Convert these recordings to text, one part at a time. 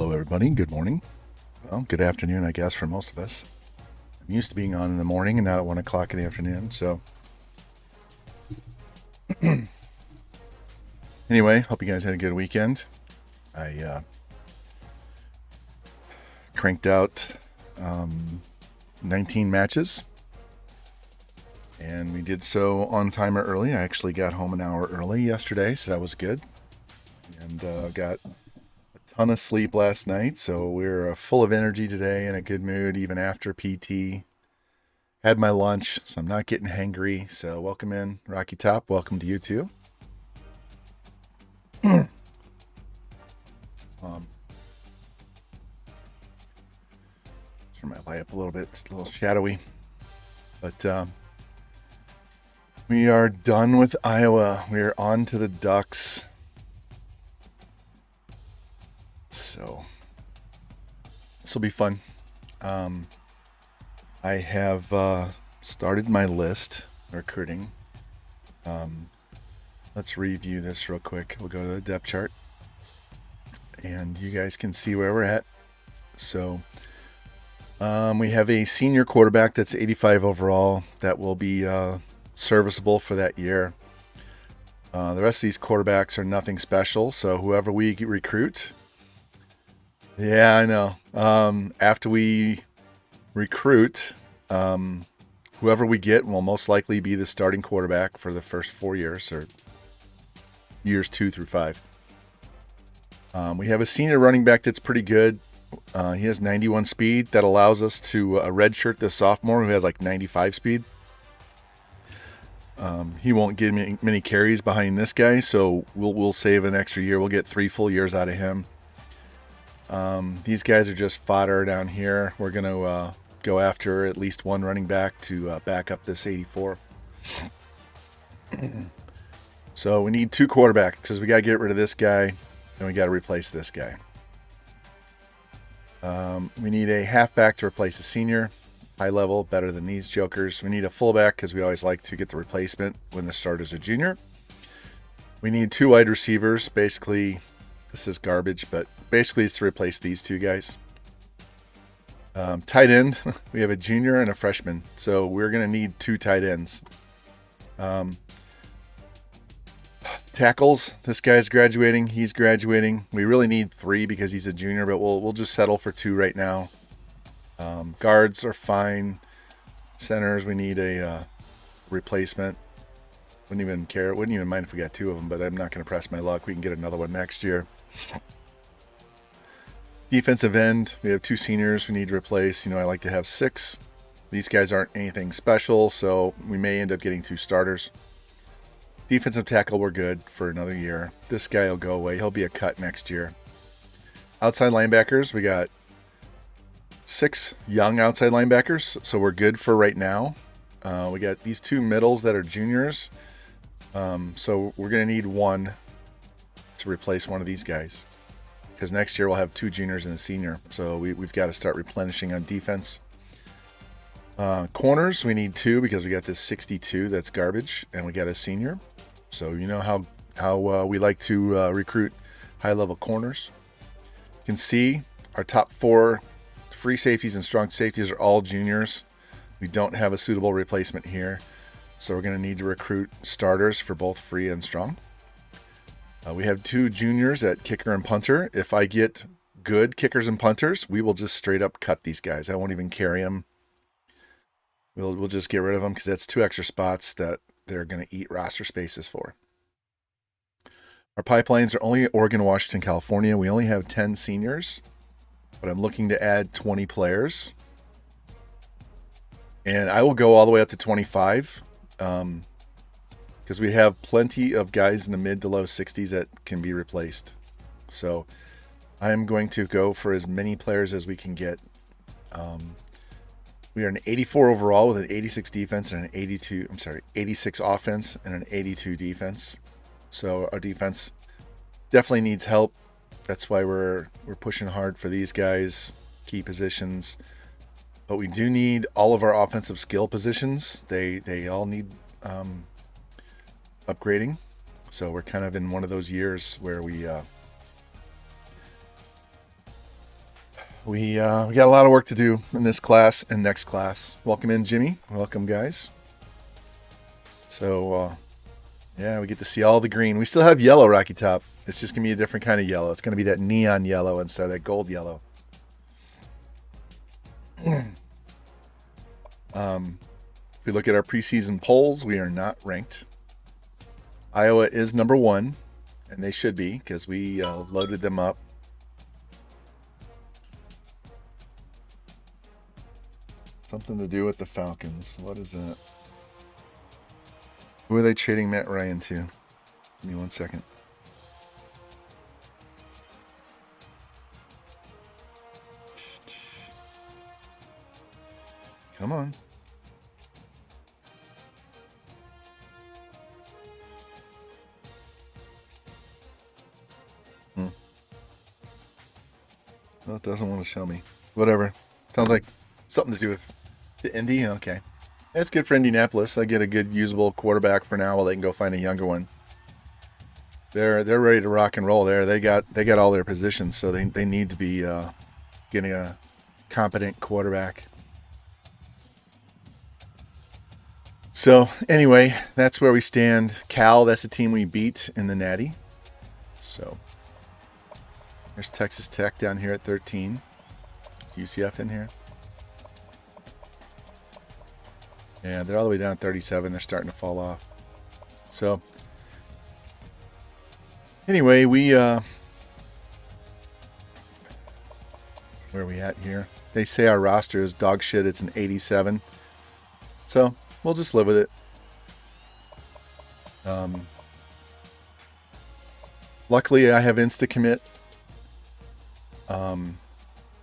Hello, everybody. Good morning. Well, good afternoon, I guess, for most of us. I'm used to being on in the morning and not at 1 o'clock in the afternoon. So, anyway, hope you guys had a good weekend. I cranked out 19 matches, and we did so on time or early. I actually got home an hour early yesterday, so that was good. And got a ton of sleep last night, so we're full of energy today and a good mood even after PT. Had my lunch, so I'm not getting hangry. So welcome in, Rocky Top. Welcome to you too. Turn my light up a little bit. It's a little shadowy. But we are done with Iowa. We are on to the Ducks. So this will be fun. I have started my list recruiting. Let's review this real quick. We'll go to the depth chart, and you guys can see where we're at. So we have a senior quarterback that's 85 overall that will be serviceable for that year. The rest of these quarterbacks are nothing special, so whoever we recruit. Yeah, I know. After we recruit, whoever we get will most likely be the starting quarterback for the first 4 years, or years 2 through 5. We have a senior running back that's pretty good. He has 91 speed. That allows us to redshirt the sophomore who has like 95 speed. He won't get many carries behind this guy, so we'll save an extra year. We'll get 3 full years out of him. These guys are just fodder down here. We're going to go after at least one running back to back up this 84. So we need 2 quarterbacks because we got to get rid of this guy and we got to replace this guy. We need a halfback to replace a senior. High level, better than these jokers. We need a fullback because we always like to get the replacement when the starter's a junior. We need 2 wide receivers. Basically, this is garbage, but basically it's to replace these 2 guys. Tight end, we have a junior and a freshman, so we're going to need 2 tight ends. Tackles, this guy's graduating, he's graduating. We really need 3 because he's a junior, but we'll just settle for 2 right now. Guards are fine. Centers, we need a replacement. Wouldn't even mind if we got 2 of them, but I'm not going to press my luck. We can get another one next year. Defensive end, we have 2 seniors we need to replace. I like to have 6. These guys aren't anything special, so we may end up getting 2 starters. Defensive tackle, we're good for another year. This guy will go away. He'll be a cut next year. Outside linebackers, we got 6 young outside linebackers, so we're good for right now. We got these 2 middles that are juniors, so we're going to need 1 to replace one of these guys. Because next year we'll have 2 juniors and a senior. So we've got to start replenishing on defense. Corners, we need 2 because we got this 62 that's garbage, and we got a senior. So you know how we like to recruit high-level corners. You can see our top 4 free safeties and strong safeties are all juniors. We don't have a suitable replacement here. So we're going to need to recruit starters for both free and strong. We have 2 juniors at kicker and punter. If I get good kickers and punters, we will just straight up cut these guys. I won't even carry them. We'll just get rid of them because that's 2 extra spots that they're going to eat roster spaces for. Our pipelines are only Oregon, Washington, California. We only have 10 seniors, but I'm looking to add 20 players. And I will go all the way up to 25. Because we have plenty of guys in the mid to low 60s that can be replaced. So I'm going to go for as many players as we can get. We are an 84 overall with an 86 defense and an 86 offense and an 82 defense. So our defense definitely needs help. That's why we're pushing hard for these guys, key positions. But we do need all of our offensive skill positions. They all need upgrading. So we're kind of in one of those years where we we got a lot of work to do in this class and next class. Welcome in, Jimmy. Welcome, guys. So, yeah, we get to see all the green. We still have yellow, Rocky Top. It's just going to be a different kind of yellow. It's going to be that neon yellow instead of that gold yellow. If we look at our preseason polls, we are not ranked. Iowa is number 1, and they should be because we loaded them up. Something to do with the Falcons. What is that? Who are they trading Matt Ryan to? Give me 1 second. Come on. No, it doesn't want to show me. Whatever. Sounds like something to do with the Indy. Okay. That's good for Indianapolis. I get a good usable quarterback for now while they can go find a younger one. They're ready to rock and roll there. They got all their positions, so they need to be getting a competent quarterback. So anyway, that's where we stand. Cal, that's the team we beat in the Natty. So there's Texas Tech down here at 13. Is UCF in here? Yeah, they're all the way down at 37. They're starting to fall off. So anyway, we where are we at here? They say our roster is dog shit. It's an 87. So we'll just live with it. Luckily, I have Insta-Commit.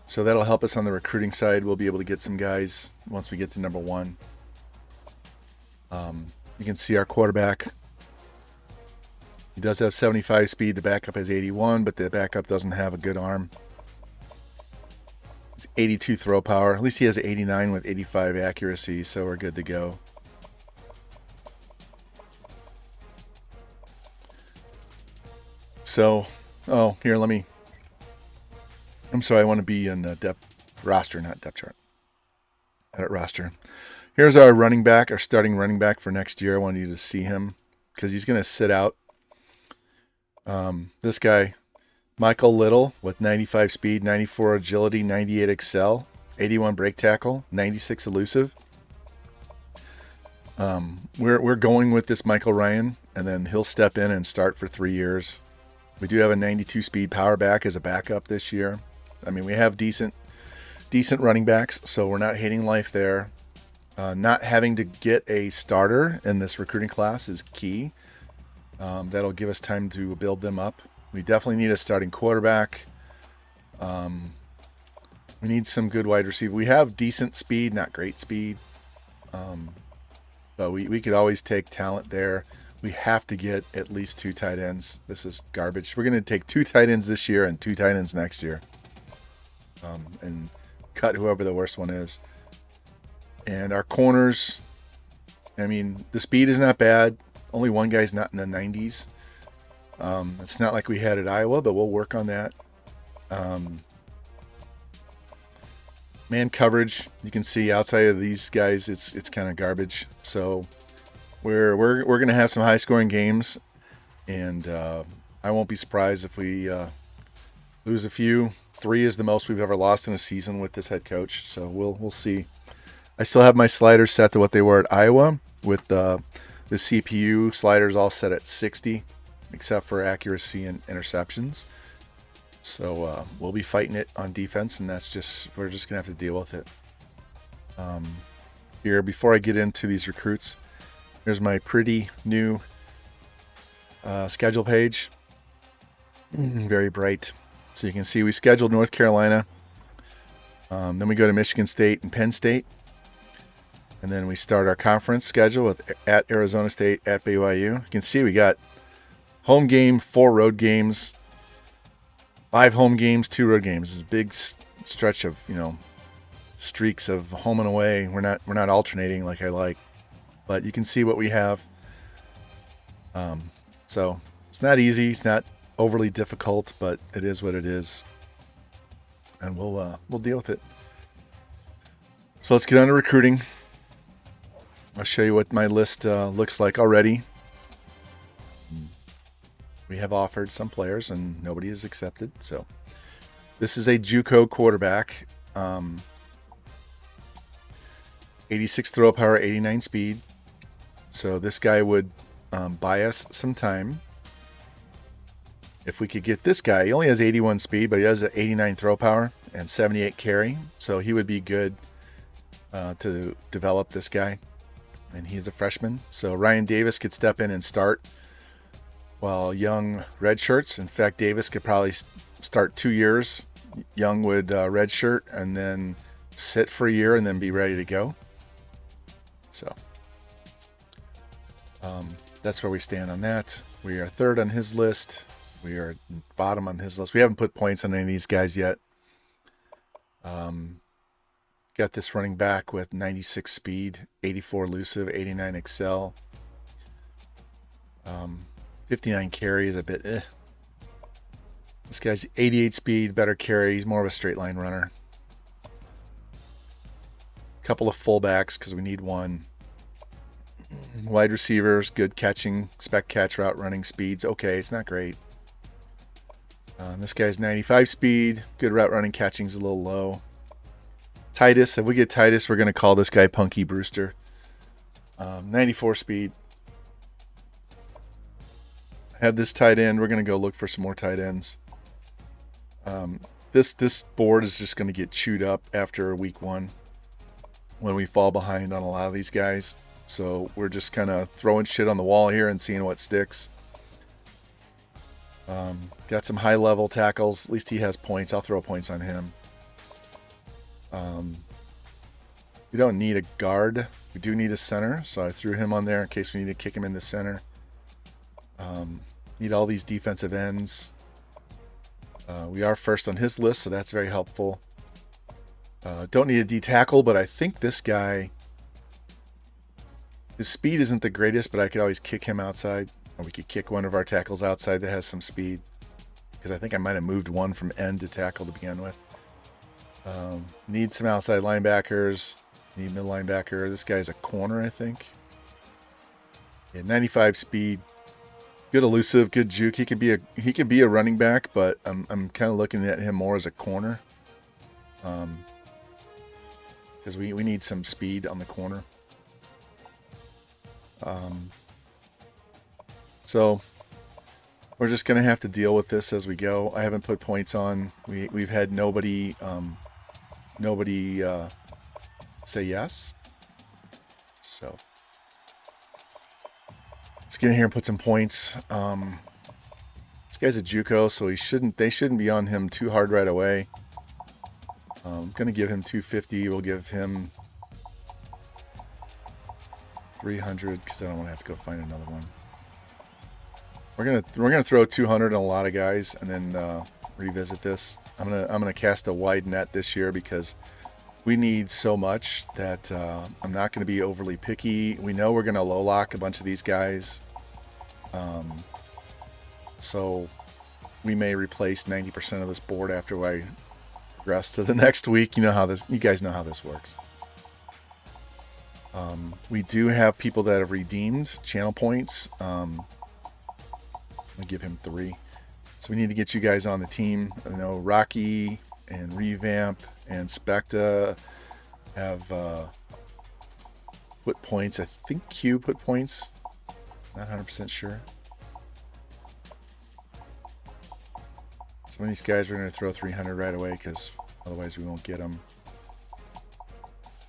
So that'll help us on the recruiting side. We'll be able to get some guys once we get to number 1. You can see our quarterback. He does have 75 speed. The backup has 81, but the backup doesn't have a good arm. It's 82 throw power. At least he has 89 with 85 accuracy, so we're good to go. So, here, I'm sorry, I want to be in depth roster, not depth chart. Edit roster. Here's our running back, our starting running back for next year. I want you to see him because he's going to sit out. This guy, Michael Little, with 95 speed, 94 agility, 98 excel, 81 break tackle, 96 elusive. We're going with this Michael Ryan, and then he'll step in and start for 3 years. We do have a 92 speed power back as a backup this year. I mean, we have decent running backs, so we're not hating life there. Not having to get a starter in this recruiting class is key. That'll give us time to build them up. We definitely need a starting quarterback. We need some good wide receiver. We have decent speed, not great speed. But we could always take talent there. We have to get at least 2 tight ends. This is garbage. We're going to take 2 tight ends this year and 2 tight ends next year. And cut whoever the worst one is. And our corners, I mean, the speed is not bad. Only one guy's not in the 90s. It's not like we had at Iowa, but we'll work on that. Man coverage, you can see outside of these guys, it's kind of garbage. So we're going to have some high scoring games, and I won't be surprised if we lose a few. 3 is the most we've ever lost in a season with this head coach. So we'll see. I still have my sliders set to what they were at Iowa, with the CPU sliders all set at 60, except for accuracy and interceptions. So we'll be fighting it on defense, and we're just gonna have to deal with it. Here, before I get into these recruits, here's my pretty new schedule page. Very bright. So you can see we scheduled North Carolina. Then we go to Michigan State and Penn State. And then we start our conference schedule with at Arizona State, at BYU. You can see we got home game, 4 road games, 5 home games, 2 road games. It's a big stretch of, streaks of home and away. We're not alternating like I like, but you can see what we have. So it's not easy. It's not overly difficult, but it is what it is. and we'll deal with it. So let's get on to recruiting. I'll show you what my list looks like already. We have offered some players and nobody has accepted. So this is a JUCO quarterback. 86 throw power, 89 speed. So this guy would buy us some time. If we could get this guy, he only has 81 speed, but he has an 89 throw power and 78 carry. So he would be good to develop this guy. And he's a freshman. So Ryan Davis could step in and start while Young redshirts. In fact, Davis could probably start 2 years. Young would redshirt and then sit for a year and then be ready to go. So that's where we stand on that. We are third on his list. We are bottom on his list. We haven't put points on any of these guys yet. Got this running back with 96 speed, 84 elusive, 89 excel. 59 carry is a bit This guy's 88 speed, better carry. He's more of a straight line runner. Couple of fullbacks because we need one. Wide receivers, good catching, spec catch, route running speeds. Okay, it's not great. This guy's 95 speed, good route running, catching's a little low. Titus, if we get Titus, we're going to call this guy Punky Brewster. 94 speed. Have this tight end. We're going to go look for some more tight ends. This board is just going to get chewed up after week 1 when we fall behind on a lot of these guys. So we're just kind of throwing shit on the wall here and seeing what sticks. Got some high-level tackles. At least he has points. I'll throw points on him. We don't need a guard. We do need a center, so I threw him on there in case we need to kick him in the center. Need all these defensive ends. We are first on his list, so that's very helpful. Don't need a D tackle, but I think this guy, his speed isn't the greatest, but I could always kick him outside. Or we could kick one of our tackles outside that has some speed. Because I think I might have moved one from end to tackle to begin with. Need some outside linebackers. Need middle linebacker. This guy's a corner, I think. Yeah, 95 speed. Good elusive, good juke. He could be a running back, but I'm kind of looking at him more as a corner. Because we need some speed on the corner. So we're just gonna have to deal with this as we go. I haven't put points on. We've had nobody say yes. So let's get in here and put some points. This guy's a JUCO, so they shouldn't be on him too hard right away. I'm gonna give him 250. We'll give him 300 because I don't want to have to go find another one. We're gonna throw 200 on a lot of guys and then revisit this. I'm gonna cast a wide net this year because we need so much that I'm not going to be overly picky. We know we're going to low lock a bunch of these guys, so we may replace 90% of this board after I progress to the next week. You guys know how this works. We do have people that have redeemed channel points. I'll give him 3. So we need to get you guys on the team. I know Rocky and Revamp and Specta have put points. I think Q put points. Not 100% sure. Some of these guys we're going to throw 300 right away because otherwise we won't get them.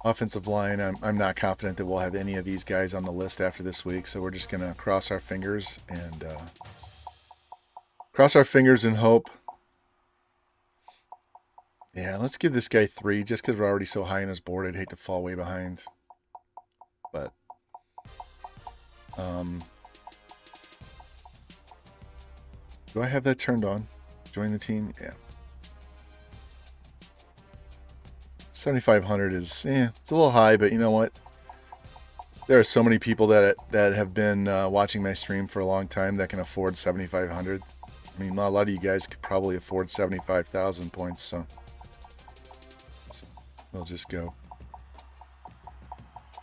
Offensive line, I'm not confident that we'll have any of these guys on the list after this week, so we're just going to cross our fingers and hope. Yeah, let's give this guy 3 just because we're already so high on his board. I'd hate to fall way behind. But do I have that turned on? Join the team? Yeah. 7,500 is, it's a little high, but you know what? There are so many people that have been watching my stream for a long time that can afford 7,500. I mean, a lot of you guys could probably afford 75,000 points, so we'll just go.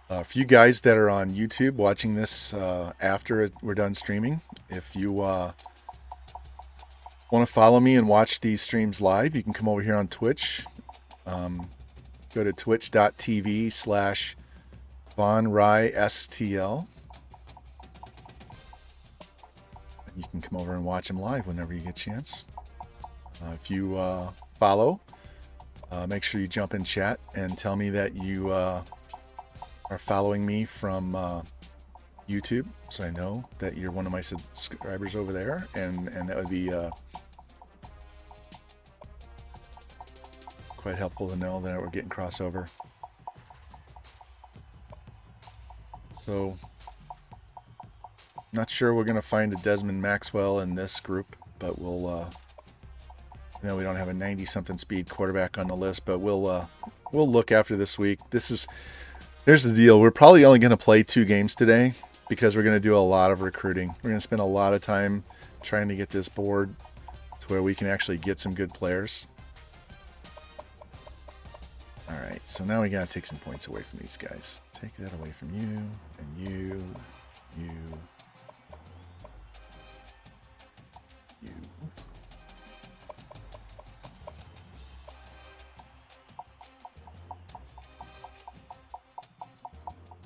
For you guys that are on YouTube watching this after we're done streaming, if you want to follow me and watch these streams live, you can come over here on Twitch. Go to twitch.tv/VonRyeSTL. You can come over and watch them live whenever you get a chance. If you follow, make sure you jump in chat and tell me that you are following me from YouTube, so I know that you're one of my subscribers over there, and that would be quite helpful to know that we're getting crossover. So, not sure we're going to find a Desmond Maxwell in this group, but we'll, we don't have a 90-something speed quarterback on the list, but we'll look after this week. Here's the deal. We're probably only going to play 2 games today because we're going to do a lot of recruiting. We're going to spend a lot of time trying to get this board to where we can actually get some good players. All right, so now we got to take some points away from these guys. Take that away from you, and you.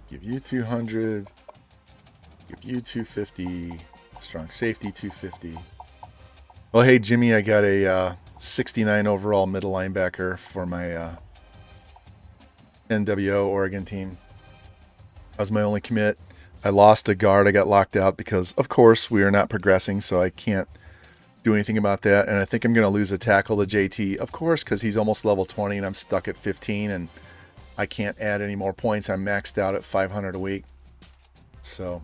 Give you 200. Give you 250. Strong safety 250. Well, hey, Jimmy, I got a 69 overall middle linebacker for my NWO Oregon team. That was my only commit. I lost a guard. I got locked out because, of course, we are not progressing, so I can't do anything about that. And I think I'm going to lose a tackle to JT, of course, because he's almost level 20 and I'm stuck at 15, and I can't add any more points. I'm maxed out at 500 a week. So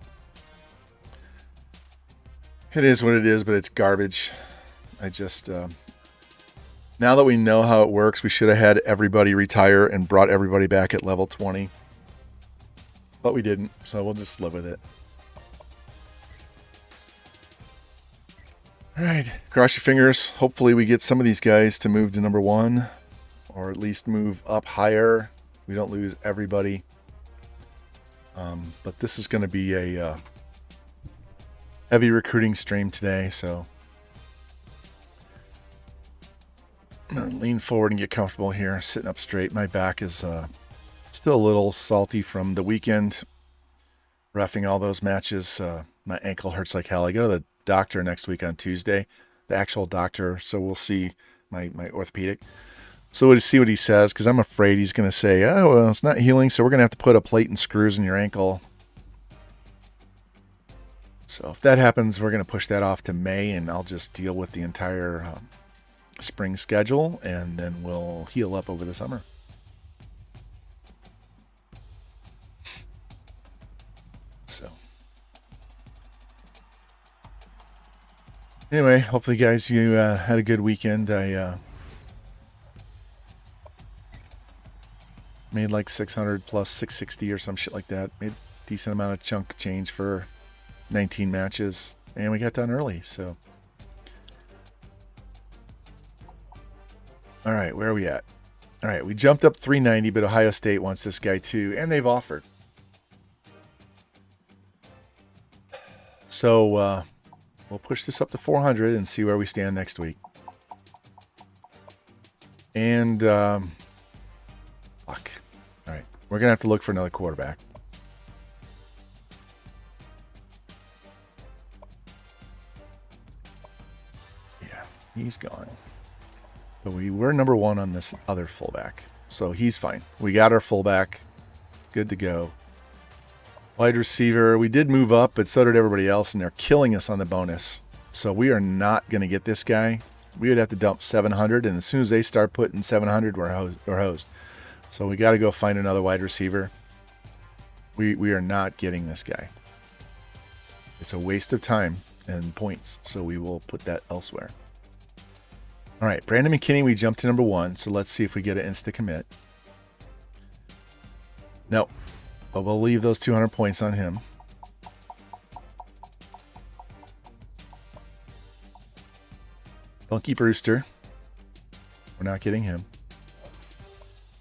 it is what it is, but it's garbage. I just... now that we know how it works, we should have had everybody retire and brought everybody back at level 20. But we didn't, so we'll just live with it. All right, cross your fingers. Hopefully we get some of these guys to move to number 1, or at least move up higher. We don't lose everybody. But this is going to be a heavy recruiting stream today, so I'm going to lean forward and get comfortable here, sitting up straight. My back is still a little salty from the weekend, reffing all those matches. My ankle hurts like hell. I go to the doctor next week on Tuesday, the actual doctor, so we'll see my orthopedic. So we'll see what he says, because I'm afraid he's going to say, oh, well, it's not healing, so we're going to have to put a plate and screws in your ankle. So if that happens, we're going to push that off to May, and I'll just deal with the entire spring schedule, and then we'll heal up over the summer. So anyway, hopefully, guys, you had a good weekend. I made like 600 plus 660 or some shit like that. Made a decent amount of chunk change for 19 matches, and we got done early. So, all right, where are we at? All right, we jumped up 390, but Ohio State wants this guy too, and they've offered. So we'll push this up to 400 and see where we stand next week. And fuck. All right, we're gonna have to look for another quarterback. Yeah, he's gone. But we were number 1 on this other fullback, so he's fine. We got our fullback, good to go. Wide receiver, we did move up, but so did everybody else, and they're killing us on the bonus. So we are not going to get this guy. We would have to dump 700, and as soon as they start putting 700, we're hosed. So we got to go find another wide receiver. We are not getting this guy. It's a waste of time and points, so we will put that elsewhere. All right, Brandon McKinney, we jumped to number 1, so let's see if we get an insta-commit. No. But we'll leave those 200 points on him. Bunky Brewster. We're not getting him.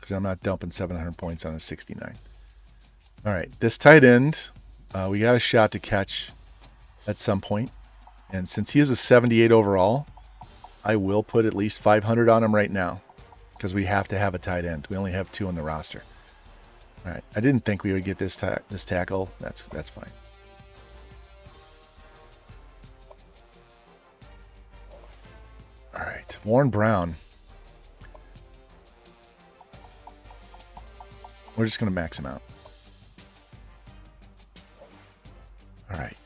because I'm not dumping 700 points on a 69. All right, this tight end, we got a shot to catch at some point. And since he is a 78 overall, I will put at least 500 on him right now because we have to have a tight end. We only have 2 on the roster. All right, I didn't think we would get this tackle. That's fine. All right, Warren Brown. We're just going to max him out. All right.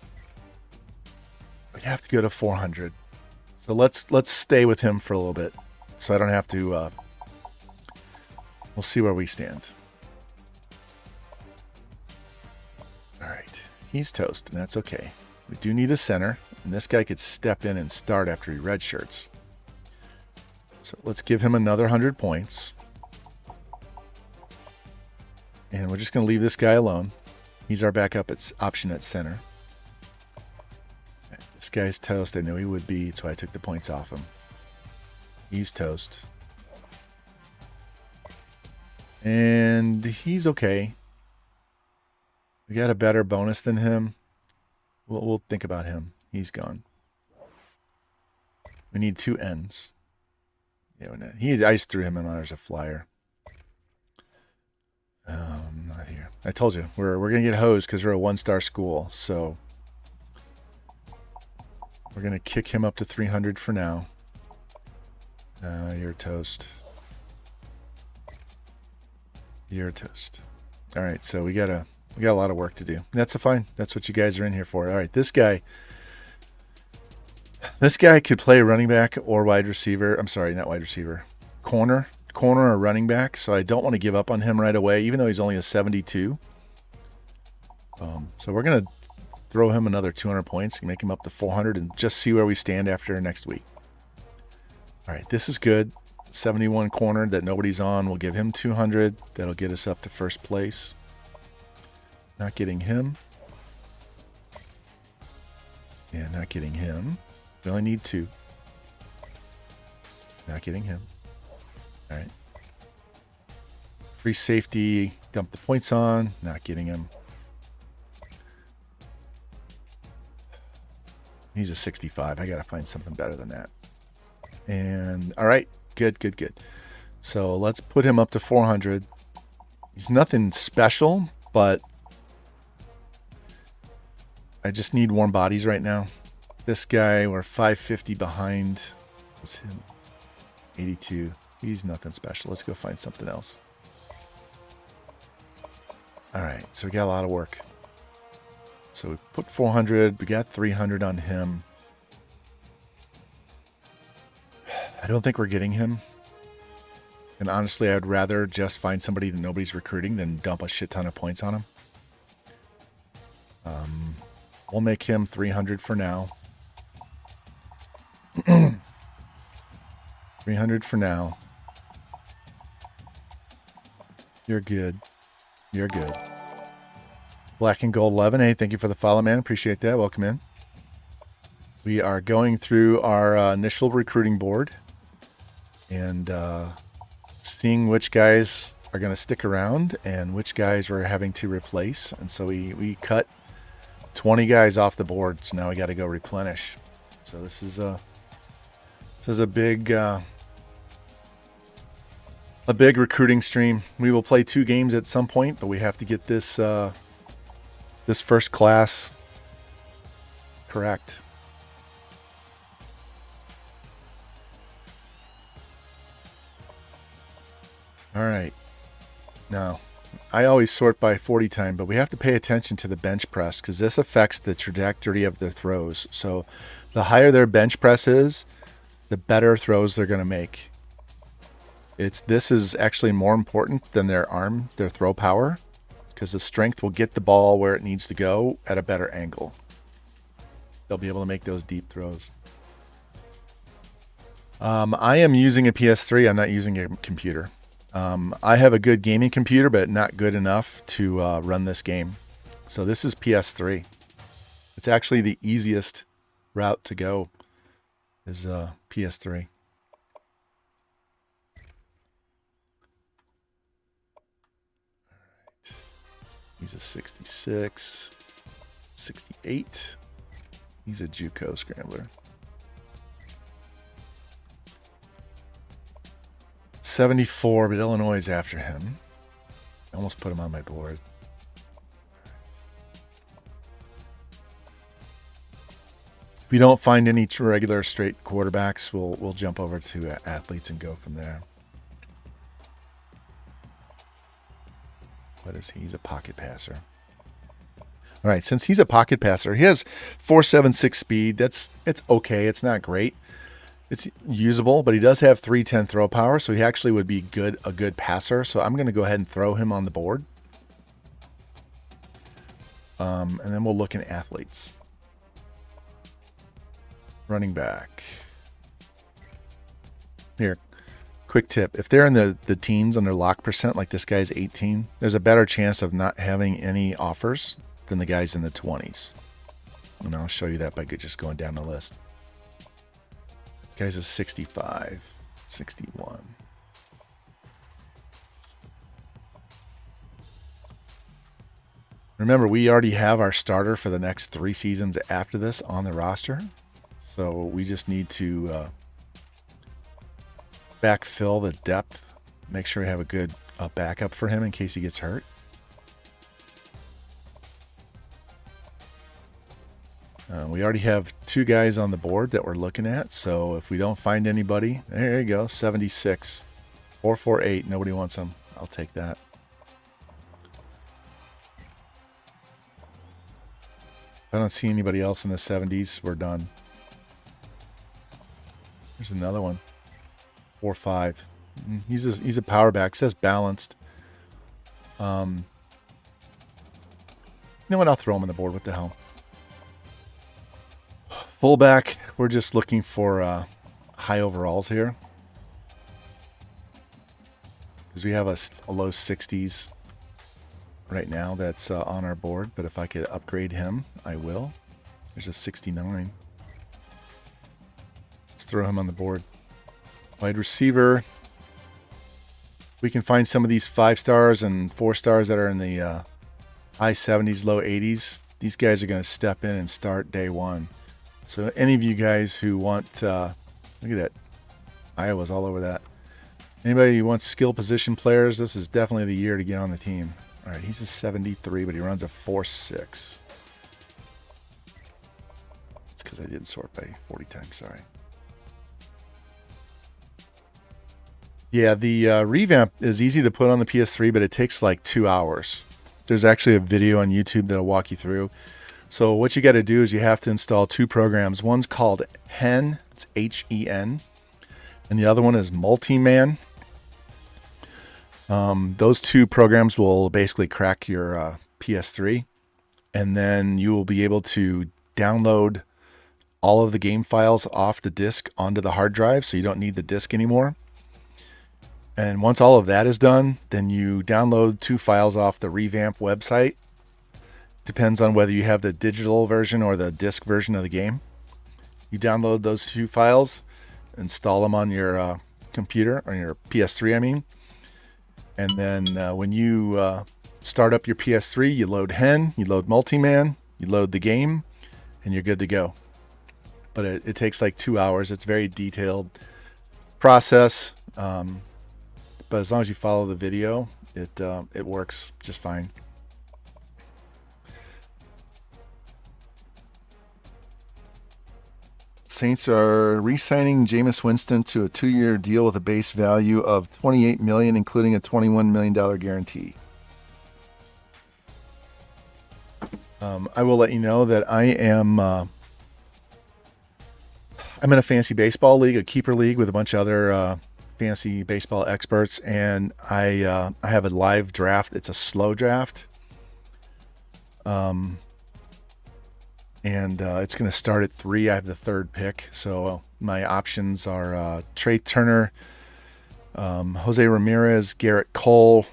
We have to go to 400. So let's stay with him for a little bit so I don't have to... we'll see where we stand. All right. He's toast, and that's okay. We do need a center, and this guy could step in and start after he redshirts. So let's give him another 100 points. And we're just going to leave this guy alone. He's our backup option at center. This guy's toast. I knew he would be, so I took the points off him. He's toast. And he's okay. We got a better bonus than him. We'll think about him. He's gone. We need 2 ends. Yeah, I just threw him in there as a flyer. Not here. I told you we're gonna get hosed because we're a 1-star school. So we're gonna kick him up to 300 for now. You're toast. You're toast. All right, so we got a lot of work to do. That's fine. That's what you guys are in here for. All right, this guy could play running back or wide receiver. I'm sorry, not wide receiver. Corner or running back. So I don't want to give up on him right away, even though he's only a 72. So we're gonna throw him another 200 points, make him up to 400, and just see where we stand after next week. All right, this is good. 71 corner that nobody's on. We'll give him 200. That'll get us up to first place. Not getting him. Yeah, not getting him. We only need 2. Not getting him. All right. Free safety. Dump the points on. Not getting him. He's a 65. I got to find something better than that. And all right. Good. So let's put him up to 400. He's nothing special, but I just need warm bodies right now. This guy, we're 550 behind. What's him? 82. He's nothing special. Let's go find something else. All right, so we got a lot of work. So we put 400. We got 300 on him. I don't think we're getting him. And honestly, I'd rather just find somebody that nobody's recruiting than dump a shit ton of points on him. We'll make him 300 for now. 300 for now. You're good. You're good. Black and Gold 11. Hey, thank you for the follow, man. Appreciate that. Welcome in. We are going through our initial recruiting board and seeing which guys are going to stick around and which guys we're having to replace. And so we cut 20 guys off the board. So now we got to go replenish. So this is a big recruiting stream. We will play 2 games at some point, but we have to get this this first class correct. All right. Now, I always sort by 40 time, but we have to pay attention to the bench press because this affects the trajectory of their throws. So the higher their bench press is, the better throws they're going to make. This is actually more important than their throw power, because the strength will get the ball where it needs to go at a better angle. They'll be able to make those deep throws. I am using a PS3. I'm not using a computer. I have a good gaming computer, but not good enough to run this game. So this is PS3. It's actually the easiest route to go is PS3. He's a 66. 68. He's a JUCO scrambler. 74, but Illinois is after him. I almost put him on my board. If we don't find any regular straight quarterbacks, we'll jump over to athletes and go from there. What is he? He's a pocket passer. All right, since he's a pocket passer, he has 4.76 speed. It's okay. It's not great. It's usable, but he does have 310 throw power, so he actually would be a good passer. So I'm going to go ahead and throw him on the board. And then we'll look in athletes. Running back. Here, quick tip. If they're in the teens on their lock percent, like this guy's 18, there's a better chance of not having any offers than the guys in the 20s. And I'll show you that by just going down the list. Guy's a 65, 61. Remember, we already have our starter for the next 3 seasons after this on the roster. So we just need to backfill the depth. Make sure we have a good backup for him in case he gets hurt. We already have 2 guys on the board that we're looking at. So if we don't find anybody, there you go, 76, 448. Nobody wants him. I'll take that. If I don't see anybody else in the 70s, we're done. There's another one, 4.5. He's a power back. Says balanced. You know what? I'll throw him on the board. What the hell? Fullback, we're just looking for high overalls here. Because we have a low 60s right now that's on our board. But if I could upgrade him, I will. There's a 69. Let's throw him on the board. Wide receiver. We can find some of these 5 stars and 4 stars that are in the high 70s, low 80s. These guys are going to step in and start day 1. So any of you guys who want, look at that, Iowa's all over that. Anybody who wants skill position players, this is definitely the year to get on the team. All right, he's a 73, but he runs a 4.6. It's because I didn't sort by 40 times, sorry. Yeah, the revamp is easy to put on the PS3, but it takes like 2 hours. There's actually a video on YouTube that'll walk you through. So what you got to do is you have to install 2 programs. One's called HEN, it's H-E-N, and the other one is Multiman. Those 2 programs will basically crack your PS3, and then you will be able to download all of the game files off the disk onto the hard drive, so you don't need the disk anymore. And once all of that is done, then you download 2 files off the revamp website. Depends on whether you have the digital version or the disc version of the game. You download those 2 files, install them on your computer, or your PS3, I mean. And then when you start up your PS3, you load HEN, you load Multiman, you load the game, and you're good to go. But it takes like 2 hours. It's a very detailed process. But as long as you follow the video, it works just fine. Saints are re-signing Jameis Winston to a 2-year deal with a base value of $28 million, including a $21 million guarantee. I will let you know that I'm in a fantasy baseball league, a keeper league with a bunch of other fantasy baseball experts, and I have a live draft. It's a slow draft. And it's going to start at 3. I have the 3rd pick. So my options are Trey Turner, Jose Ramirez, Garrett Cole,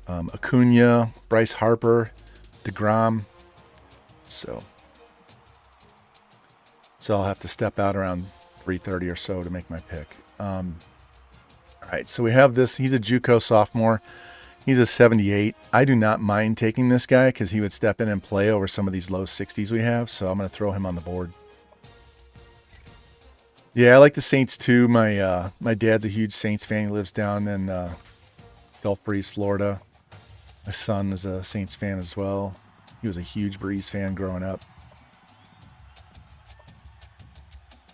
Acuna, Bryce Harper, DeGrom. So I'll have to step out around 3:30 or so to make my pick. All right, so we have this. He's a JUCO sophomore. He's a 78. I do not mind taking this guy because he would step in and play over some of these low 60s we have. So I'm going to throw him on the board. Yeah, I like the Saints too. My dad's a huge Saints fan. He lives down in Gulf Breeze, Florida. My son is a Saints fan as well. He was a huge Breeze fan growing up.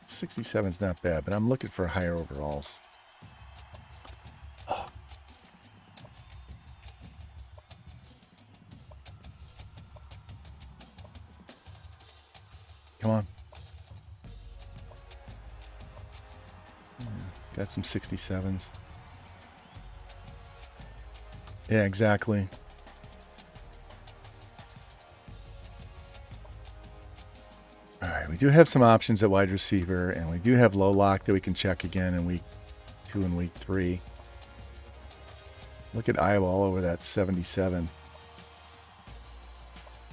67 is not bad, but I'm looking for higher overalls. Oh. Come on. Got some 67s. Yeah, exactly. All right, we do have some options at wide receiver, and we do have low lock that we can check again in week 2 and week 3. Look at Iowa all over that 77.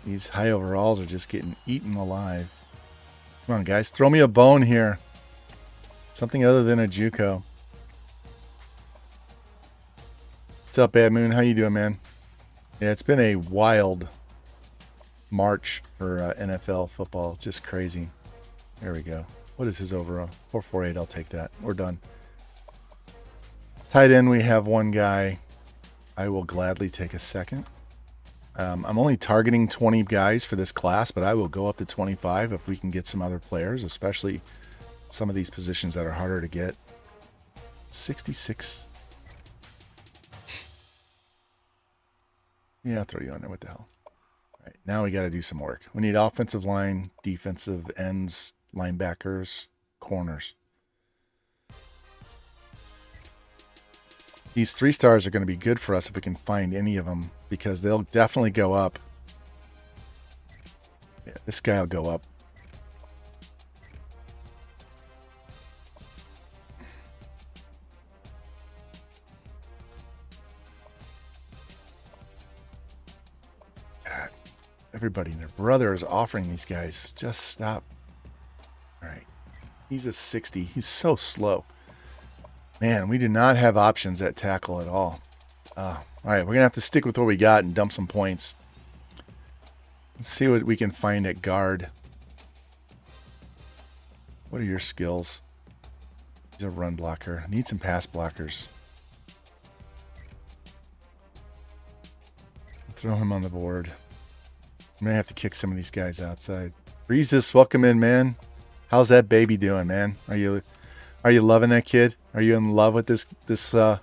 These high overalls are just getting eaten alive. Come on, guys, throw me a bone here. Something other than a JUCO. What's up, Bad Moon? How you doing, man? Yeah, it's been a wild March for NFL football. Just crazy. There we go. What is his overall? 448. I'll take that. We're done. Tight end, we have one guy. I will gladly take a second. I'm only targeting 20 guys for this class, but I will go up to 25 if we can get some other players, especially some of these positions that are harder to get. 66. Yeah, I'll throw you on there. What the hell? All right, now we got to do some work. We need offensive line, defensive ends, linebackers, corners. These 3 stars are going to be good for us if we can find any of them, because they'll definitely go up. Yeah, this guy will go up. God, everybody and their brother is offering these guys. Just stop. All right. He's a 60. He's so slow. Man, we do not have options at tackle at all. All right, we're going to have to stick with what we got and dump some points. Let's see what we can find at guard. What are your skills? He's a run blocker. Need some pass blockers. I'll throw him on the board. I'm going to have to kick some of these guys outside. Breezes, welcome in, man. How's that baby doing, man? Are you loving that kid? Are you in love with the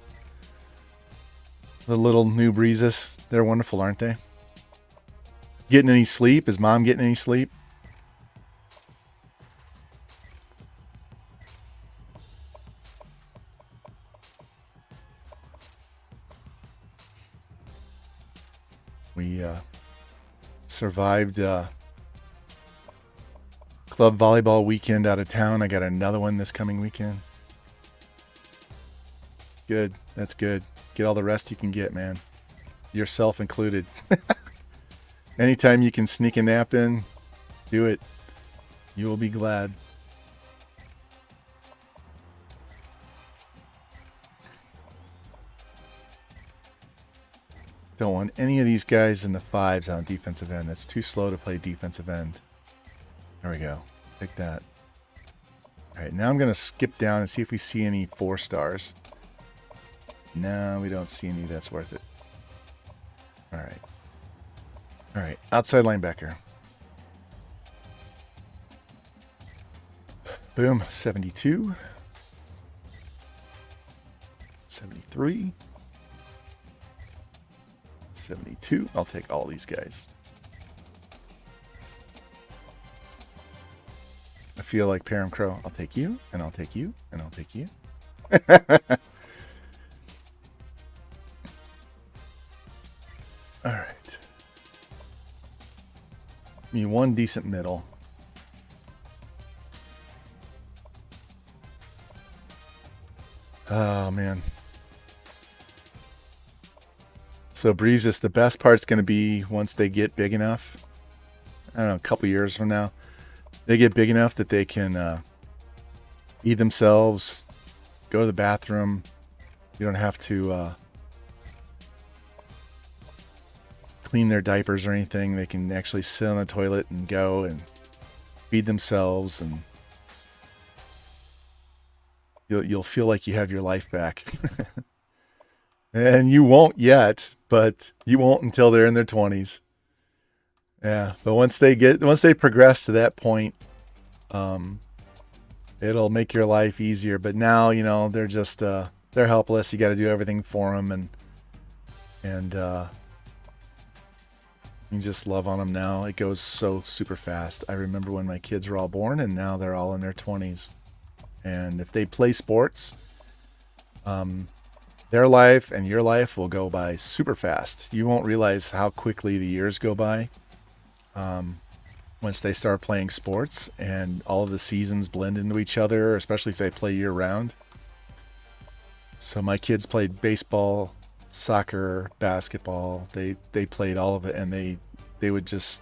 little new Breezes? They're wonderful, aren't they? Getting any sleep? Is mom getting any sleep? We survived club volleyball weekend out of town. I got another one this coming weekend. Good. That's good. Get all the rest you can get, man. Yourself included. Anytime you can sneak a nap in, do it. You will be glad. Don't want any of these guys in the 5s on defensive end. That's too slow to play defensive end. There we go. Take that. All right, now I'm going to skip down and see if we see any 4 stars. No, we don't see any that's worth it. All right. All right, outside linebacker. Boom, 72. 73. 72. I'll take all these guys. I feel like Param Crow. I'll take you, and I'll take you, and I'll take you. All right. Give me one decent middle. Oh, man. So, Breezes, the best part's going to be once they get big enough. I don't know, a couple years from now. They get big enough that they can feed themselves, go to the bathroom. You don't have to clean their diapers or anything. They can actually sit on the toilet and go and feed themselves, and you'll feel like you have your life back. And you won't yet, but you won't until they're in their 20s. Yeah, but once they progress to that point, it'll make your life easier. But now, they're just they're helpless. You got to do everything for them, and you just love on them now. It goes so super fast. I remember when my kids were all born, and now they're all in their 20s. And if they play sports, their life and your life will go by super fast. You won't realize how quickly the years go by once they start playing sports, and all of the seasons blend into each other, especially if they play year round. So my kids played baseball, soccer, basketball. They played all of it, and they would just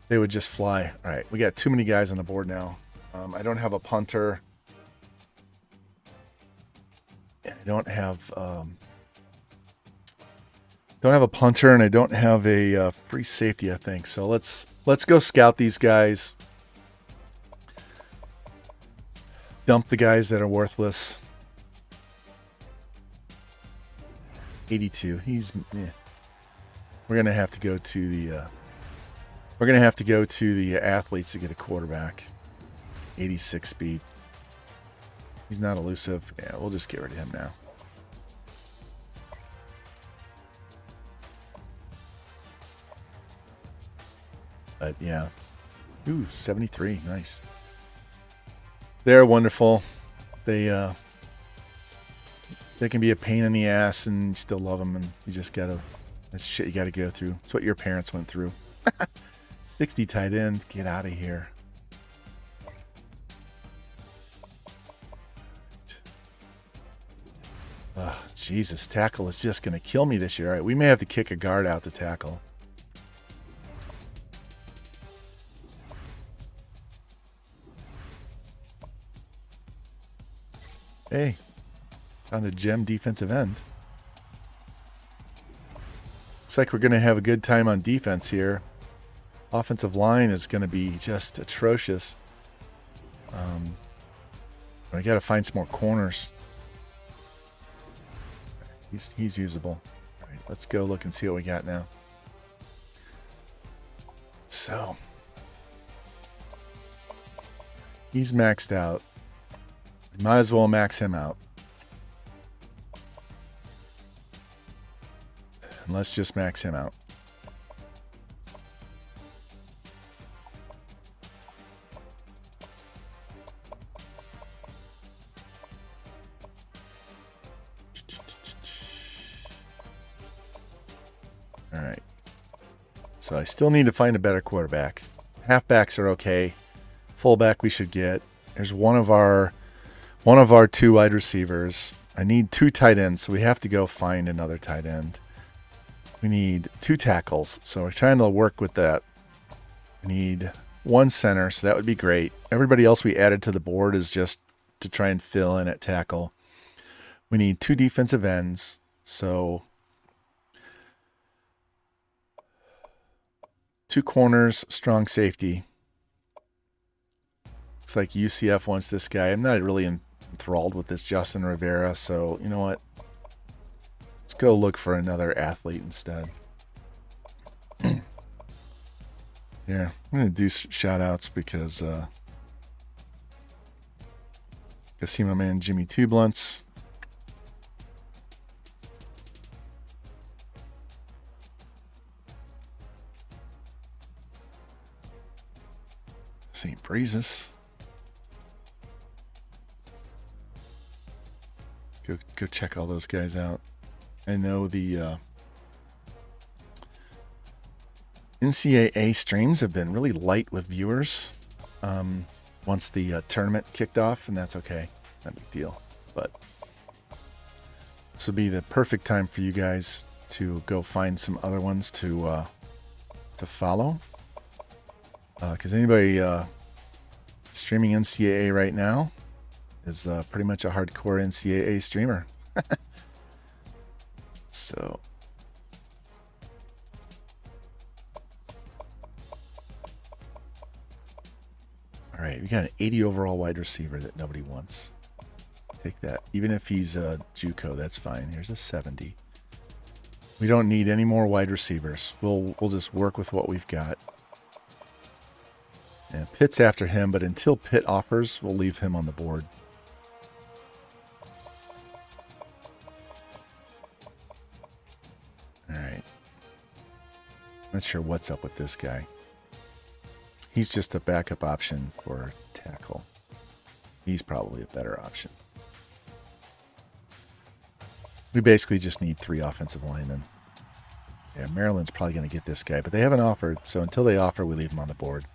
fly. All right, we got too many guys on the board now. I don't have a punter. I don't have a punter, and I don't have a free safety, I think. So let's go scout these guys. Dump the guys that are worthless. 82. We're gonna have to go to the athletes to get a quarterback. 86 speed. He's not elusive. Yeah, we'll just get rid of him now. But yeah. Ooh, 73. Nice. They're wonderful. They can be a pain in the ass, and you still love them, and you just gotta, that's shit you gotta go through. It's what your parents went through. 60 tight end. Get out of here. Oh, Jesus, tackle is just going to kill me this year. All right, we may have to kick a guard out to tackle. Hey, found a gem defensive end. Looks like we're going to have a good time on defense here. Offensive line is going to be just atrocious. I got to find some more corners. He's usable. All right, let's go look and see what we got now. So he's maxed out. Might as well max him out. And let's just max him out. All right. So I still need to find a better quarterback. Halfbacks are okay. Fullback we should get. There's one of our two wide receivers. I need 2 tight ends, so we have to go find another tight end. We need 2 tackles, so we're trying to work with that. We need 1 center, so that would be great. Everybody else we added to the board is just to try and fill in at tackle. We need 2 defensive ends, so 2 corners, strong safety. Looks like UCF wants this guy. I'm not really enthralled with this Justin Rivera, so you know what? Let's go look for another athlete instead. Here, I'm going to do shout outs because go see my man Jimmy Two Blunts. St. Breezes. Go check all those guys out. I know the NCAA streams have been really light with viewers once the tournament kicked off, and that's okay. Not a big deal. But this would be the perfect time for you guys to go find some other ones to follow. Because anybody streaming NCAA right now is pretty much a hardcore NCAA streamer. So All right, we got an 80 overall wide receiver that nobody wants. Take that. Even if he's a JUCO, that's fine. Here's a 70. We don't need any more wide receivers. We'll just work with what we've got. And Pitt's after him, but until Pitt offers, we'll leave him on the board. All right. Not sure what's up with this guy. He's just a backup option for tackle. He's probably a better option. We basically just need 3 offensive linemen. Yeah, Maryland's probably going to get this guy, but they haven't offered, so until they offer, we leave him on the board.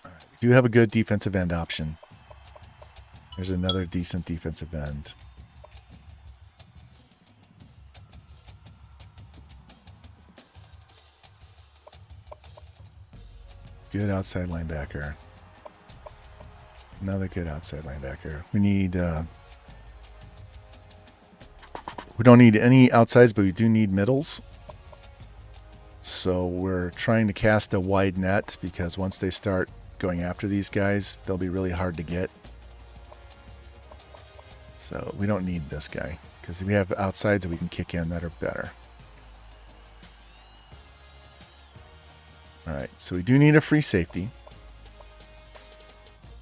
All right, we do have a good defensive end option. There's another decent defensive end. Good outside linebacker. Another good outside linebacker. We need... we don't need any outsides, but we do need middles. So we're trying to cast a wide net because once they start going after these guys, they'll be really hard to get. So we don't need this guy because we have outsides that we can kick in that are better. All right, so we do need a free safety.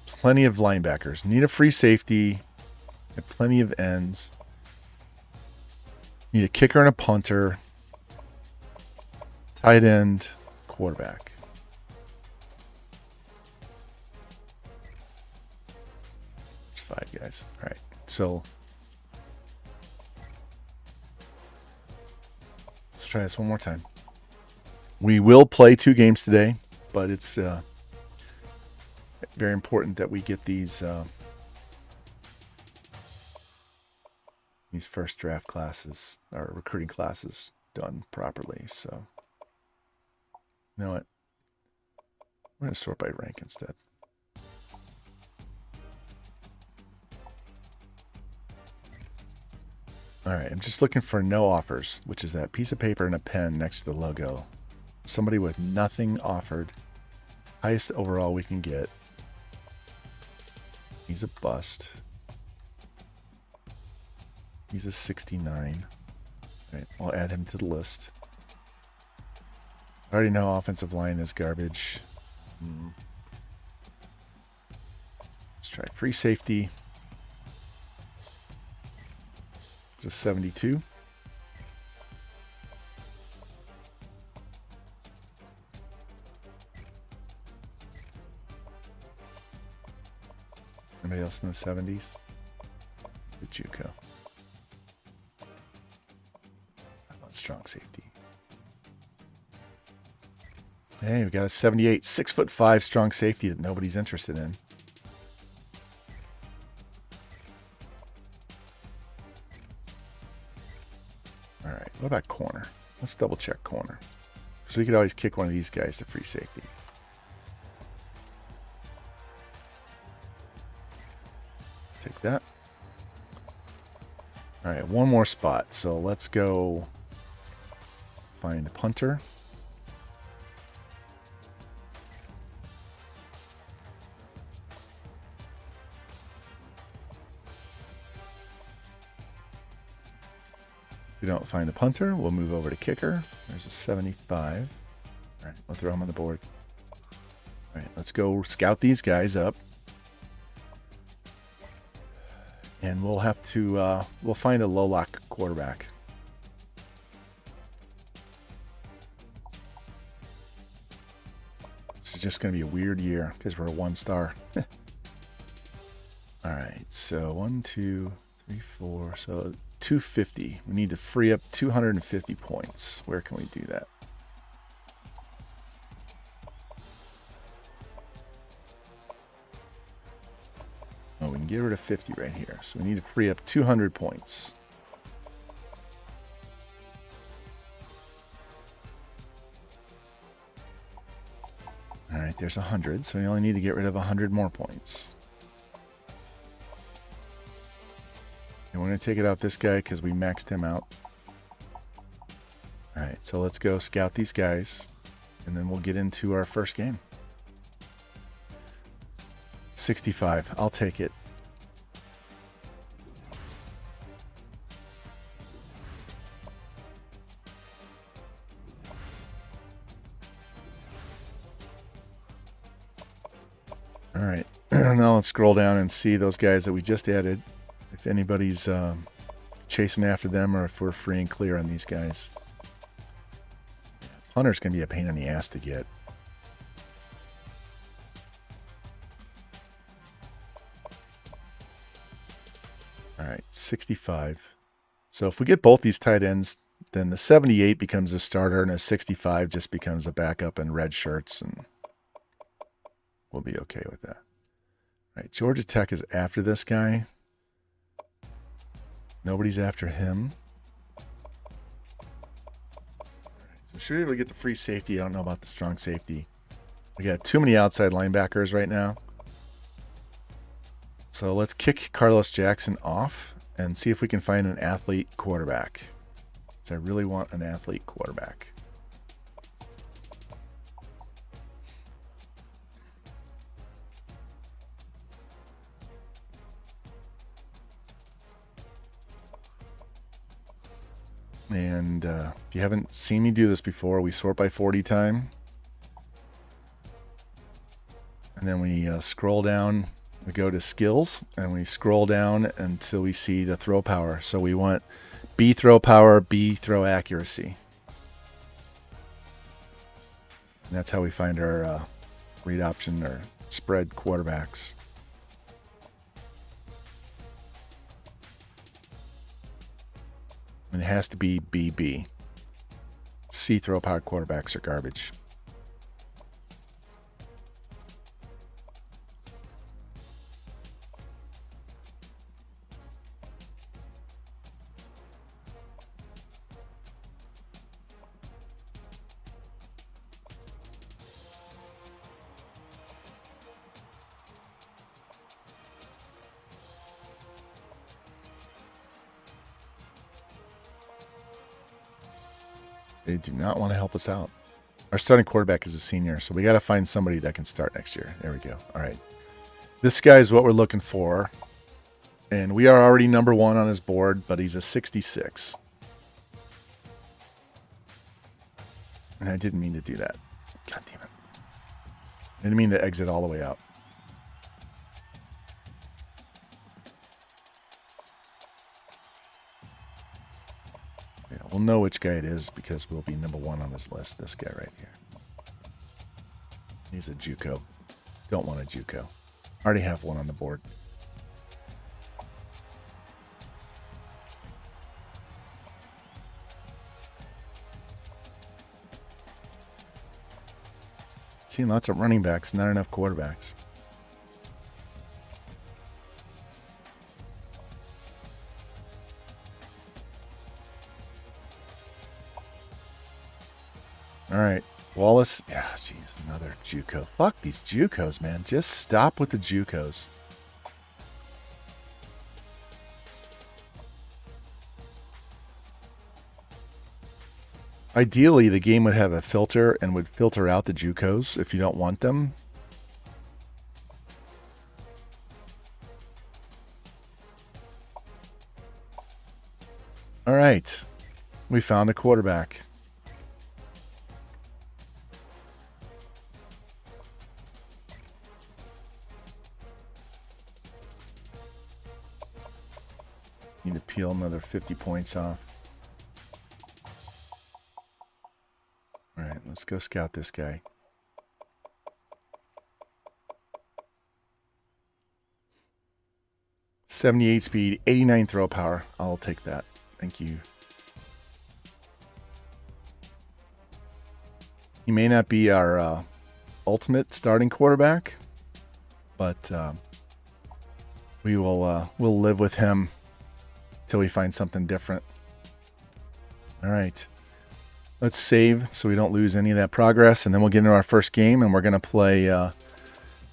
Plenty of linebackers. Need a free safety and plenty of ends. Need a kicker and a punter. Tight end, quarterback. There's 5 guys. All right, so let's try this one more time. We will play 2 games today, but it's very important that we get these first draft classes or recruiting classes done properly. So, you know what? We're going to sort by rank instead. All right, I'm just looking for no offers, which is that piece of paper and a pen next to the logo. Somebody with nothing offered. Highest overall we can get. He's a bust. He's a 69. All right, I'll add him to the list. I already know offensive line is garbage. Let's try free safety. Just 72. Anybody else in the 70s? The JUCO. How about strong safety? Hey, we got a 78, 6'5" strong safety that nobody's interested in. All right, what about corner? Let's double check corner. So we could always kick one of these guys to free safety. Take that. All right, one more spot. So let's go find a punter. If we don't find a punter, we'll move over to kicker. There's a 75. All right, we'll throw him on the board. All right, let's go scout these guys up. And we'll have to, we'll find a low lock quarterback. This is just going to be a weird year because we're a 1-star. All right, so 1, 2, 3, 4. So 250. We need to free up 250 points. Where can we do that? Oh, we can get rid of 50 right here. So we need to free up 200 points. All right, there's 100. So we only need to get rid of 100 more points. And we're going to take it out this guy because we maxed him out. All right, so let's go scout these guys. And then we'll get into our first game. 65. I'll take it. All right. Now let's scroll down and see those guys that we just added. If anybody's chasing after them or if we're free and clear on these guys. Hunter's going to be a pain in the ass to get. All right, 65. So if we get both these tight ends, then the 78 becomes a starter and a 65 just becomes a backup in red shirts, and we'll be okay with that. All right, Georgia Tech is after this guy. Nobody's after him. So should we be able to get the free safety? I don't know about the strong safety. We got too many outside linebackers right now. So let's kick Carlos Jackson off and see if we can find an athlete quarterback. So I really want an athlete quarterback. And if you haven't seen me do this before, we sort by 40 time. And then we scroll down. We go to skills and we scroll down until we see the throw power. So we want B throw power, B throw accuracy. And that's how we find our read option or spread quarterbacks. And it has to be BB. C throw power quarterbacks are garbage. They do not want to help us out. Our starting quarterback is a senior, so we got to find somebody that can start next year. There we go. All right. This guy is what we're looking for. And we are already number 1 on his board, but he's a 66. And I didn't mean to do that. God damn it. I didn't mean to exit all the way out. Yeah, we'll know which guy it is because we'll be number 1 on this list. This guy right here. He's a JUCO. Don't want a JUCO. Already have one on the board. Seeing lots of running backs, not enough quarterbacks. All right, Wallace. Yeah, jeez, another JUCO. Fuck these JUCOs, man. Just stop with the JUCOs. Ideally, the game would have a filter and would filter out the JUCOs if you don't want them. All right, we found a quarterback. Need to peel another 50 points off. All right, let's go scout this guy. .78 speed, 89 throw power. I'll take that. Thank you. He may not be our ultimate starting quarterback, but we'll live with him till we find something different. All right. Let's save so we don't lose any of that progress, and then we'll get into our first game, and we're going to play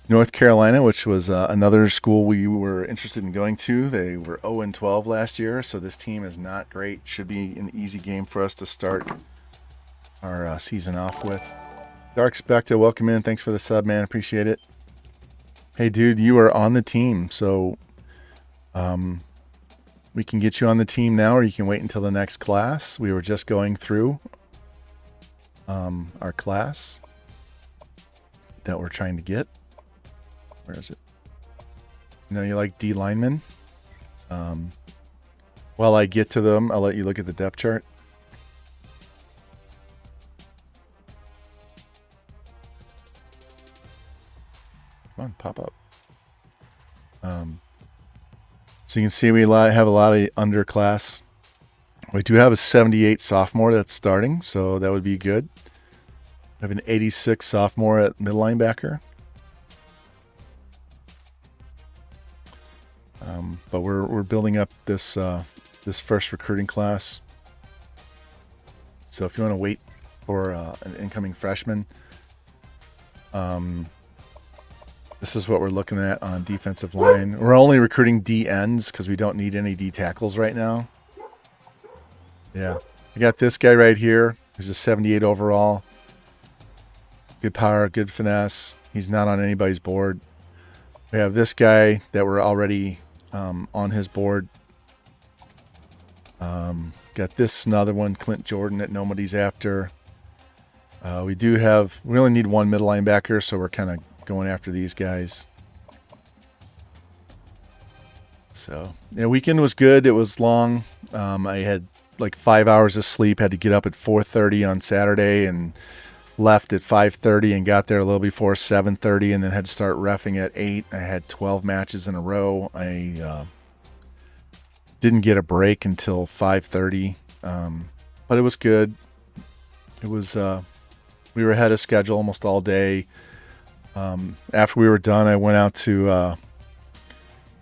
North Carolina, which was another school we were interested in going to. They were 0-12 last year, so this team is not great. Should be an easy game for us to start our season off with. Dark Spectre, welcome in. Thanks for the sub, man. Appreciate it. Hey, dude, you are on the team, so we can get you on the team now, or you can wait until the next class. We were just going through our class that we're trying to get. Where is it? You know, you like D linemen. While I get to them, I'll let you look at the depth chart. Come on, pop up. So you can see we have a lot of underclass. We do have a 78 sophomore that's starting, so that would be good. We have an 86 sophomore at middle linebacker. But we're building up this this first recruiting class. So if you want to wait for an incoming freshman, this is what we're looking at on defensive line. We're only recruiting D ends because we don't need any D tackles right now. Yeah. I got this guy right here. He's a 78 overall. Good power, good finesse. He's not on anybody's board. We have this guy that we're already on his board. Got this another one, Clint Jordan, that nobody's after. We only need one middle linebacker, so we're kind of going after these guys. So, yeah, weekend was good. It was long. I had like 5 hours of sleep. Had to get up at 4:30 on Saturday and left at 5:30 and got there a little before 7:30, and then had to start reffing at 8. I had 12 matches in a row. I didn't get a break until 5:30, but it was good. It was we were ahead of schedule almost all day. After we were done, I went out to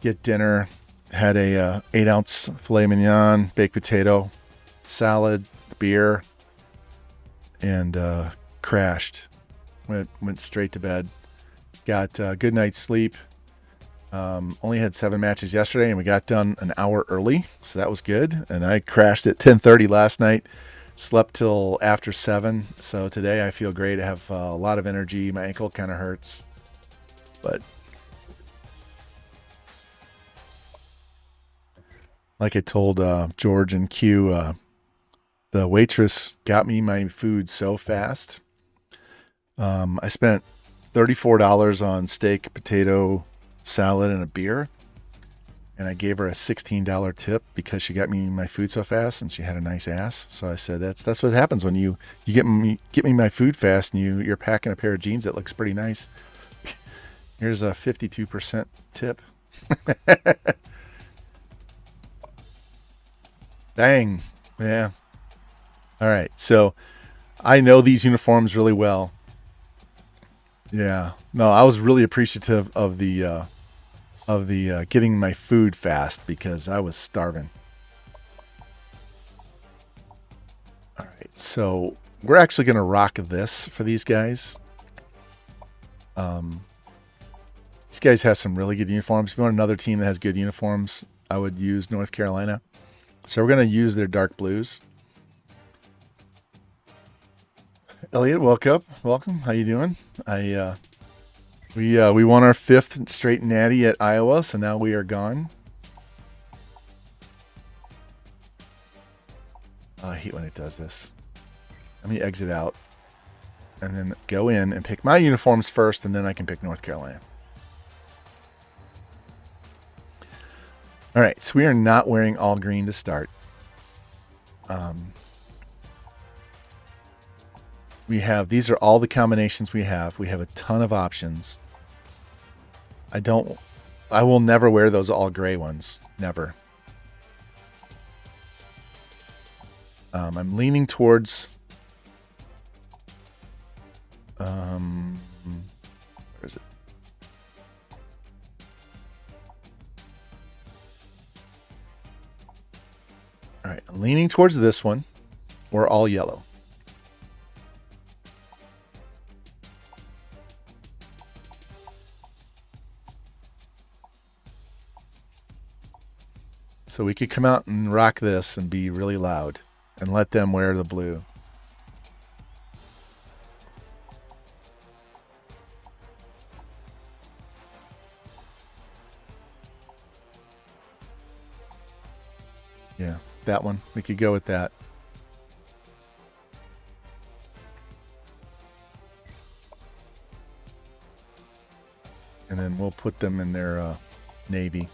get dinner. Had a 8-ounce filet mignon, baked potato, salad, beer, and crashed. Went straight to bed. Got a good night's sleep. Only had 7 matches yesterday, and we got done an hour early, so that was good. And I crashed at 10:30 last night. Slept till after 7, so today I feel great. I have a lot of energy. My ankle kind of hurts, but like I told George and Q, the waitress got me my food so fast. I spent $34 on steak, potato, salad, and a beer, and I gave her a $16 tip because she got me my food so fast, and she had a nice ass. So I said, that's what happens when you get me my food fast, and you're packing a pair of jeans that looks pretty nice. Here's a 52% tip. Dang. Yeah. All right. So I know these uniforms really well. Yeah. No, I was really appreciative of the getting my food fast because I was starving. All right. So we're actually going to rock this for these guys. These guys have some really good uniforms. If you want another team that has good uniforms, I would use North Carolina. So we're going to use their dark blues. Elliot, welcome. How you doing? We won our 5th straight natty at Iowa, so now we are gone. I hate when it does this. Let me exit out and then go in and pick my uniforms first, and then I can pick North Carolina. All right, so we are not wearing all green to start. These are all the combinations we have. We have a ton of options. I will never wear those all gray ones. Never. I'm leaning towards, where is it? All right, I'm leaning towards this one. We're all yellow. So we could come out and rock this and be really loud and let them wear the blue. Yeah, that one. We could go with that. And then we'll put them in their navy.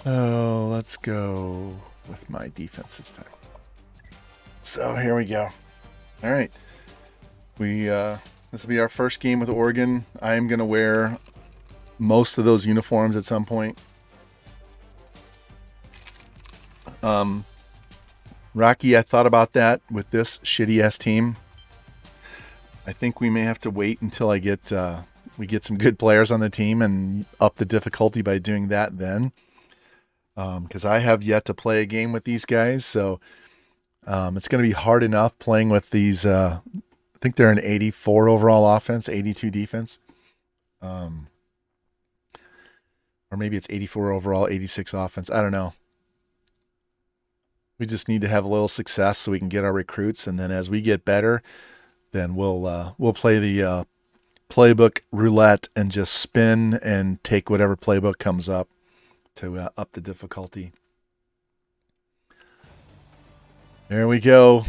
Oh, let's go with my defense this time. So here we go. All right. This will be our first game with Oregon. I am going to wear most of those uniforms at some point. Rocky, I thought about that with this shitty ass team. I think we may have to wait until we get some good players on the team and up the difficulty by doing that then. Because I have yet to play a game with these guys, so it's going to be hard enough playing with these. I think they're an 84 overall offense, 82 defense. Or maybe it's 84 overall, 86 offense. I don't know. We just need to have a little success so we can get our recruits, and then as we get better, then we'll play the playbook roulette and just spin and take whatever playbook comes up to up the difficulty. There we go.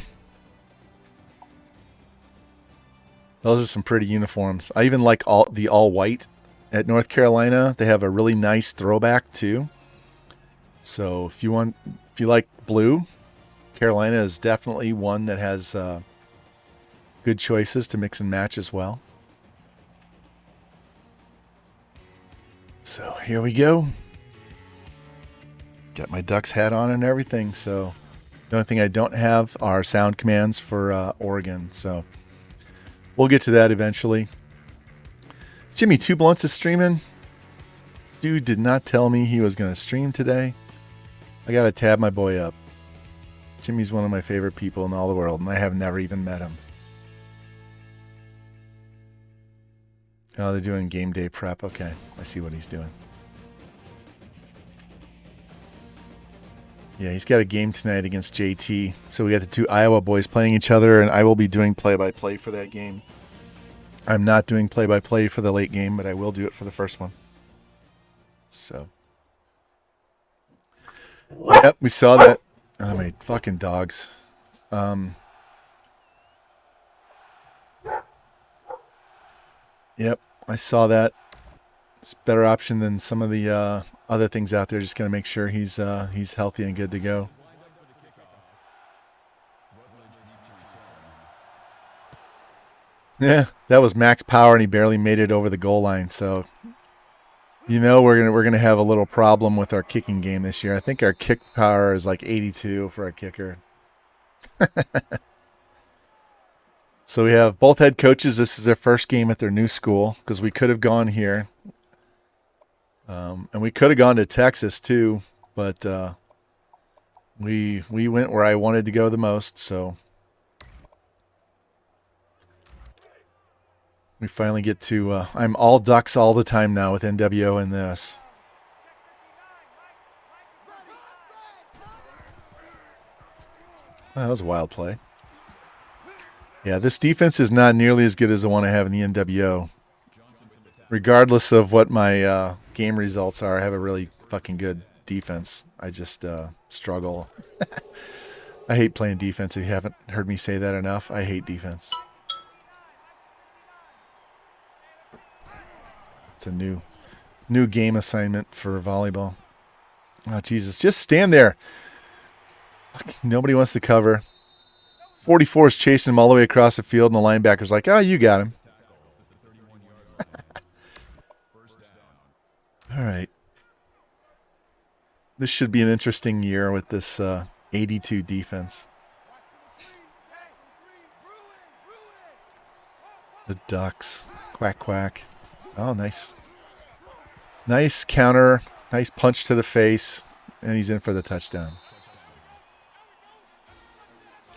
Those are some pretty uniforms. I even like the all white at North Carolina. They have a really nice throwback too. So if you like blue, Carolina is definitely one that has good choices to mix and match as well. So here we go. Got my Ducks hat on and everything. So the only thing I don't have are sound commands for Oregon. So we'll get to that eventually. Jimmy Two Blunts is streaming. Dude did not tell me he was going to stream today. I got to tab my boy up. Jimmy's one of my favorite people in all the world, and I have never even met him. Oh, they're doing game day prep. Okay, I see what he's doing. Yeah, he's got a game tonight against JT. So we got the two Iowa boys playing each other, and I will be doing play-by-play for that game. I'm not doing play-by-play for the late game, but I will do it for the first one. So. Yep, we saw that. Oh, my fucking dogs. Yep, I saw that. It's a better option than some of the other things out there. Just got to make sure he's healthy and good to go. Yeah, that was max power, and he barely made it over the goal line. So, you know, we're gonna have a little problem with our kicking game this year. I think our kick power is like 82 for a kicker. So we have both head coaches. This is their first game at their new school because we could have gone here. And we could have gone to Texas too, but we went where I wanted to go the most, so we finally get to I'm all Ducks all the time now with NWO in this. Oh, that was a wild play. Yeah, this defense is not nearly as good as the one I have in the NWO. Regardless of what my game results are, I have a really fucking good defense. I just struggle. I hate playing defense. If you haven't heard me say that enough, I hate defense. It's a new game assignment for volleyball. Oh, Jesus. Just stand there. Fuck, nobody wants to cover. 44 is chasing him all the way across the field, and the linebacker's like, oh, you got him. All right. This should be an interesting year with this 82 defense. The Ducks. Quack, quack. Oh, nice. Nice counter. Nice punch to the face. And he's in for the touchdown.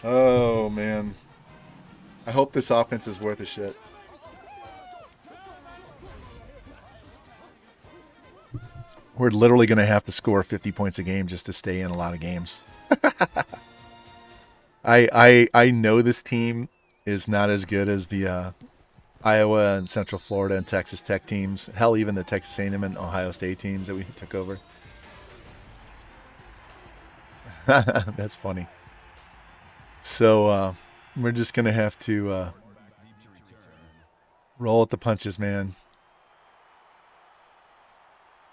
Oh, man. I hope this offense is worth a shit. We're literally going to have to score 50 points a game just to stay in a lot of games. I know this team is not as good as the Iowa and Central Florida and Texas Tech teams. Hell, even the Texas A&M and Ohio State teams that we took over. That's funny. So we're just gonna have to roll with the punches, man.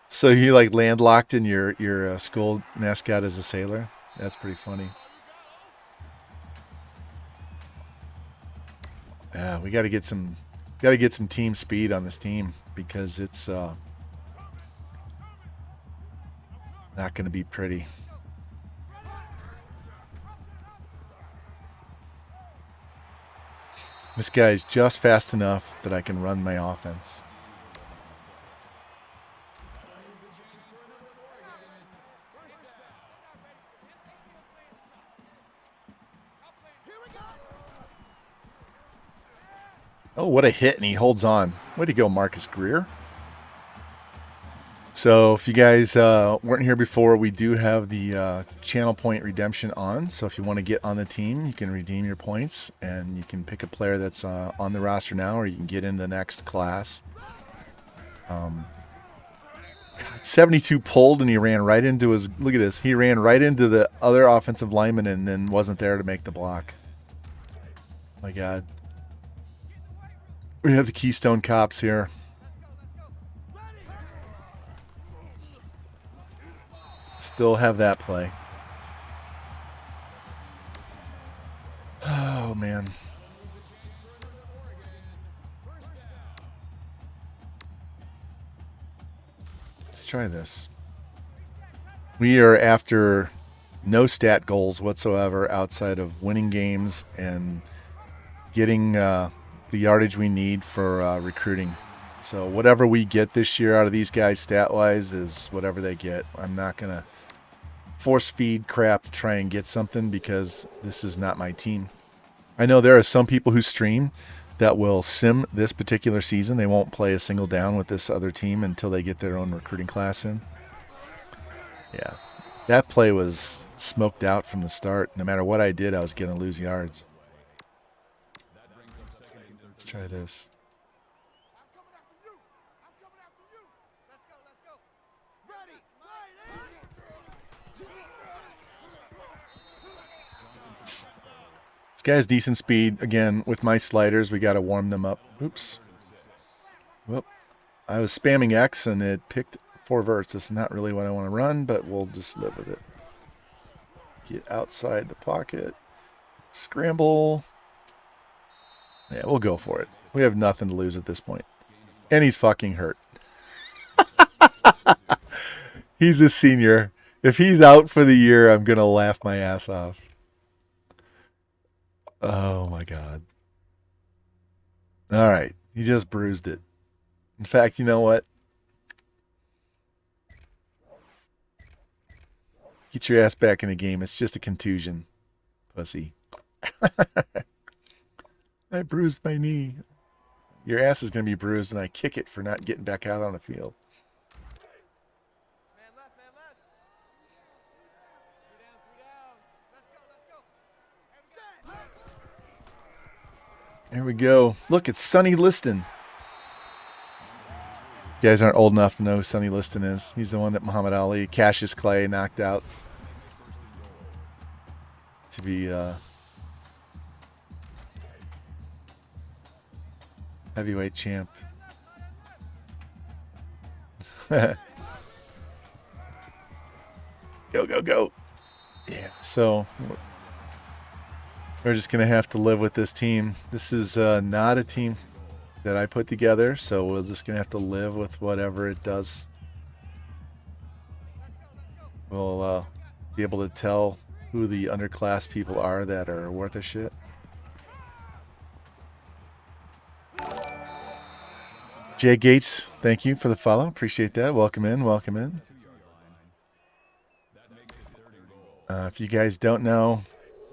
So you like landlocked in your school mascot as a sailor? That's pretty funny. Yeah, we got to get some team speed on this team because it's not going to be pretty. This guy's just fast enough that I can run my offense. Oh, what a hit, and he holds on. Way to go, Marcus Greer. So if you guys weren't here before, we do have the channel point redemption on. So if you want to get on the team, you can redeem your points, and you can pick a player that's on the roster now, or you can get in the next class. 72 pulled, and he ran right into his... Look at this. He ran right into the other offensive lineman and then wasn't there to make the block. My God. We have the Keystone Cops here. Still have that play. Oh, man. Let's try this. We are after no stat goals whatsoever outside of winning games and getting the yardage we need for recruiting. So whatever we get this year out of these guys stat-wise is whatever they get. I'm not going to force feed crap to try and get something because this is not my team. I know there are some people who stream that will sim this particular season. They won't play a single down with this other team until they get their own recruiting class in. Yeah, that play was smoked out from the start. No matter what I did, I was going to lose yards. Let's try this. This guy has decent speed. Again, with my sliders, we got to warm them up. Oops. Well, I was spamming X and it picked 4 verts. This is not really what I want to run, but we'll just live with it. Get outside the pocket. Scramble. Yeah, we'll go for it. We have nothing to lose at this point. And he's fucking hurt. He's a senior. If he's out for the year, I'm going to laugh my ass off. Oh, my God. All right. He just bruised it. In fact, you know what? Get your ass back in the game. It's just a contusion, pussy. I bruised my knee. Your ass is going to be bruised, and I kick it for not getting back out on the field. Man left, man left. 3 down. Let's go. There we go. Look, it's Sonny Liston. You guys aren't old enough to know who Sonny Liston is. He's the one that Muhammad Ali, Cassius Clay knocked out to be heavyweight champ. Go, go, go. Yeah, so we're just going to have to live with this team. This is not a team that I put together, so we're just going to have to live with whatever it does. We'll be able to tell who the underclass people are that are worth a shit. Jay Gates, thank you for the follow. Appreciate that. Welcome in. Welcome in. If you guys don't know,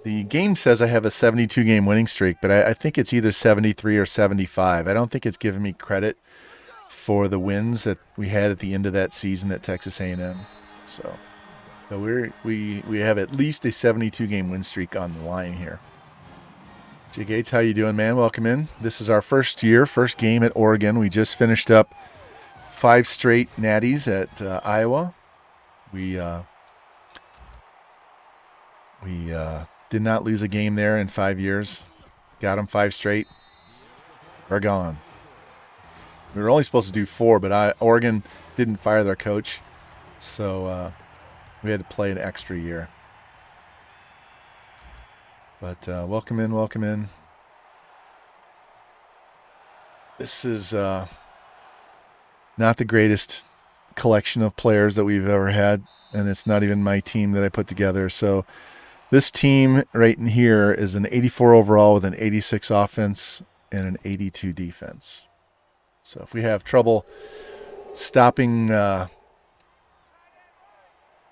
the game says I have a 72-game winning streak, but I think it's either 73 or 75. I don't think it's giving me credit for the wins that we had at the end of that season at Texas A&M. So So we have at least a 72 game win streak on the line here. Jay Gates, how you doing, man? Welcome in. This is our first game at Oregon. We just finished up 5 straight Natties at Iowa. We did not lose a game there in 5 years. Got them 5 straight. We're gone. We were only supposed to do 4, but Oregon didn't fire their coach, so we had to play an extra year. But welcome in, welcome in. This is not the greatest collection of players that we've ever had, and it's not even my team that I put together. So this team right in here is an 84 overall with an 86 offense and an 82 defense. So if we have trouble stopping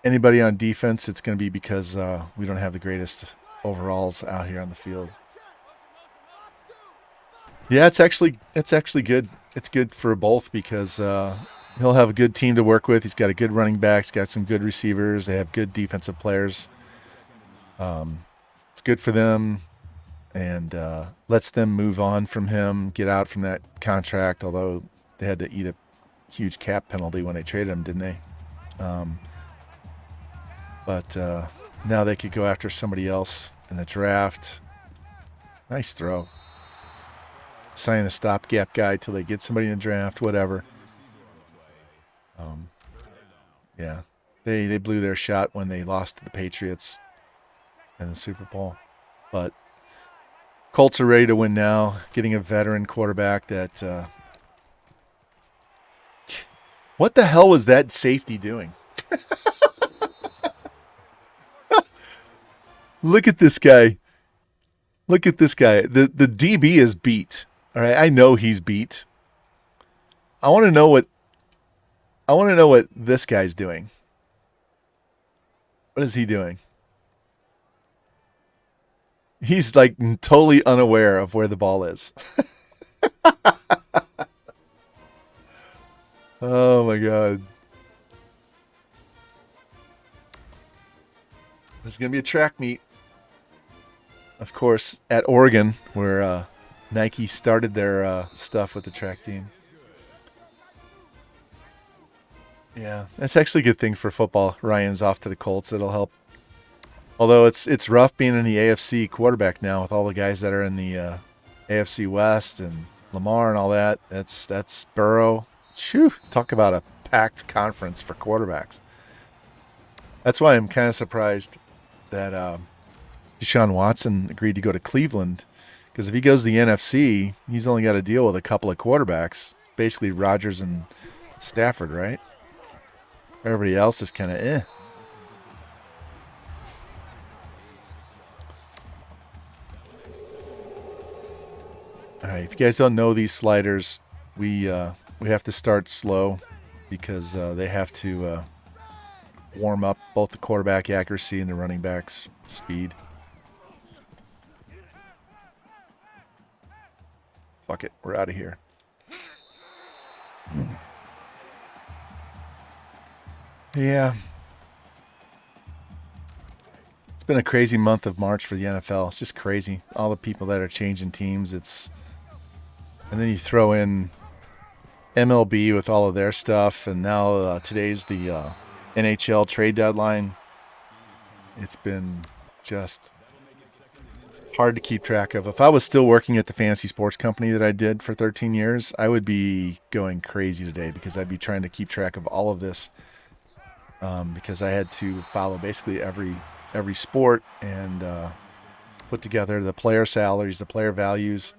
anybody on defense, it's going to be because we don't have the greatest overalls out here on the field. Yeah, it's actually good. It's good for both because he'll have a good team to work with. He's got a good running back. He's got some good receivers. They have good defensive players. It's good for them and lets them move on from him, get out from that contract, although they had to eat a huge cap penalty when they traded him, didn't they? But now they could go after somebody else in the draft. Nice throw. Sign a stopgap guy till they get somebody in the draft, whatever. Yeah, they blew their shot when they lost to the Patriots in the Super Bowl. But Colts are ready to win now, getting a veteran quarterback that... what the hell was that safety doing? Look at this guy. Look at this guy. The DB is beat. All right, I know he's beat. I want to know what this guy's doing. What is he doing? He's like totally unaware of where the ball is. Oh my God. There's going to be a track meet. Of course, at Oregon, where Nike started their stuff with the track team. Yeah, that's actually a good thing for football. Ryan's off to the Colts. It'll help. Although it's rough being in the AFC quarterback now with all the guys that are in the AFC West and Lamar and all that. That's Burrow. Phew, talk about a packed conference for quarterbacks. That's why I'm kind of surprised that Deshaun Watson agreed to go to Cleveland, because if he goes to the NFC, he's only got to deal with a couple of quarterbacks, basically Rodgers and Stafford, right? Everybody else is kind of eh. All right, if you guys don't know these sliders, we have to start slow because they have to warm up both the quarterback accuracy and the running back's speed. Fuck it, we're out of here. Yeah. It's been a crazy month of March for the NFL. It's just crazy. All the people that are changing teams. And then you throw in MLB with all of their stuff, and now today's the NHL trade deadline. It's been just hard to keep track of. If I was still working at the fantasy sports company that I did for 13 years, I would be going crazy today because I'd be trying to keep track of all of this because I had to follow basically every sport and put together the player salaries, the player values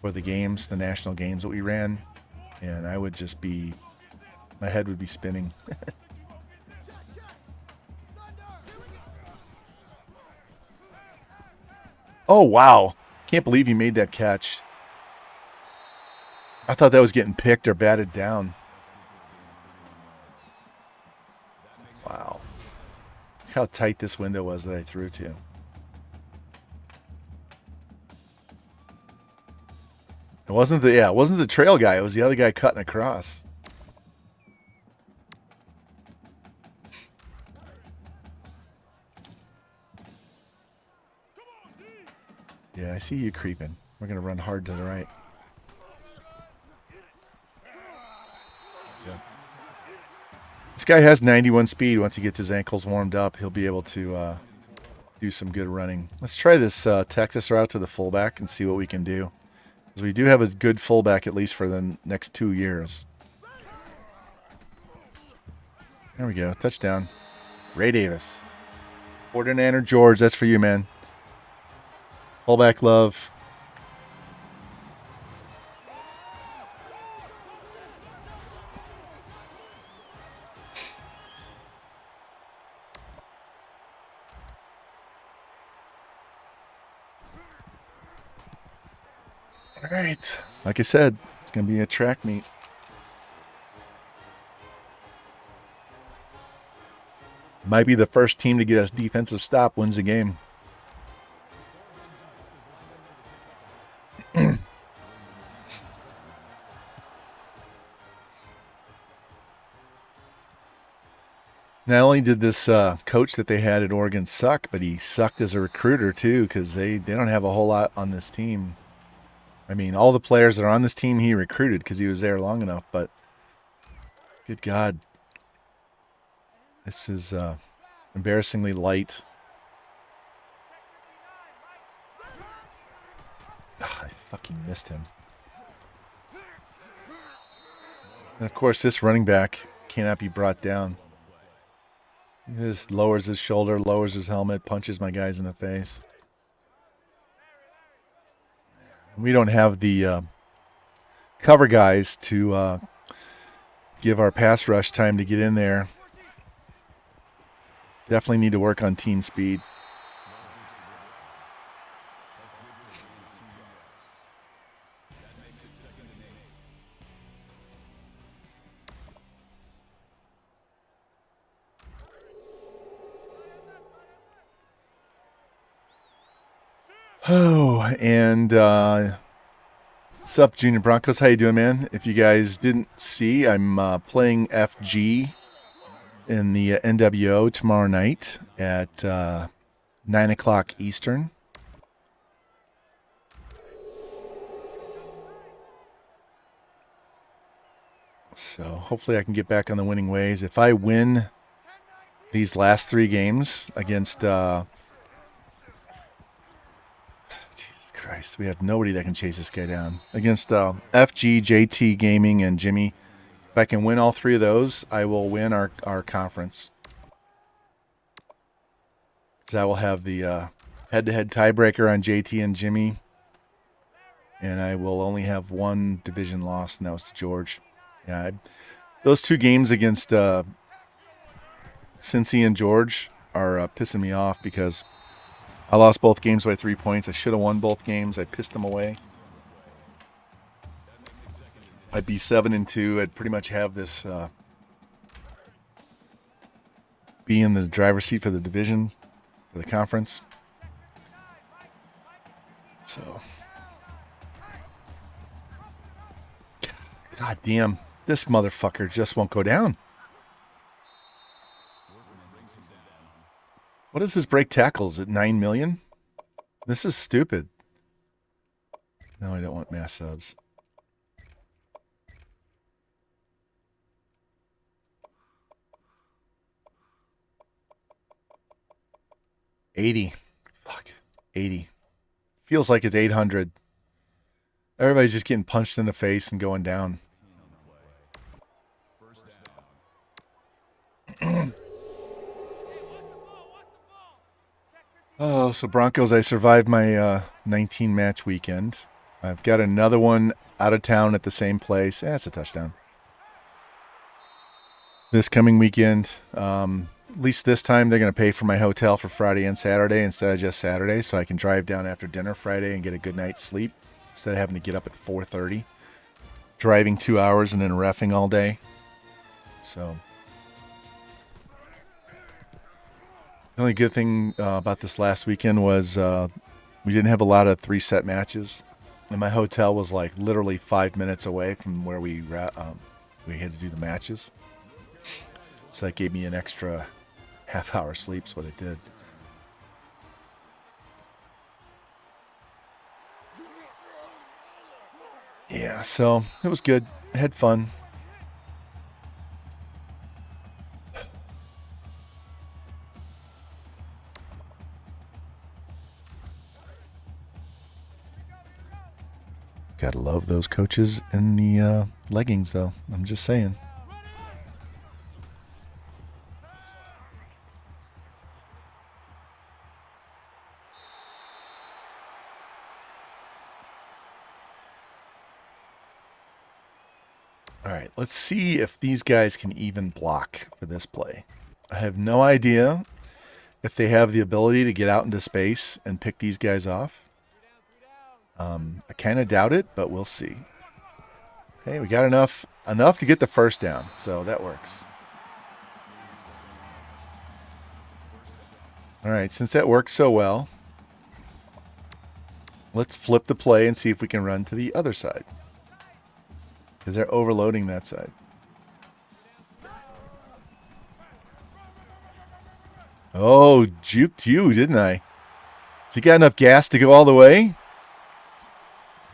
for the games, the national games that we ran, and I would just be, my head would be spinning. Oh, wow. Can't believe he made that catch. I thought that was getting picked or batted down. Wow. Look how tight this window was that I threw to. It wasn't the trail guy. It was the other guy cutting across. Yeah, I see you creeping. We're going to run hard to the right. Yeah. This guy has 91 speed. Once he gets his ankles warmed up, he'll be able to do some good running. Let's try this Texas route to the fullback and see what we can do. Because we do have a good fullback at least for the next 2 years. There we go. Touchdown. Ray Davis. Ferdinand George, that's for you, man. Fullback love. All right. Like I said, it's going to be a track meet. Might be the first team to get us defensive stop wins the game. Not only did this coach that they had at Oregon suck, but he sucked as a recruiter too, because they don't have a whole lot on this team. I mean, all the players that are on this team he recruited because he was there long enough, but good God. This is embarrassingly light. Ugh, I fucking missed him. And of course, this running back cannot be brought down. He just lowers his shoulder, lowers his helmet, punches my guys in the face. We don't have the cover guys to give our pass rush time to get in there. Definitely need to work on team speed. Oh, and what's up, Junior Broncos? How you doing, man? If you guys didn't see, I'm playing FG in the NWO tomorrow night at 9 o'clock Eastern. So hopefully I can get back on the winning ways. If I win these last 3 games against Jesus Christ, we have nobody that can chase this guy down. Against FG, JT Gaming, and Jimmy. If I can win all 3 of those, I will win our conference. Because I will have the head-to-head tiebreaker on JT and Jimmy. And I will only have 1 division loss, and that was to George. Yeah, those 2 games against Cincy and George are pissing me off because I lost both games by 3 points. I should have won both games. I pissed them away. I'd be 7-2. I'd pretty much have this be in the driver's seat for the division, for the conference. So, God damn, this motherfucker just won't go down. What is his break tackles at 9 million? This is stupid. No, I don't want mass subs. $80. Fuck. 80. Feels like it's 800. Everybody's just getting punched in the face and going down. Oh, so Broncos, I survived my 19-match weekend. I've got another one out of town at the same place. That's a touchdown. This coming weekend, at least this time, they're going to pay for my hotel for Friday and Saturday instead of just Saturday, so I can drive down after dinner Friday and get a good night's sleep instead of having to get up at 4:30, driving 2 hours and then reffing all day. So the only good thing about this last weekend was we didn't have a lot of 3-set matches, and my hotel was like literally 5 minutes away from where we had to do the matches. So that gave me an extra half-hour sleep. Is what it did. Yeah, so it was good. I had fun. Gotta love those coaches in the leggings, though. I'm just saying. All right, let's see if these guys can even block for this play. I have no idea if they have the ability to get out into space and pick these guys off. I kind of doubt it, but we'll see. Hey, we got enough to get the first down, so that works. All right, since that works so well, let's flip the play and see if we can run to the other side. Because they're overloading that side. Oh, juked you, didn't I? Has he got enough gas to go all the way?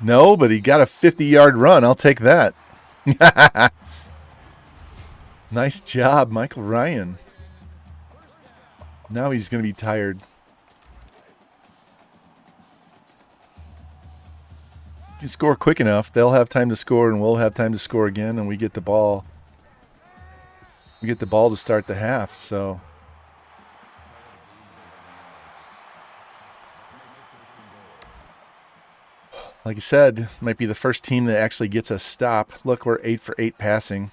No, but he got a 50-yard run. I'll take that. Nice job, Michael Ryan. Now he's going to be tired. If you score quick enough, they'll have time to score, and we'll have time to score again, and we get the ball. We get the ball to start the half, so... Like I said, might be the first team that actually gets a stop. Look, we're 8 for 8 passing.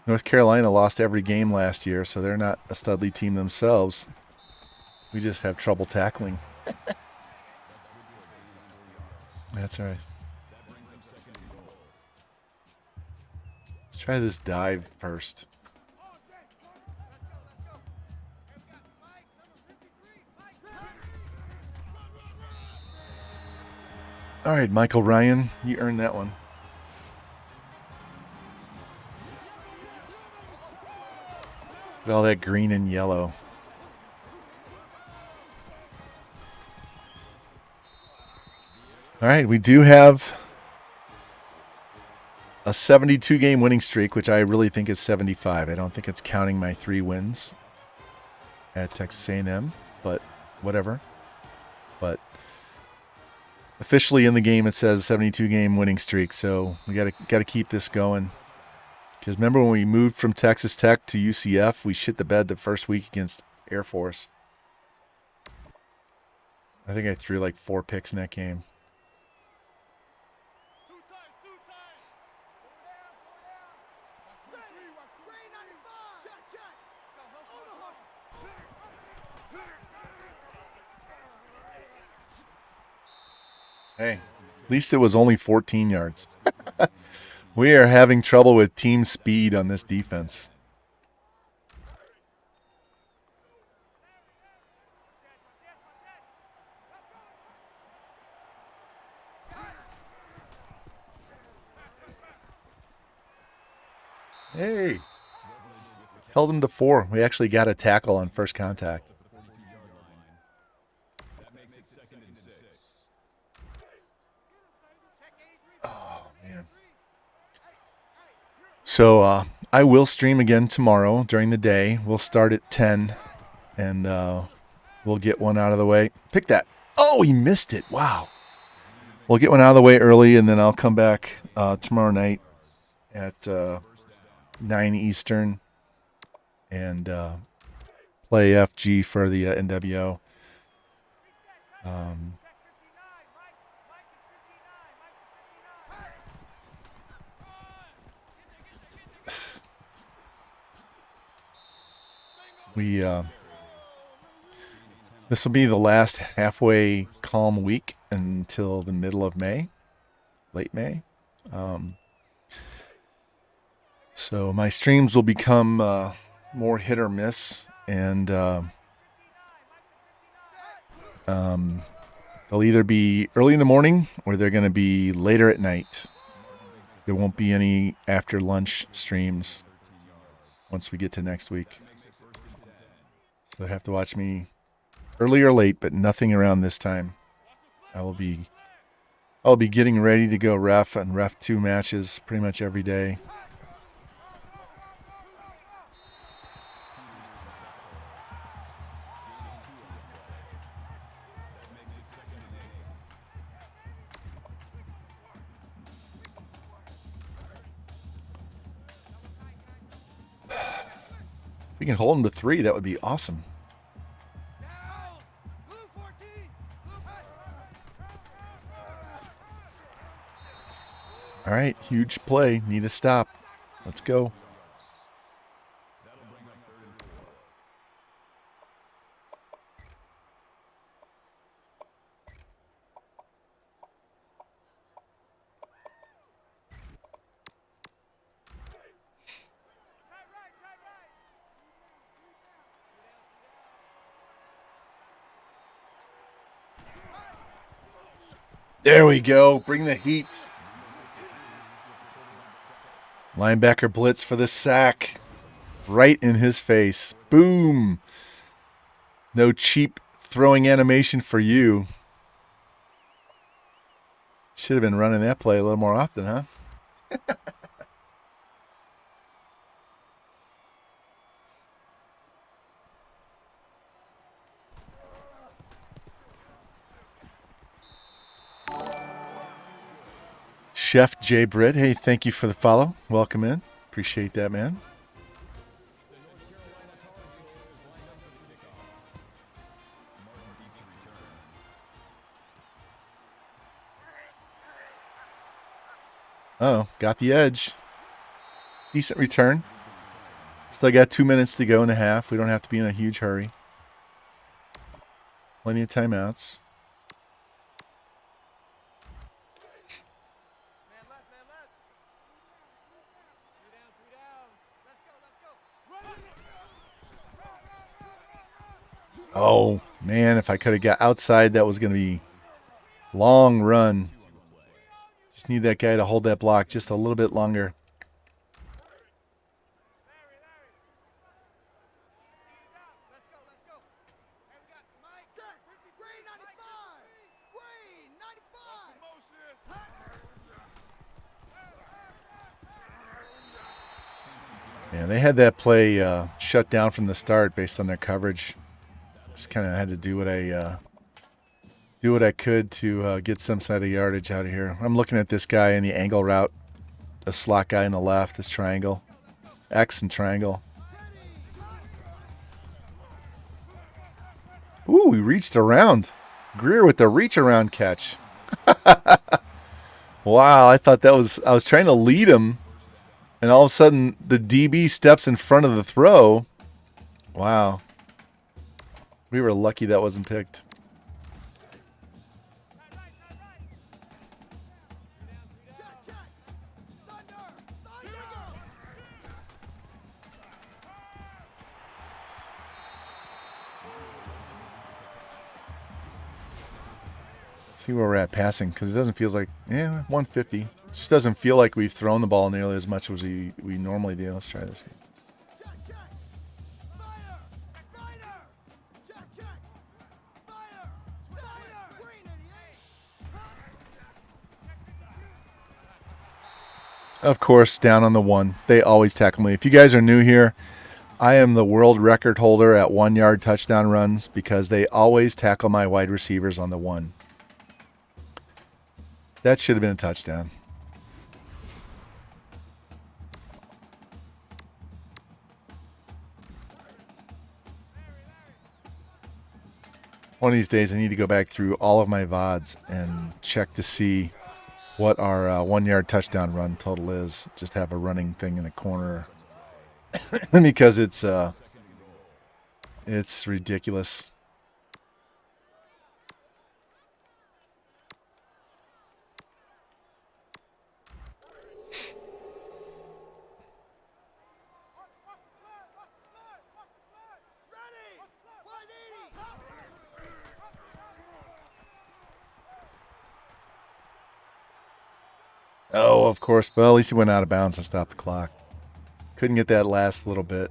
North Carolina lost every game last year, so they're not a studly team themselves. We just have trouble tackling. That's all right. Let's try this dive first. All right, Michael Ryan, you earned that one. Look at all that green and yellow. All right, we do have a 72-game winning streak, which I really think is 75. I don't think it's counting my 3 wins at Texas A&M, but whatever. But officially in the game, it says 72-game winning streak, so we got to keep this going. Because remember when we moved from Texas Tech to UCF, we shit the bed the first week against Air Force. I think I threw like 4 picks in that game. Hey, at least it was only 14 yards. We are having trouble with team speed on this defense. Hey, held him to 4. We actually got a tackle on first contact. Oh, man. So I will stream again tomorrow during the day. We'll start at 10, and we'll get one out of the way. Pick that. Oh, he missed it. Wow. We'll get one out of the way early, and then I'll come back tomorrow night at 9 Eastern and play FG for the NWO. This will be the last halfway calm week until the middle of May, late May. So my streams will become more hit or miss, and they'll either be early in the morning or they're going to be later at night. There won't be any after lunch streams once we get to next week. So you have to watch me early or late, but nothing around this time. I will be I'll be getting ready to go ref and ref 2 matches pretty much every day. If we can hold them to 3, that would be awesome. All right, huge play. Need a stop. Let's go. There we go. Bring the heat. Linebacker blitz for the sack. Right in his face. Boom. No cheap throwing animation for you. Should have been running that play a little more often, huh? Chef J. Britt, hey, thank you for the follow. Welcome in. Appreciate that, man. Oh, got the edge. Decent return. Still got 2 minutes to go and a half. We don't have to be in a huge hurry. Plenty of timeouts. Oh, man, if I could have got outside, that was going to be long run. Just need that guy to hold that block just a little bit longer. Yeah, they had that play shut down from the start based on their coverage. Just kind of had to do what I could to get some side of yardage out of here. I'm looking at this guy in the angle route, the slot guy on the left, this triangle, X and triangle. Ooh, he reached around. Greer with the reach around catch. Wow, I thought I was trying to lead him, and all of a sudden the DB steps in front of the throw. Wow. We were lucky that wasn't picked. See where we're at passing, because it doesn't feel like 150. It just doesn't feel like we've thrown the ball nearly as much as we normally do. Let's try this. Of course, down on the 1. They always tackle me. If you guys are new here, I am the world record holder at 1-yard touchdown runs because they always tackle my wide receivers on the 1. That should have been a touchdown. One of these days, I need to go back through all of my VODs and check to see what our 1-yard touchdown run total is. Just have a running thing in the corner because it's ridiculous. Oh, of course. Well, at least he went out of bounds and stopped the clock. Couldn't get that last little bit.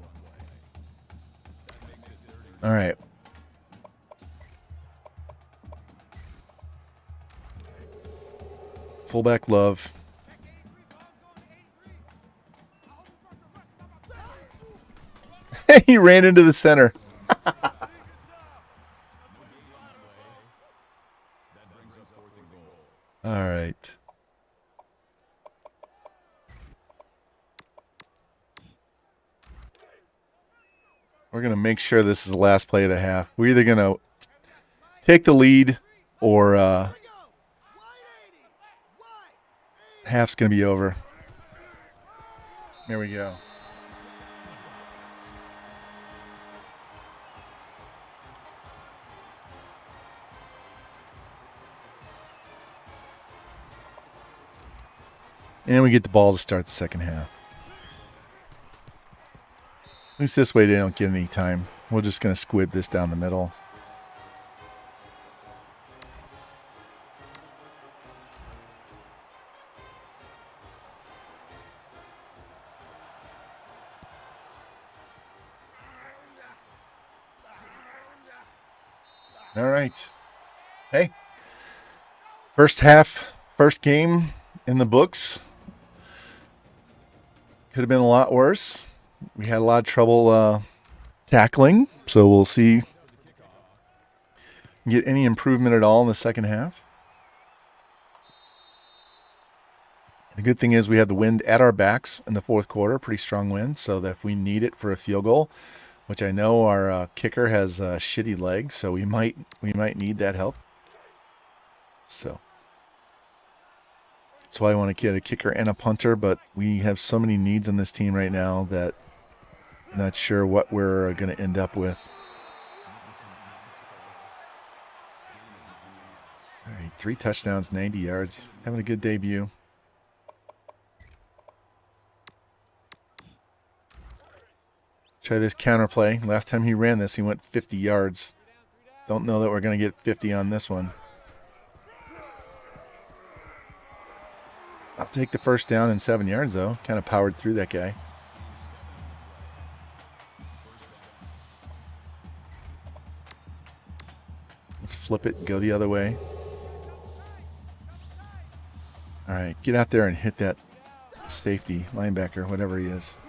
All right. Fullback Love. He ran into the center. All right. We're going to make sure this is the last play of the half. We're either going to take the lead or half's going to be over. Here we go. And we get the ball to start the second half. At least this way they don't get any time. We're just going to squib this down the middle. All right. Hey. First half, first game in the books. Could have been a lot worse. We had a lot of trouble tackling, so we'll see get any improvement at all in the second half. The good thing is we have the wind at our backs in the fourth quarter, pretty strong wind, so that if we need it for a field goal, which I know our kicker has shitty legs, so we might need that help. So that's why I want to get a kicker and a punter, but we have so many needs on this team right now that I'm not sure what we're going to end up with. All right, 3 touchdowns, 90 yards. Having a good debut. Try this counterplay. Last time he ran this, he went 50 yards. Don't know that we're going to get 50 on this one. I'll take the first down and 7 yards, though. Kind of powered through that guy. Let's flip it and go the other way. All right, get out there and hit that safety, linebacker, whatever he is.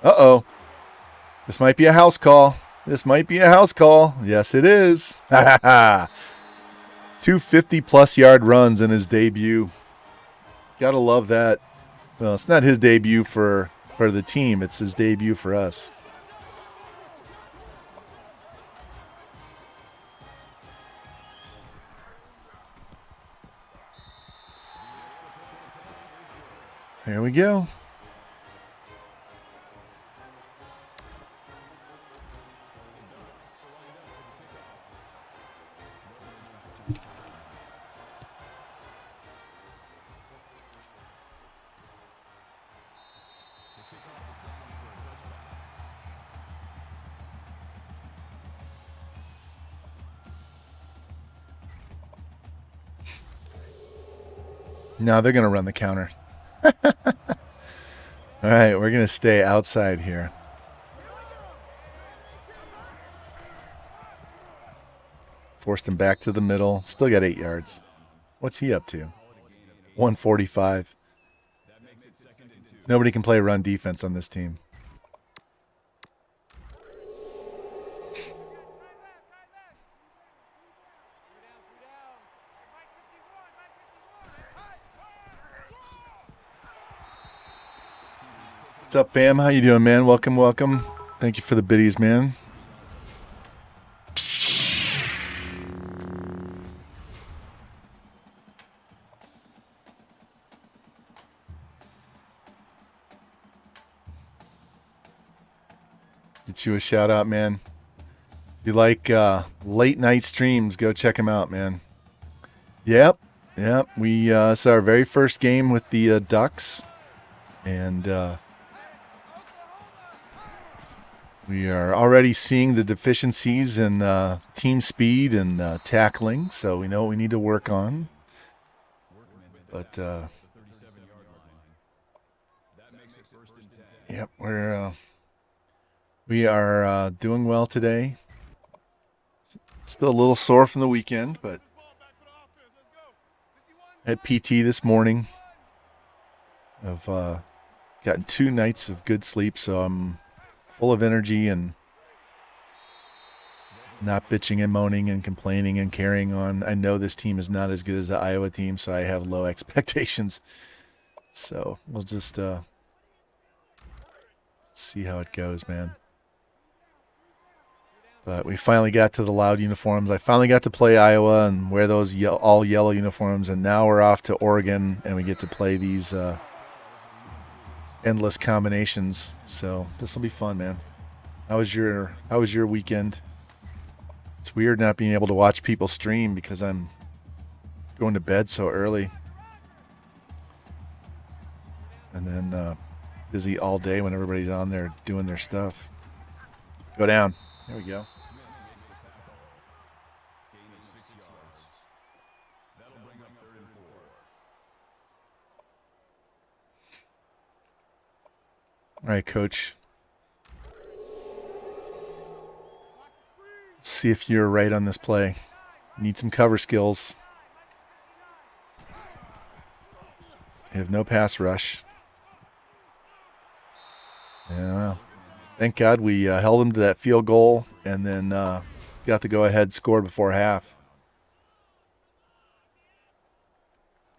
Uh-oh. This might be a house call. This might be a house call. Yes, it is. 250-plus yard runs in his debut. Gotta love that. Well, it's not his debut for the team. It's his debut for us. Here we go. No, they're going to run the counter. All right, we're going to stay outside here. Forced him back to the middle. Still got 8 yards. What's he up to? 145. Nobody can play run defense on this team. What's up, fam? How you doing, man? Welcome, welcome. Thank you for the biddies, man. Get you a shout out, man. If you like late night streams, go check them out, man. Yep. We saw our very first game with the Ducks, and we are already seeing the deficiencies in team speed and tackling, so we know what we need to work on. But yep, we are doing well today. Still a little sore from the weekend, but Had PT this morning. I've gotten 2 nights of good sleep, so I'm full of energy and not bitching and moaning and complaining and carrying on. I know this team is not as good as the Iowa team, so I have low expectations. So we'll just see how it goes, man. But we finally got to the loud uniforms. I finally got to play Iowa and wear those all yellow uniforms, and now we're off to Oregon, and we get to play these endless combinations. So this will be fun, man. How was your weekend? It's weird not being able to watch people stream because I'm going to bed so early. And then busy all day when everybody's on there doing their stuff. Go down. There we go. All right, coach. See if you're right on this play. Need some cover skills. You have no pass rush. Yeah. Thank God we held him to that field goal and then got the go-ahead score before half.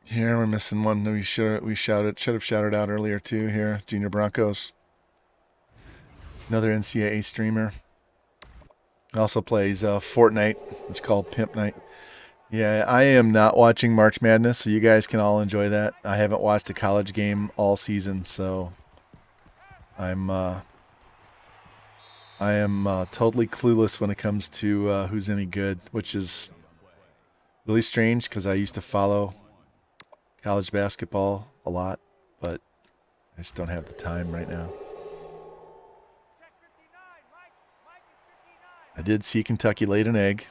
Here we're missing one that should have shouted out earlier too. Here, Junior Broncos. Another NCAA streamer. Also plays Fortnite, which is called Pimp Night. Yeah, I am not watching March Madness, so you guys can all enjoy that. I haven't watched a college game all season, so I am totally clueless when it comes to who's any good, which is really strange because I used to follow college basketball a lot, but I just don't have the time right now. I did see Kentucky laid an egg.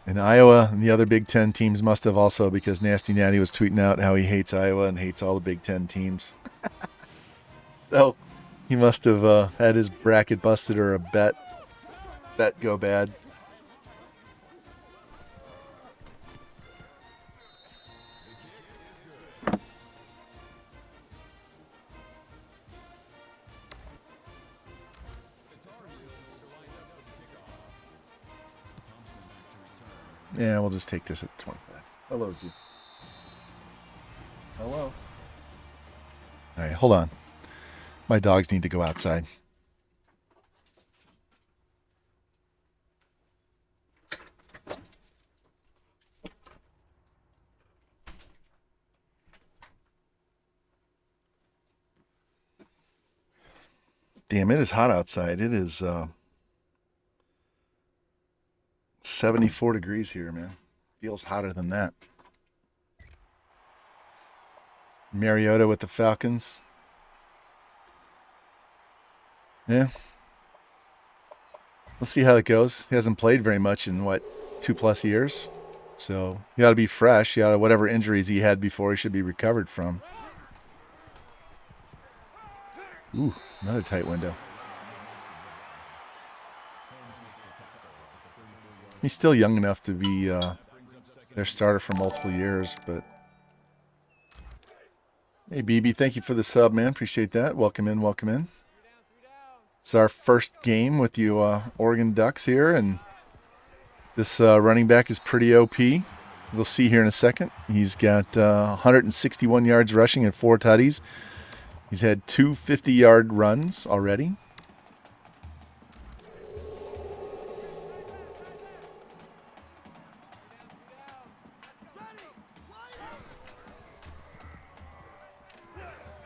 And Iowa and the other Big Ten teams must have also, because Nasty Natty was tweeting out how he hates Iowa and hates all the Big Ten teams. So he must have had his bracket busted or a bet go bad. Yeah, we'll just take this at 25. Hello, Z. Hello. All right, hold on. My dogs need to go outside. Damn, it is hot outside. It is 74 degrees here, man. Feels hotter than that. Mariota with the Falcons. Yeah. We'll see how it goes. He hasn't played very much in, 2+ years? So you got to be fresh. You got whatever injuries he had before he should be recovered from. Ooh, another tight window. He's still young enough to be their starter for multiple years, but hey, BB, thank you for the sub, man. Appreciate that. Welcome in, welcome in. It's our first game with you Oregon Ducks here, and this running back is pretty OP. We'll see here in a second. He's got 161 yards rushing and 4 tutties. He's had 2 50-yard runs already.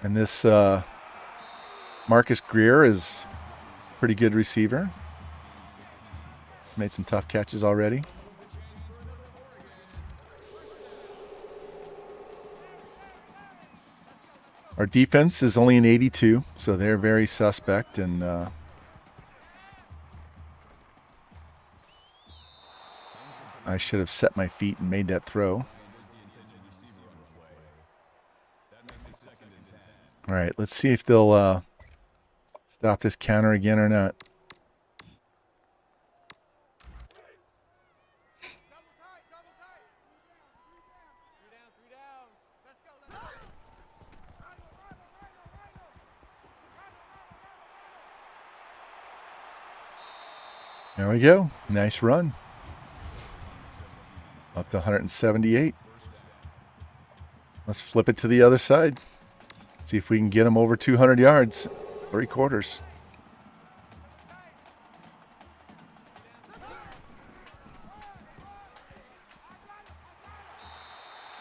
And this Marcus Greer is a pretty good receiver. He's made some tough catches already. Our defense is only an 82, so they're very suspect. And I should have set my feet and made that throw. All right, let's see if they'll stop this counter again or not. There we go. Nice run. Up to 178. Let's flip it to the other side. See if we can get him over 200 yards. 3/4.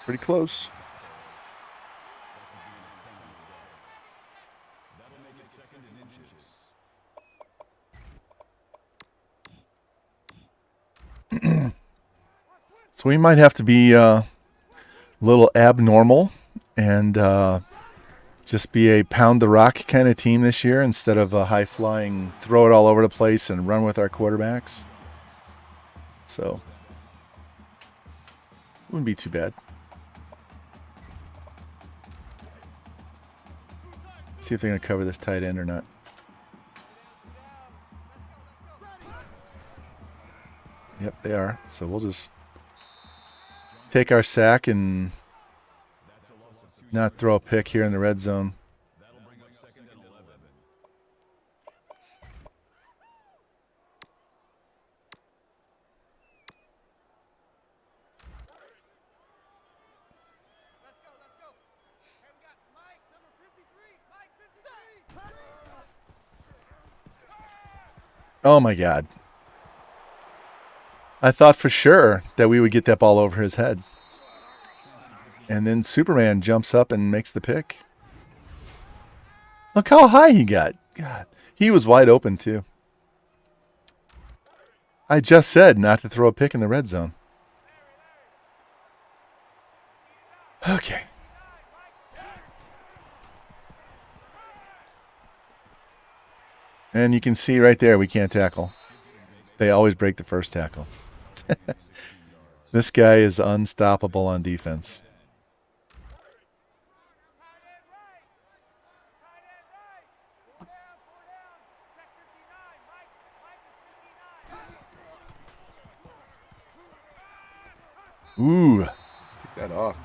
Pretty close. So we might have to be a little abnormal and just be a pound the rock kind of team this year instead of a high flying, throw it all over the place and run with our quarterbacks. So wouldn't be too bad. See if they're going to cover this tight end or not. Yep, they are. So we'll just take our sack and not throw a pick here in the red zone. Oh my God. I thought for sure that we would get that ball over his head. And then Superman jumps up and makes the pick. Look how high he got. God, he was wide open too. I just said not to throw a pick in the red zone. Okay. And you can see right there, we can't tackle. They always break the first tackle. This guy is unstoppable on defense. Ooh, kick that off.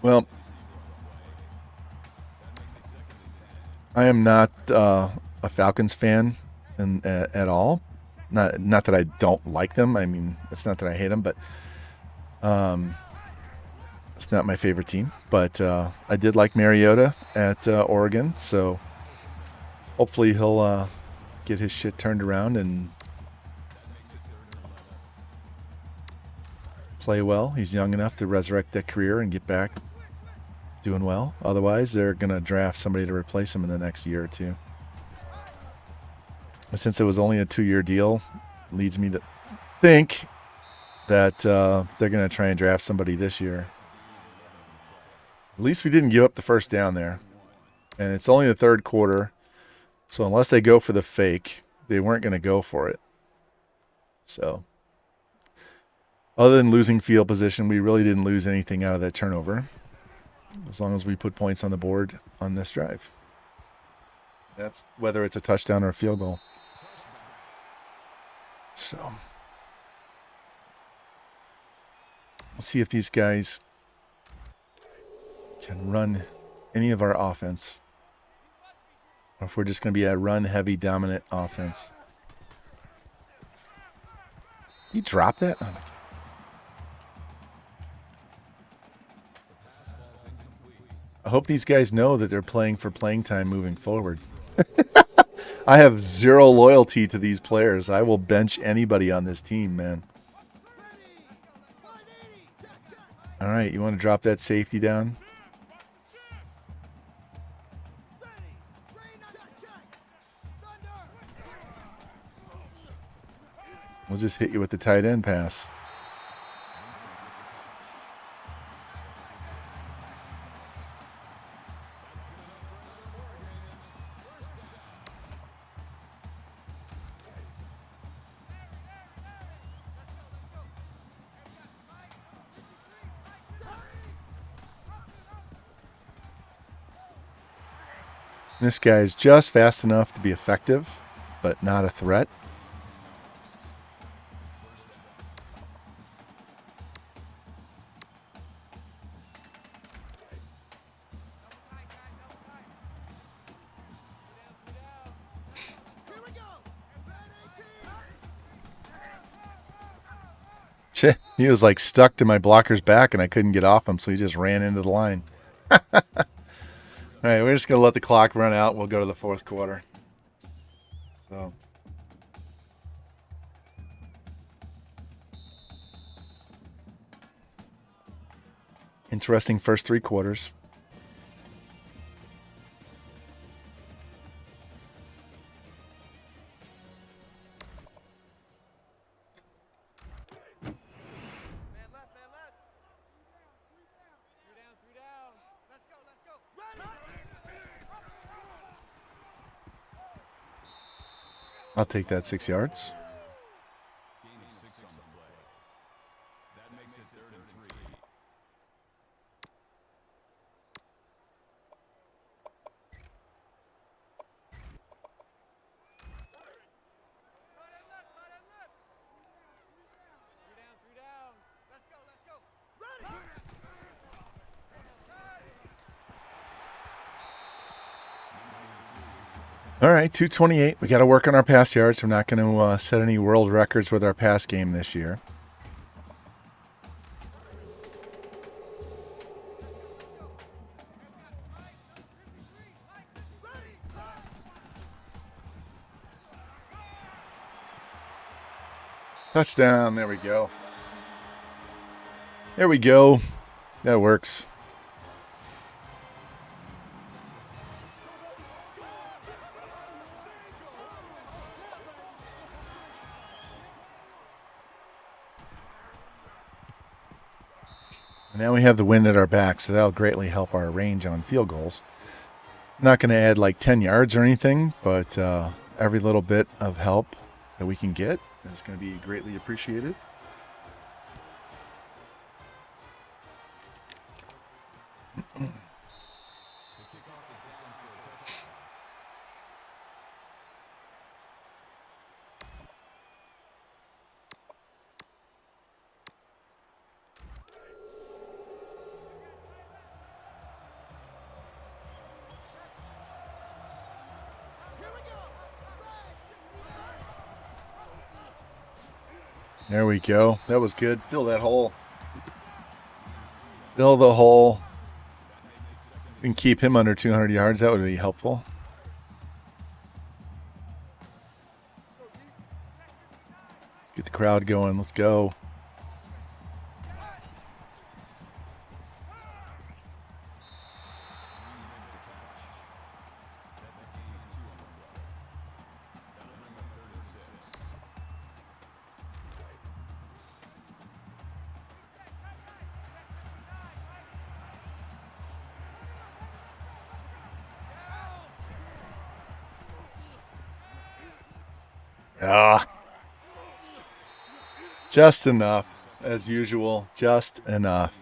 Well, I am not a Falcons fan at all. Not that I don't like them. I mean, it's not that I hate them, but it's not my favorite team. But I did like Mariota at Oregon, so hopefully he'll get his shit turned around and play well. He's young enough to resurrect that career and get back doing well. Otherwise, they're going to draft somebody to replace him in the next year or two. Since it was only a 2-year deal, leads me to think that they're going to try and draft somebody this year. At least we didn't give up the first down there. And it's only the third quarter. So unless they go for the fake, they weren't going to go for it. So other than losing field position, we really didn't lose anything out of that turnover. As long as we put points on the board on this drive. That's whether it's a touchdown or a field goal. So we'll see if these guys can run any of our offense. Or if we're just going to be a run-heavy, dominant offense. You dropped that? Oh my God. I hope these guys know that they're playing for playing time moving forward. I have zero loyalty to these players. I will bench anybody on this team, man. All right, you want to drop that safety down? We'll just hit you with the tight end pass. This guy is just fast enough to be effective, but not a threat. He was like stuck to my blocker's back, and I couldn't get off him, so he just ran into the line. All right, we're just going to let the clock run out. We'll go to the fourth quarter. So, interesting first three quarters. I'll take that 6 yards. All right, 228. We got to work on our pass yards. We're not going to set any world records with our pass game this year. Touchdown. There we go. There we go. That works. Now we have the wind at our back, so that'll greatly help our range on field goals. Not going to add like 10 yards or anything, but every little bit of help that we can get is going to be greatly appreciated. There we go. That was good. Fill that hole. Fill the hole. We can keep him under 200 yards. That would be helpful. Get the crowd going. Let's go. Just enough, as usual. Just enough.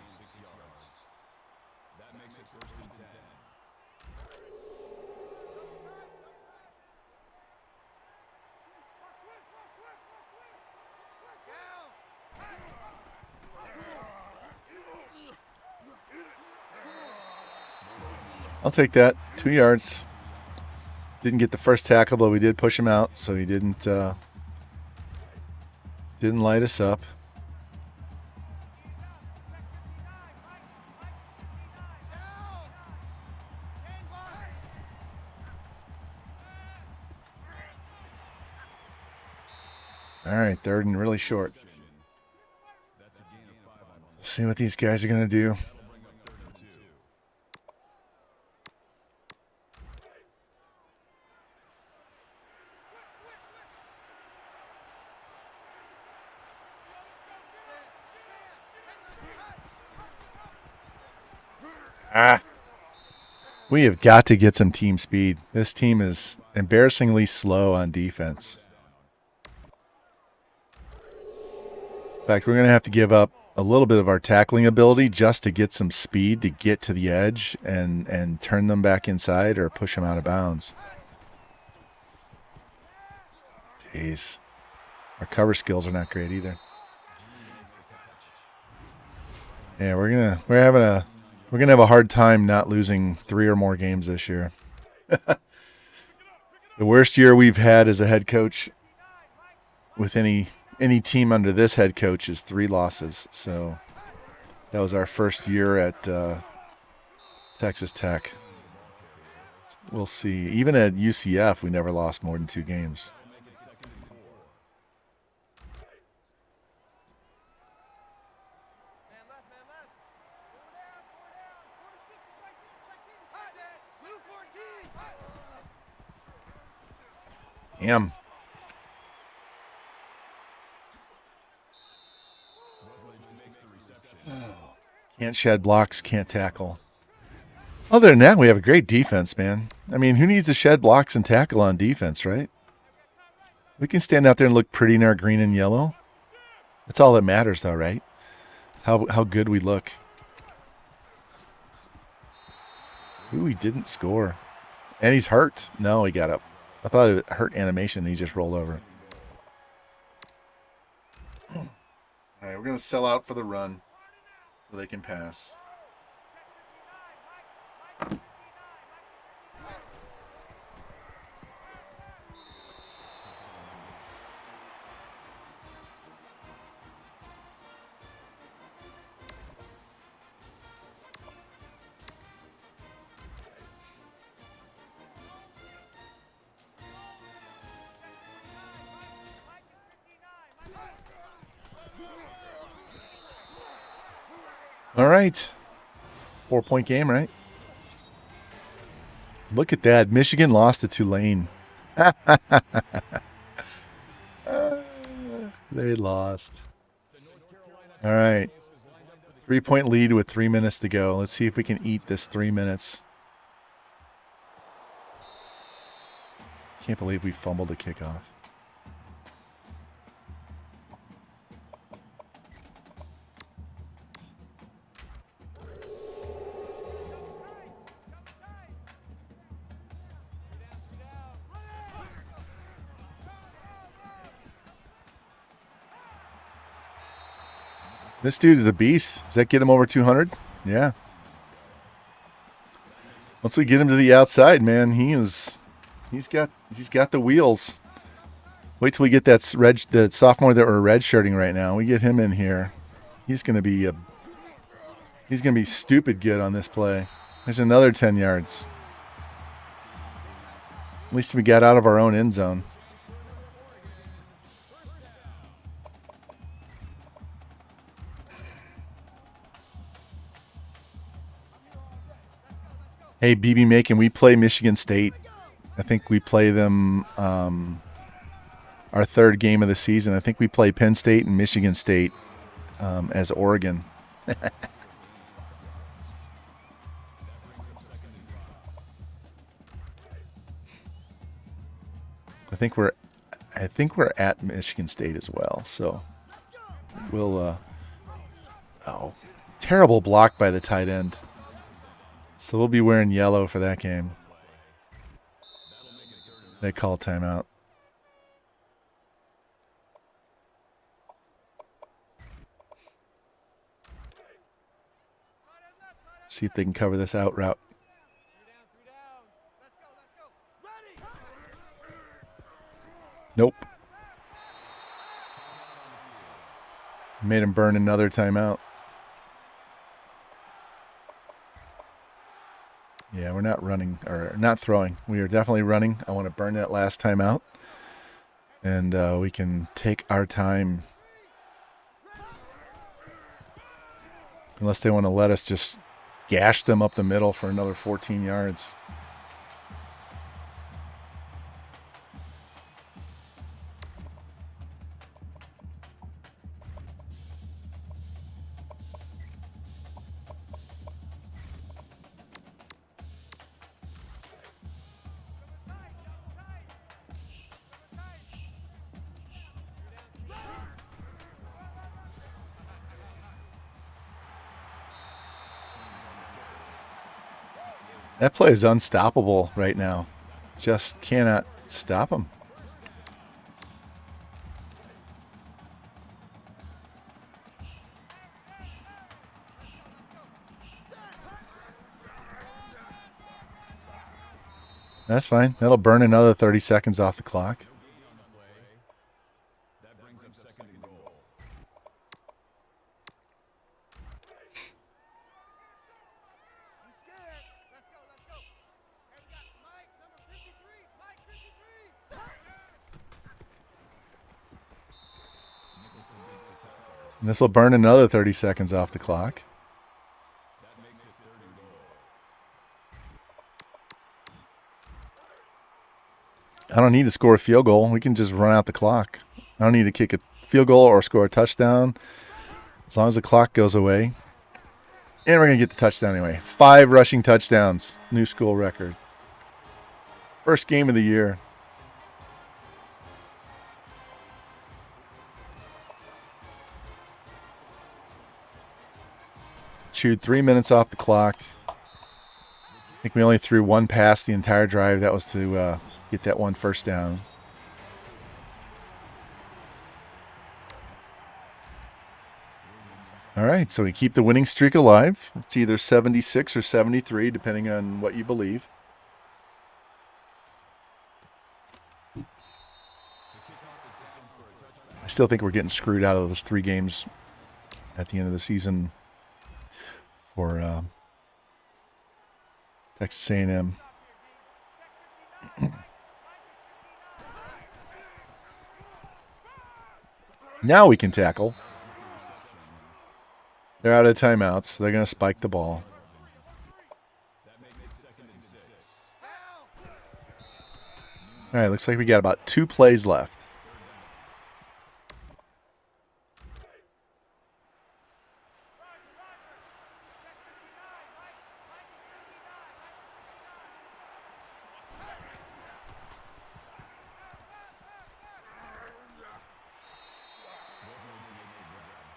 I'll take that. 2 yards. Didn't get the first tackle, but we did push him out, so he didn't light us up. All right, third and really short. Let's see what these guys are going to do. We have got to get some team speed. This team is embarrassingly slow on defense. In fact, we're going to have to give up a little bit of our tackling ability just to get some speed to get to the edge and turn them back inside or push them out of bounds. Jeez. Our cover skills are not great either. Yeah, we're gonna have a hard time not losing 3 or more games this year. The worst year we've had as a head coach with any any team under this head coach is 3 losses. So that was our first year at Texas Tech. We'll see. Even at UCF, we never lost more than 2 games. Damn. Can't shed blocks, can't tackle. Other than that, we have a great defense, man. I mean, who needs to shed blocks and tackle on defense, right? We can stand out there and look pretty in our green and yellow. That's all that matters, though, right? How good we look. Ooh, he didn't score. And he's hurt. No, he got up. I thought it hurt animation. He just rolled over. All right, we're going to sell out for the run so they can pass. All right. 4-point game, right? Look at that. Michigan lost to Tulane. They lost. All right. 3-point lead with 3 minutes to go. Let's see if we can eat this 3 minutes. Can't believe we fumbled the kickoff. This dude is a beast. Does that get him over 200? Yeah. Once we get him to the outside, man, he's got the wheels. Wait till we get that the sophomore that we're redshirting right now. We get him in here. He's gonna be stupid good on this play. There's another 10 yards. At least we got out of our own end zone. Hey, BB Macon, we play Michigan State. I think we play them our 3rd game of the season. I think we play Penn State and Michigan State as Oregon. I think we're at Michigan State as well. So we'll terrible block by the tight end. So we'll be wearing yellow for that game. They call timeout. See if they can cover this out route. Nope. Made him burn another timeout. Yeah, we're not running or not throwing. We are definitely running. I want to burn that last time out. And we can take our time. Unless they want to let us just gash them up the middle for another 14 yards. That play is unstoppable right now. Just cannot stop him. That's fine. That'll burn another 30 seconds off the clock. That brings up 2nd and And this will burn another 30 seconds off the clock. I don't need to score a field goal. We can just run out the clock. I don't need to kick a field goal or score a touchdown. As long as the clock goes away. And we're going to get the touchdown anyway. 5 rushing touchdowns. New school record. First game of the year. Chewed 3 minutes off the clock. I think we only threw 1 pass the entire drive. That was to get that 1 first down. All right, so we keep the winning streak alive. It's either 76 or 73, depending on what you believe. I still think we're getting screwed out of those 3 games at the end of the season for Texas A&M. Now we can tackle. They're out of timeouts, so they're going to spike the ball. All right, looks like we got about 2 plays left.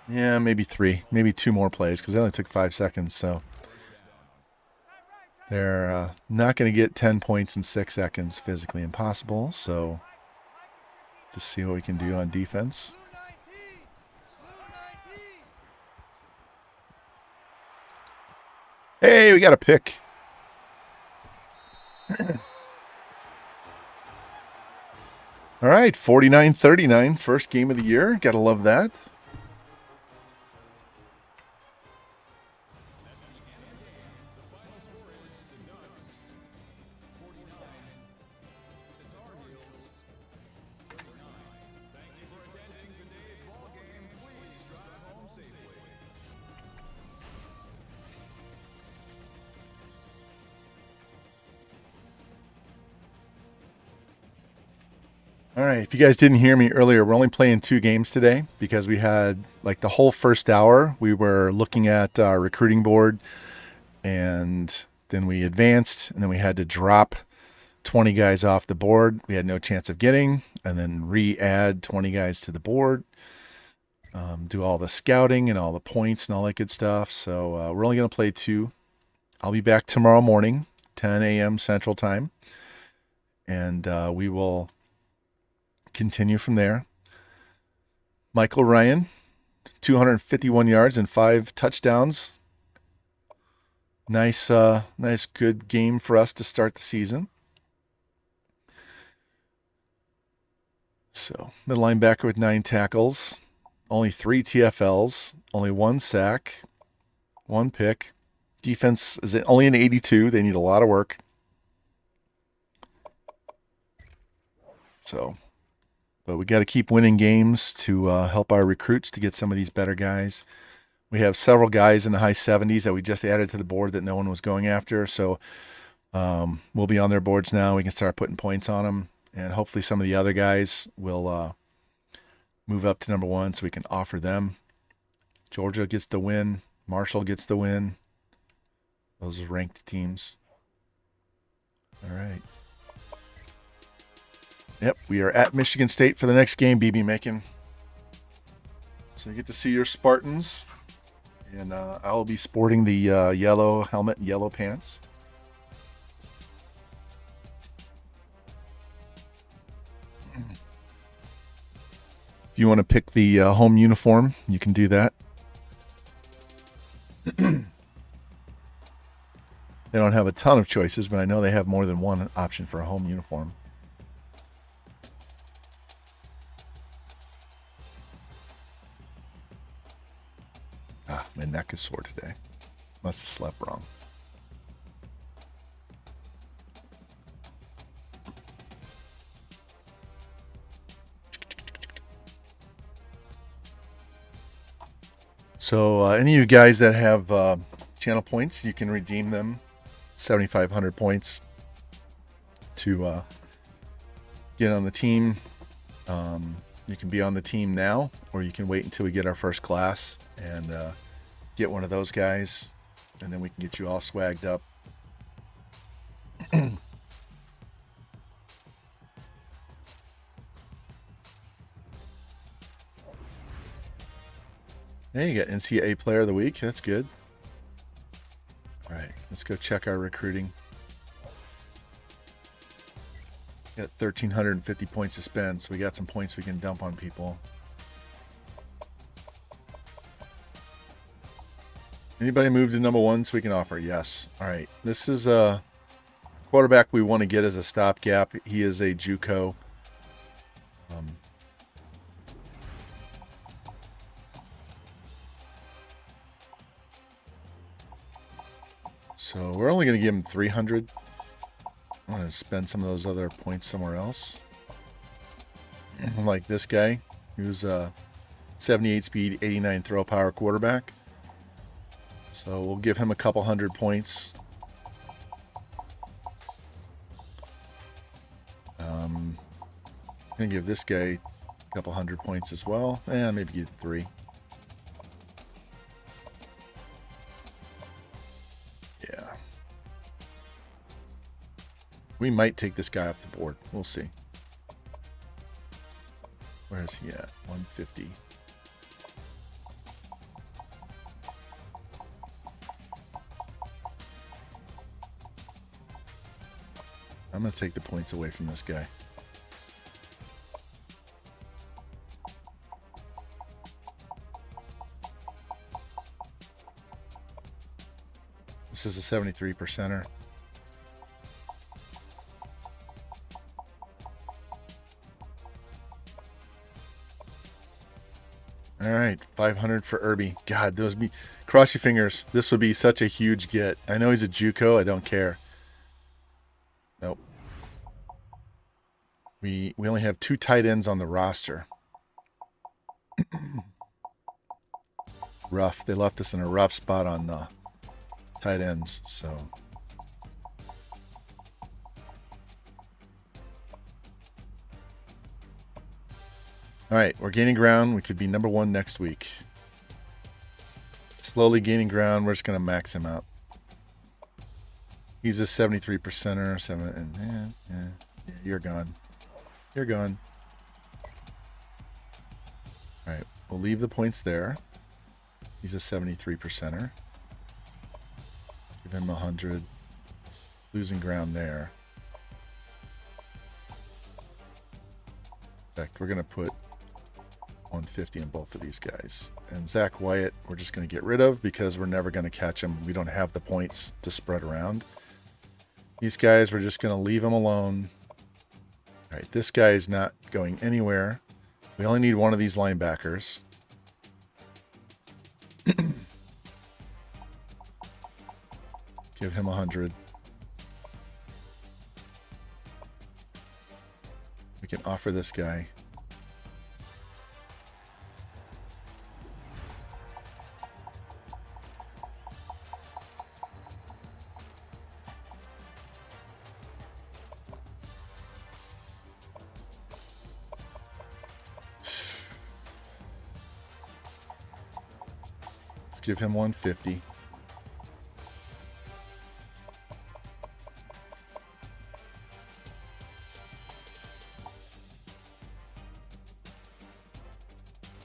Yeah, maybe 3, maybe 2 more plays because they only took 5 seconds. So they're not going to get 10 points in 6 seconds. Physically impossible. So to see what we can do on defense. Hey, we got a pick. All right, 49-39, first game of the year. Got to love that. All right, if you guys didn't hear me earlier, we're only playing 2 games today because we had like the whole first hour we were looking at our recruiting board, and then we advanced, and then we had to drop 20 guys off the board we had no chance of getting, and then re-add 20 guys to the board, do all the scouting and all the points and all that good stuff. So we're only going to play 2. I'll be back tomorrow morning, 10 a.m. Central Time, and we will continue from there. Michael Ryan, 251 yards and 5 touchdowns. Nice good game for us to start the season. So, middle linebacker with 9 tackles, only 3 TFLs, only 1 sack, 1 pick. Defense is only an 82. They need a lot of work. So, but we got to keep winning games to help our recruits to get some of these better guys. We have several guys in the high 70s that we just added to the board that no one was going after. So we'll be on their boards now. We can start putting points on them. And hopefully some of the other guys will move up to number 1 so we can offer them. Georgia gets the win. Marshall gets the win. Those are ranked teams. All right. Yep, we are at Michigan State for the next game, BB Macon. So you get to see your Spartans. And I will be sporting the yellow helmet and yellow pants. If you want to pick the home uniform, you can do that. They don't have a ton of choices, but I know they have more than one option for a home uniform. My neck is sore today. Must have slept wrong. So any of you guys that have channel points, you can redeem them, 7,500 points, to get on the team. You can be on the team now, or you can wait until we get our first class and get one of those guys, and then we can get you all swagged up. Hey, you got NCAA Player of the Week. That's good. All right, let's go check our recruiting. Got 1,350 points to spend, so we got some points we can dump on people. Anybody move to number 1 so we can offer? Yes. All right, this is a quarterback we want to get as a stopgap. He is a JUCO. So we're only going to give him 300. I'm going to spend some of those other points somewhere else. Like this guy, who's a 78 speed, 89 throw power quarterback. So we'll give him a couple hundred points. I'm going to give this guy a couple hundred points as well. Maybe give 3. Yeah. We might take this guy off the board. We'll see. Where is he at? 150. I'm going to take the points away from this guy. This is a 73%er. All right, 500 for Irby. God, those be cross your fingers. This would be such a huge get. I know he's a JUCO. I don't care. Nope. We only have 2 tight ends on the roster. Rough. They left us in a rough spot on tight ends. So. All right, we're gaining ground. We could be number 1 next week. Slowly gaining ground. We're just going to max him out. He's a 73%er. You're gone. You're gone. All right, we'll leave the points there. He's a 73%er. Give him 100. Losing ground there. In fact, we're going to put 150 on both of these guys. And Zach Wyatt, we're just going to get rid of because we're never going to catch him. We don't have the points to spread around. These guys, we're just going to leave them alone. All right, this guy is not going anywhere. We only need one of these linebackers. Give him 100. We can offer this guy. Let's give him 150.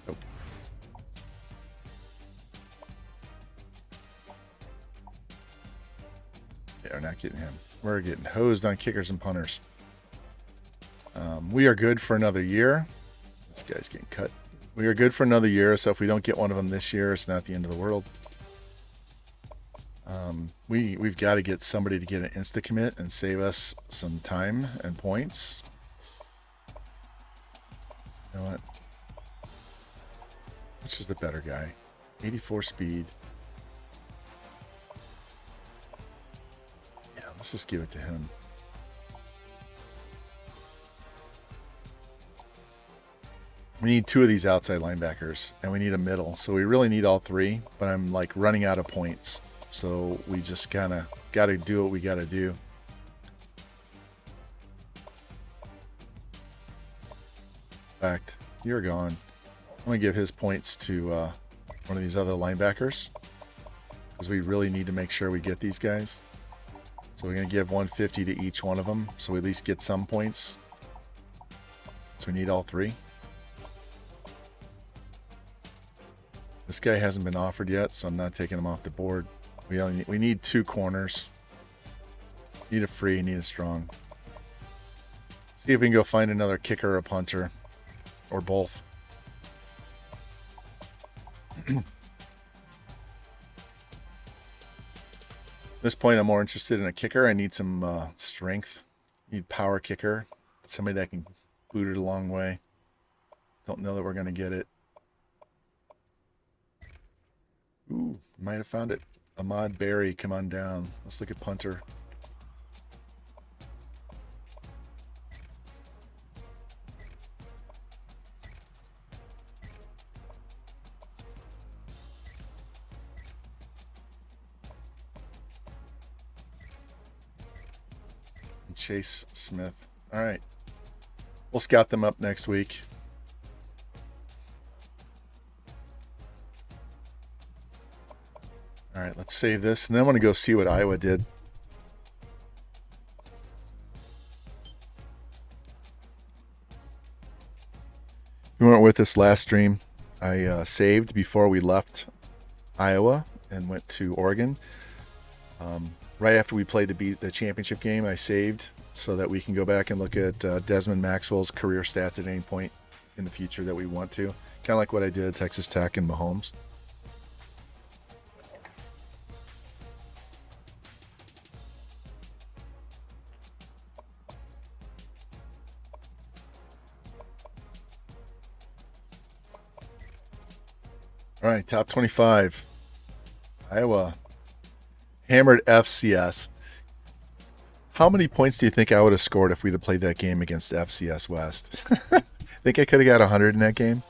Nope. Yeah, we're not getting him. We're getting hosed on kickers and punters. We are good for another year. This guy's getting cut. We are good for another year, so if we don't get one of them this year, it's not the end of the world. We've got to get somebody to get an insta-commit and save us some time and points. You know what? Which is the better guy? 84 speed. Yeah, let's just give it to him. We need 2 of these outside linebackers, and we need a middle. So we really need all 3, but I'm like running out of points. So we just kind of got to do what we got to do. In fact, you're gone. I'm going to give his points to one of these other linebackers, because we really need to make sure we get these guys. So we're going to give 150 to each one of them, so we at least get some points. So we need all 3. This guy hasn't been offered yet, so I'm not taking him off the board. We need 2 corners. Need a free, need a strong. See if we can go find another kicker or a punter, or both. At this point, I'm more interested in a kicker. I need some strength. Need power kicker. Somebody that can boot it a long way. Don't know that we're going to get it. Ooh, might have found it. Ahmad Berry, come on down. Let's look at punter. Chase Smith. All right. We'll scout them up next week. All right, let's save this. And then I want to go see what Iowa did. If you weren't with us last stream, I saved before we left Iowa and went to Oregon. Right after we played the championship game, I saved so that we can go back and look at Desmond Maxwell's career stats at any point in the future that we want to. Kind of like what I did at Texas Tech and Mahomes. All right, top 25. Iowa hammered FCS. How many points do you think I would have scored if we'd have played that game against FCS West? Think I could have got 100 in that game?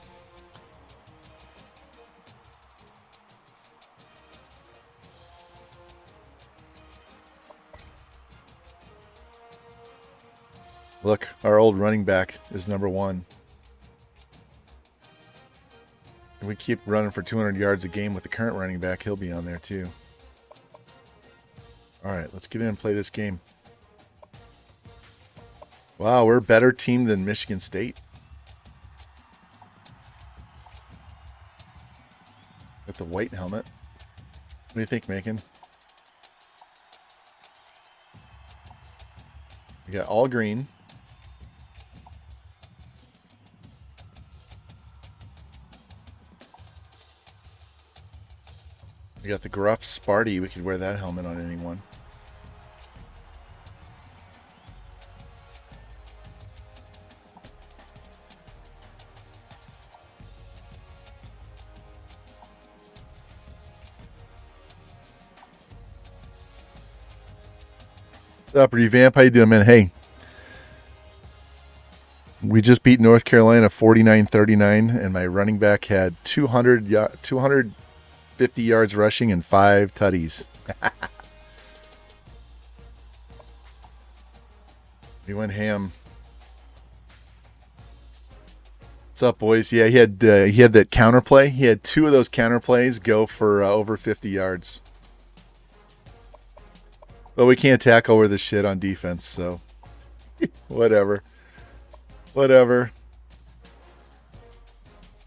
Look, our old running back is number 1. If we keep running for 200 yards a game with the current running back, he'll be on there too. All right, let's get in and play this game. Wow, we're a better team than Michigan State. With the white helmet. What do you think, Macon? We got all green. We got the gruff Sparty. We could wear that helmet on anyone. What's up, Revamp? How you doing, man? Hey. We just beat North Carolina 49-39, and my running back had 250 yards rushing and 5 tutties. We went ham. What's up, boys? Yeah, he had that counter play. He had 2 of those counter plays go for over 50 yards. But we can't tackle over the shit on defense, so whatever. Whatever.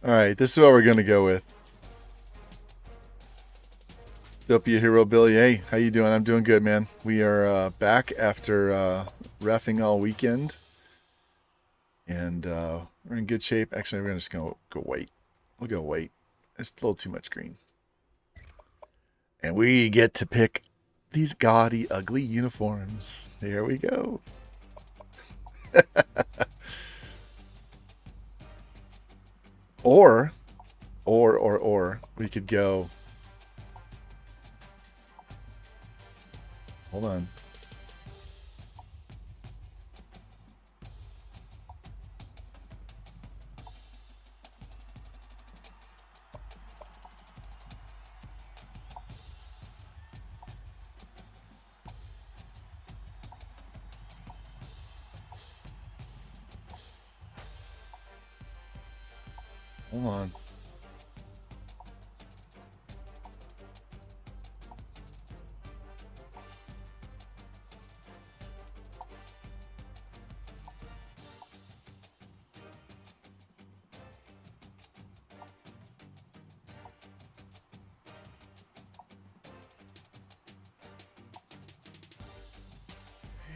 All right, this is what we're going to go with. Dopey Hero Billy. Hey, how you doing? I'm doing good, man. We are back after reffing all weekend. And we're in good shape. Actually, we're just going to go white. We'll go white. It's a little too much green. And we get to pick these gaudy, ugly uniforms. There we go. Or we could go. Hold on. Hold on.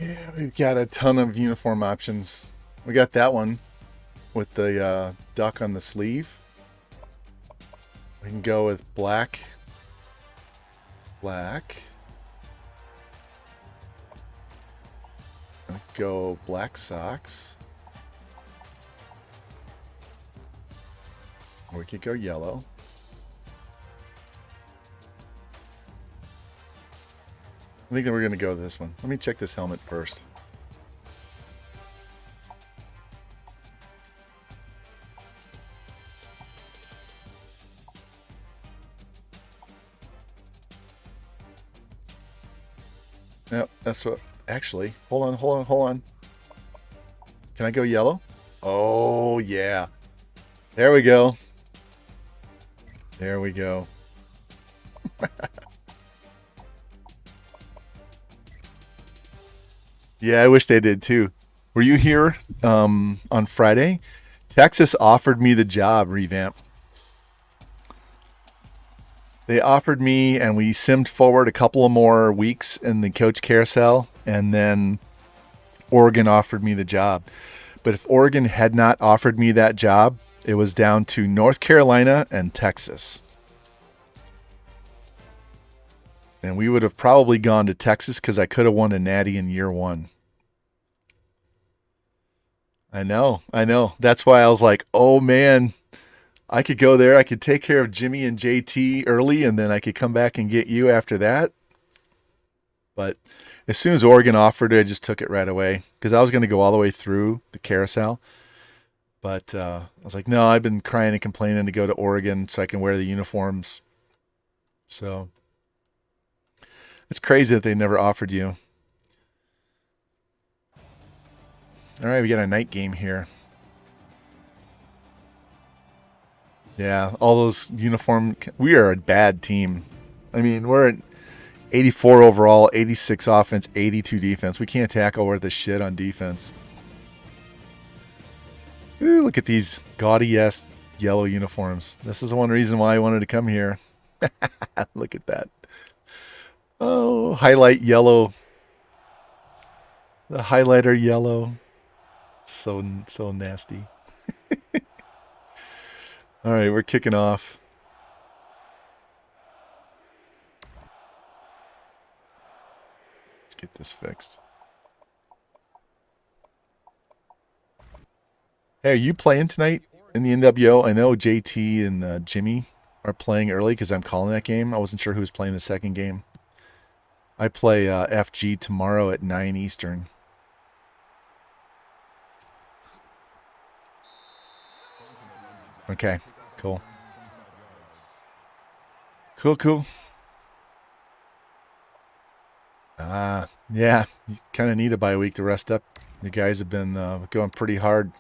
Yeah, we've got a ton of uniform options. We got that one with the duck on the sleeve. We can go with black. Black. Go black socks. Or we could go yellow. I think that we're going to go with this one. Let me check this helmet first. Yep, that's what... Actually, hold on. Can I go yellow? Oh, yeah. There we go. There we go. Yeah, I wish they did too. Were you here on Friday? Texas offered me the job, Revamp. They offered me, and we simmed forward a couple of more weeks in the coach carousel, and then Oregon offered me the job. But if Oregon had not offered me that job, it was down to North Carolina and Texas. And we would have probably gone to Texas because I could have won a natty in year one. I know. That's why I was like, oh man, I could go there. I could take care of Jimmy and JT early, and then I could come back and get you after that. But as soon as Oregon offered it, I just took it right away because I was going to go all the way through the carousel. But I was like, no, I've been crying and complaining to go to Oregon so I can wear the uniforms. So it's crazy that they never offered you. All right, we got a night game here. Yeah, all those uniform... We are a bad team. I mean, we're at 84 overall, 86 offense, 82 defense. We can't tackle worth a shit on defense. Ooh, look at these gaudy-ass yellow uniforms. This is the one reason why I wanted to come here. Look at that. Oh, highlight yellow. The highlighter yellow. So nasty. All right, we're kicking off. Let's get this fixed. Hey, are you playing tonight in the NWO? I know JT and Jimmy are playing early because I'm calling that game. I wasn't sure who was playing the second game. I play FG tomorrow at 9 Eastern. Okay, cool. Cool. Yeah, you kind of need a bye week to rest up. You guys have been going pretty hard.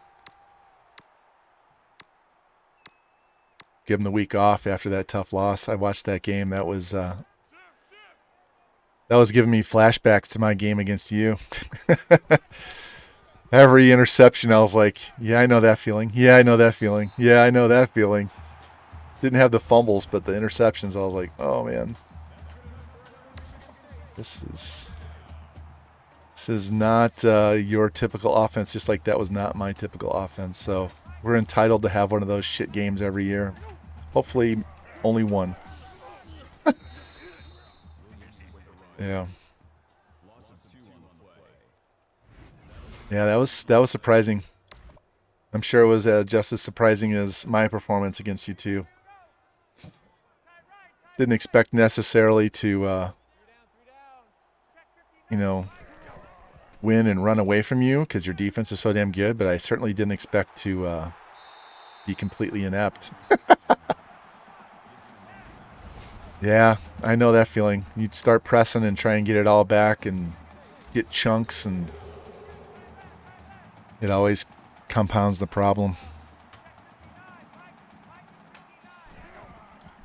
Give them the week off after that tough loss. I watched that game. That was giving me flashbacks to my game against you. Every interception, I was like, yeah, I know that feeling. Yeah, I know that feeling. Yeah, I know that feeling. Didn't have the fumbles, but the interceptions, I was like, oh, man. This is not your typical offense, just like that was not my typical offense. So we're entitled to have one of those shit games every year. Hopefully only one. Yeah. Yeah, that was surprising. I'm sure it was just as surprising as my performance against you two. Didn't expect necessarily to, win and run away from you because your defense is so damn good, but I certainly didn't expect to be completely inept. Yeah, I know that feeling. You'd start pressing and try and get it all back and get chunks, and it always compounds the problem.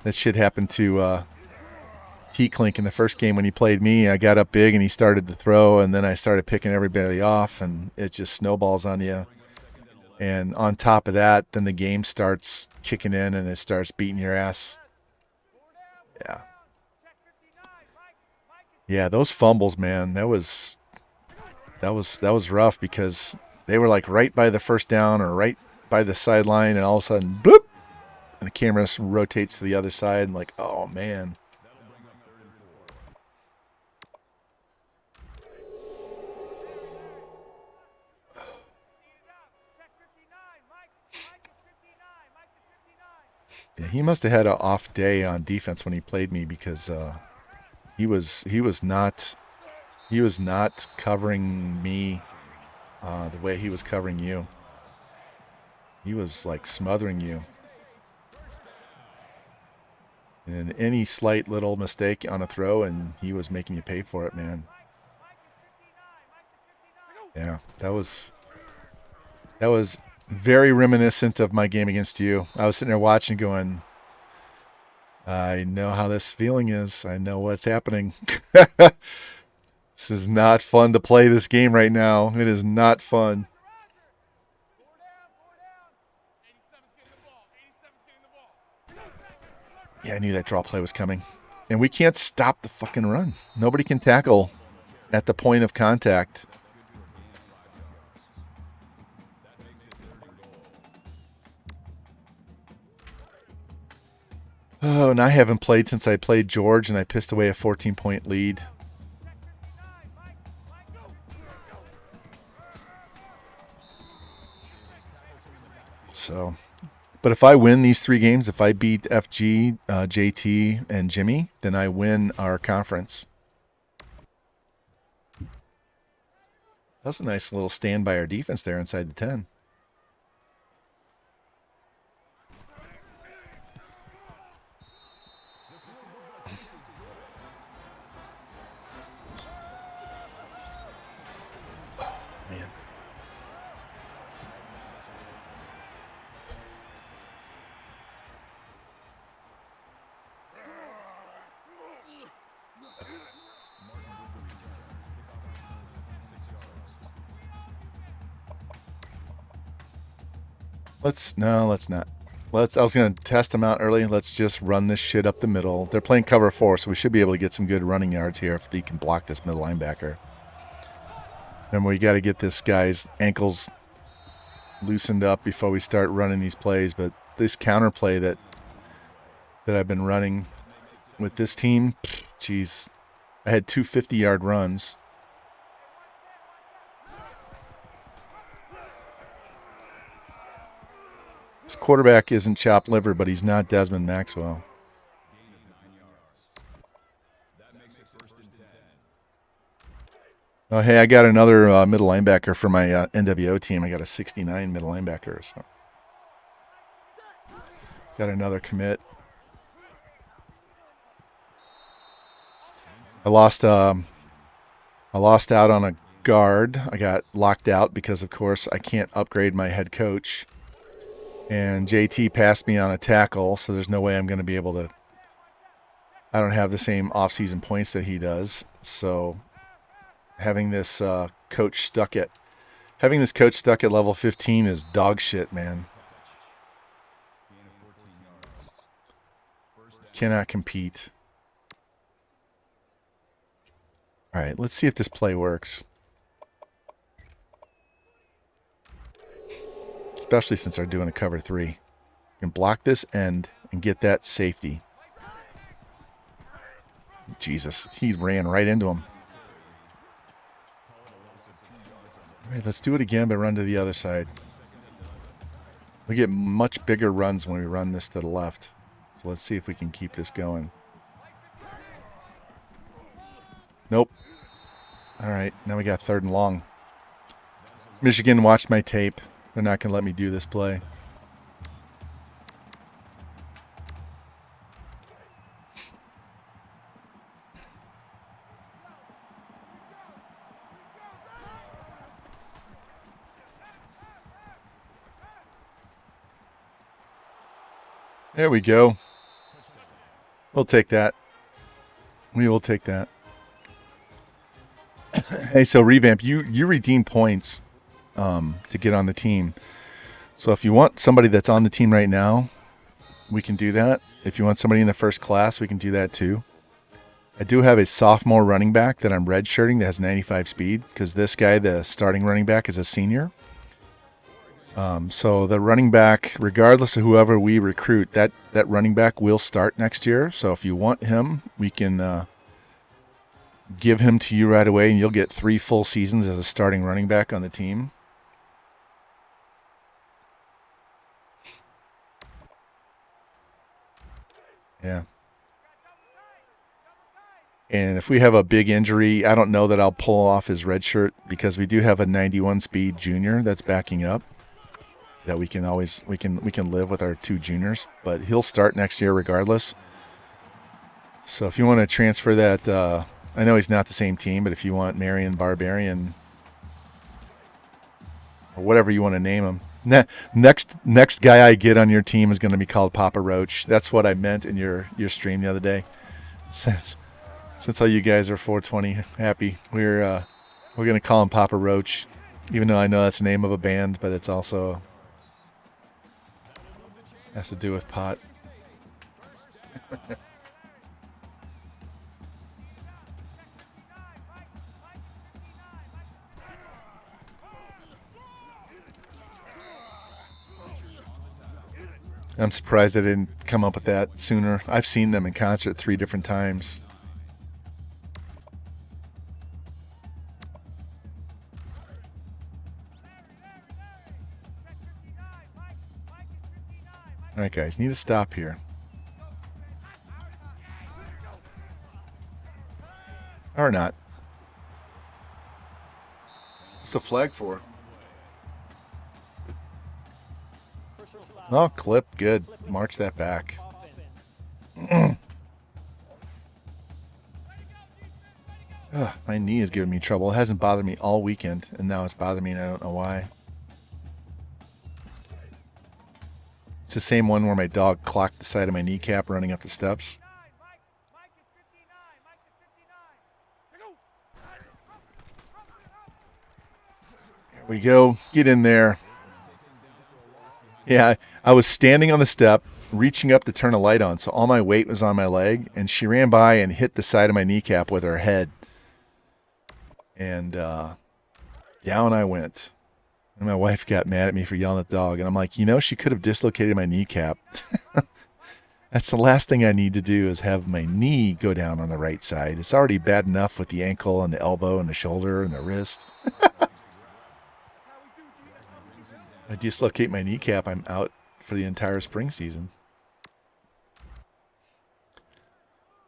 That shit happened to T-Clink in the first game when he played me. I got up big and he started to throw, and then I started picking everybody off, and it just snowballs on you. And on top of that, then the game starts kicking in and it starts beating your ass. Yeah. Yeah, those fumbles, man, that was rough because they were like right by the first down or right by the sideline, and all of a sudden, bloop, and the camera rotates to the other side, and like, oh man. Yeah, he must have had an off day on defense when he played me because he was not covering me the way he was covering you. He was like smothering you. And any slight little mistake on a throw, and he was making you pay for it, man. Yeah, that was very reminiscent of my game against you. I was sitting there watching going, I know how this feeling is. I know what's happening. This is not fun to play this game right now. It is not fun. Yeah, I knew that draw play was coming. And we can't stop the fucking run. Nobody can tackle at the point of contact. Oh, and I haven't played since I played George, and I pissed away a 14-point lead. So, but if I win these 3 games, if I beat FG, JT, and Jimmy, then I win our conference. That's a nice little stand by our defense there inside the 10. Man. Let's not. I was going to test them out early. Let's just run this shit up the middle. They're playing cover 4, so we should be able to get some good running yards here if they can block this middle linebacker. And we got to get this guy's ankles loosened up before we start running these plays. But this counterplay that I've been running with this team, geez, I had 2 50-yard runs. This quarterback isn't chopped liver, but he's not Desmond Maxwell. Oh, hey, I got another middle linebacker for my NWO team. I got a 69 middle linebacker. So. Got another commit. I lost out on a guard. I got locked out because, of course, I can't upgrade my head coach. And JT passed me on a tackle, so there's no way I'm going to be able to. I don't have the same off-season points that he does. So having this coach stuck at level 15 is dog shit, man. Cannot compete. All right, let's see if this play works. Especially since they're doing a cover 3. You can block this end and get that safety. Jesus, he ran right into him. All right, let's do it again, but run to the other side. We get much bigger runs when we run this to the left. So let's see if we can keep this going. Nope. All right, now we got 3rd and long. Michigan watched my tape. They're not going to let me do this play. There we go. We'll take that. We will take that. Hey, so Revamp, you redeem points to get on the team. So if you want somebody that's on the team right now, we can do that. If you want somebody in the first class, we can do that too. I do have a sophomore running back that I'm redshirting that has 95 speed because this guy, the starting running back, is a senior. So the running back, regardless of whoever we recruit, that running back will start next year. So if you want him, we can give him to you right away, and you'll get 3 full seasons as a starting running back on the team. Yeah. And if we have a big injury, I don't know that I'll pull off his red shirt because we do have a 91 speed junior that's backing up. That we can always we can live with our 2 juniors, but he'll start next year regardless. So if you want to transfer that, I know he's not the same team, but if you want Marion Barbarian or whatever you want to name him, next guy I get on your team is going to be called Papa Roach. That's what I meant in your stream the other day. Since all you guys are 420 happy, we're going to call him Papa Roach, even though I know that's the name of a band, but it's also has to do with pot. I'm surprised I didn't come up with that sooner. I've seen them in concert 3 different times. All right, guys, need to stop here. Or not. What's the flag for? Oh, clip. Good. March that back. My knee is giving me trouble. It hasn't bothered me all weekend, and now it's bothering me, and I don't know why. It's the same one where my dog clocked the side of my kneecap running up the steps. Here we go. Get in there. Yeah, I was standing on the step, reaching up to turn a light on, so all my weight was on my leg, and she ran by and hit the side of my kneecap with her head. And down I went. And my wife got mad at me for yelling at the dog. And I'm like, she could have dislocated my kneecap. That's the last thing I need to do is have my knee go down on the right side. It's already bad enough with the ankle and the elbow and the shoulder and the wrist. I dislocate my kneecap, I'm out for the entire spring season.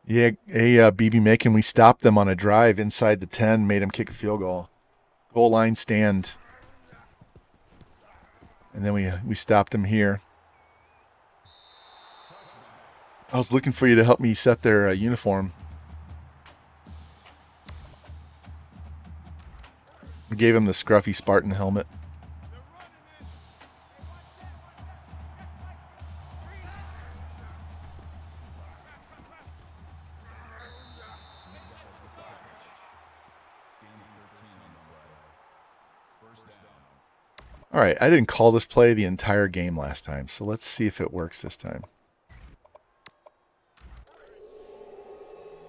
Yeah, BB Macon, we stopped them on a drive inside the 10, made them kick a field goal. Goal line stand. And then we stopped them here. I was looking for you to help me set their uniform. We gave him the scruffy Spartan helmet. All right, I didn't call this play the entire game last time, so let's see if it works this time.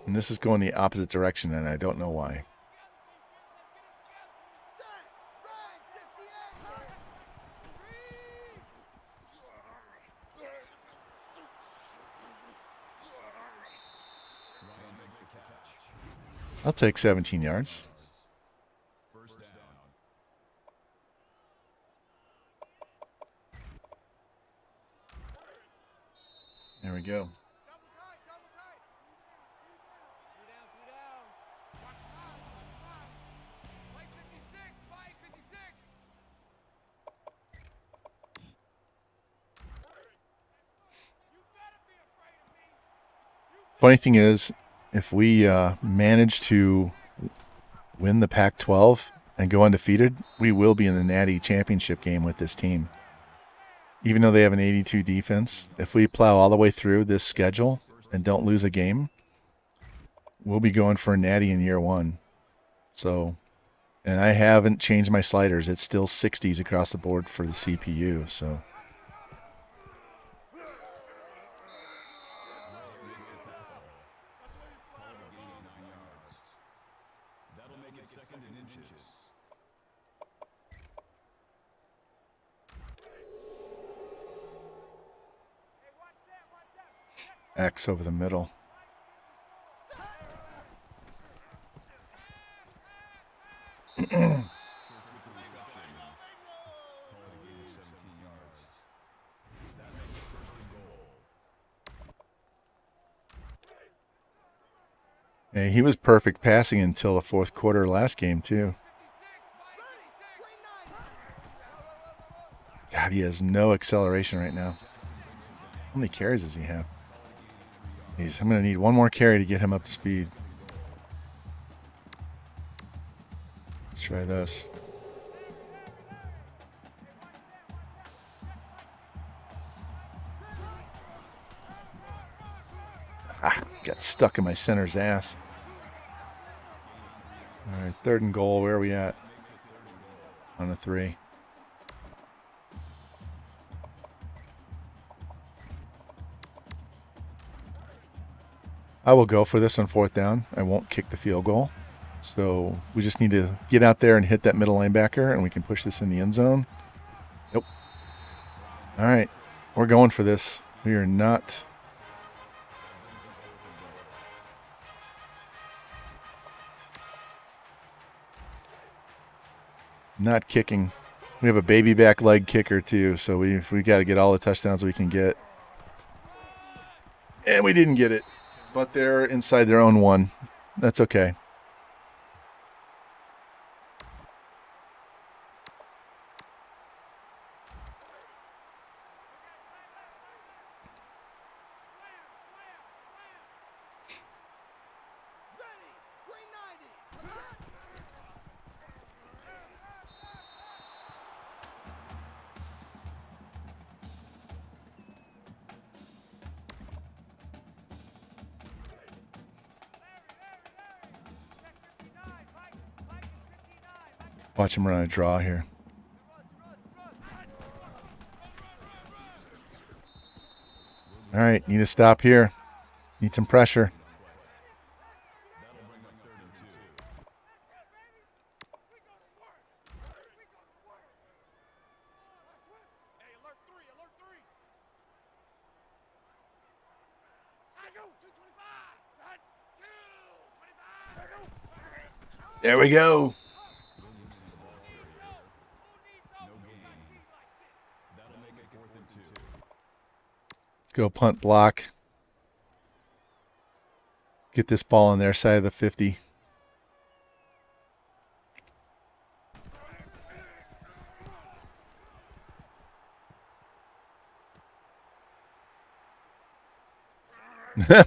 And this is going the opposite direction, and I don't know why. I'll take 17 yards. There we go. Funny thing is, if we manage to win the Pac-12 and go undefeated, we will be in the Natty championship game with this team. Even though they have an 82 defense, if we plow all the way through this schedule and don't lose a game, we'll be going for a natty in year 1. So, and I haven't changed my sliders. It's still 60s across the board for the CPU. So. X over the middle. Yeah, he was perfect passing until the 4th quarter last game, too. God, he has no acceleration right now. How many carries does he have? I'm going to need one more carry to get him up to speed. Let's try this. Got stuck in my center's ass. All right, 3rd and goal. Where are we at? On a 3. I will go for this on 4th down. I won't kick the field goal. So we just need to get out there and hit that middle linebacker, and we can push this in the end zone. Nope. All right. We're going for this. We are not... Not kicking. We have a baby back leg kicker, too, so we got to get all the touchdowns we can get. And we didn't get it. But they're inside their own 1. That's okay. Watch him run a draw here. All right, need to stop here. Need some pressure. There we go. Let's go punt block. Get this ball on their side of the 50.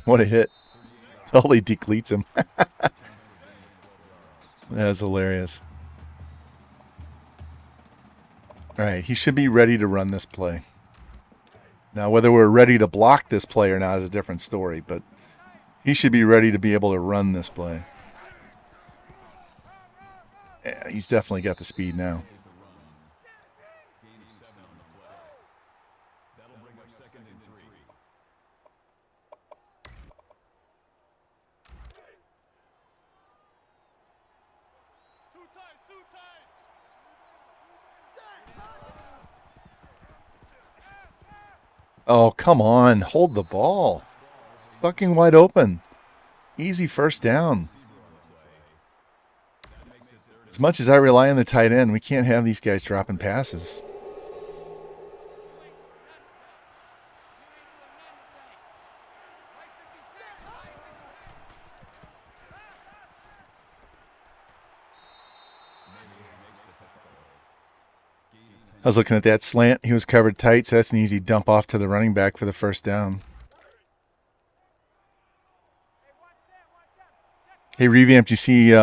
What a hit. Totally decleats him. That was hilarious. All right, he should be ready to run this play. Now, whether we're ready to block this play or not is a different story, but he should be ready to be able to run this play. Yeah, he's definitely got the speed now. Oh, come on. Hold the ball. It's fucking wide open. Easy first down. As much as I rely on the tight end, we can't have these guys dropping passes. I was looking at that slant. He was covered tight, so that's an easy dump off to the running back for the first down. Hey, Revamped, you see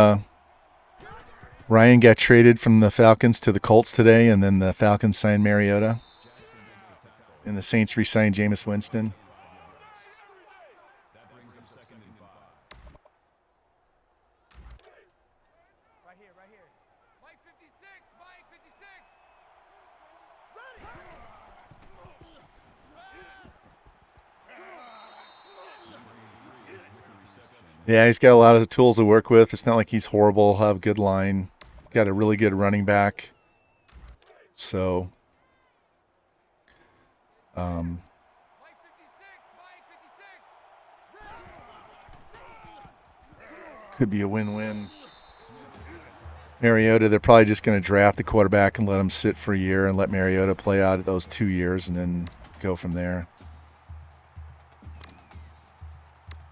Ryan got traded from the Falcons to the Colts today, and then the Falcons signed Mariota. And the Saints re-signed Jameis Winston. Yeah, he's got a lot of tools to work with. It's not like he's horrible. He'll have a good line. Got a really good running back. So, um, could be a win-win. Mariota, they're probably just going to draft a quarterback and let him sit for a year and let Mariota play out those 2 years and then go from there.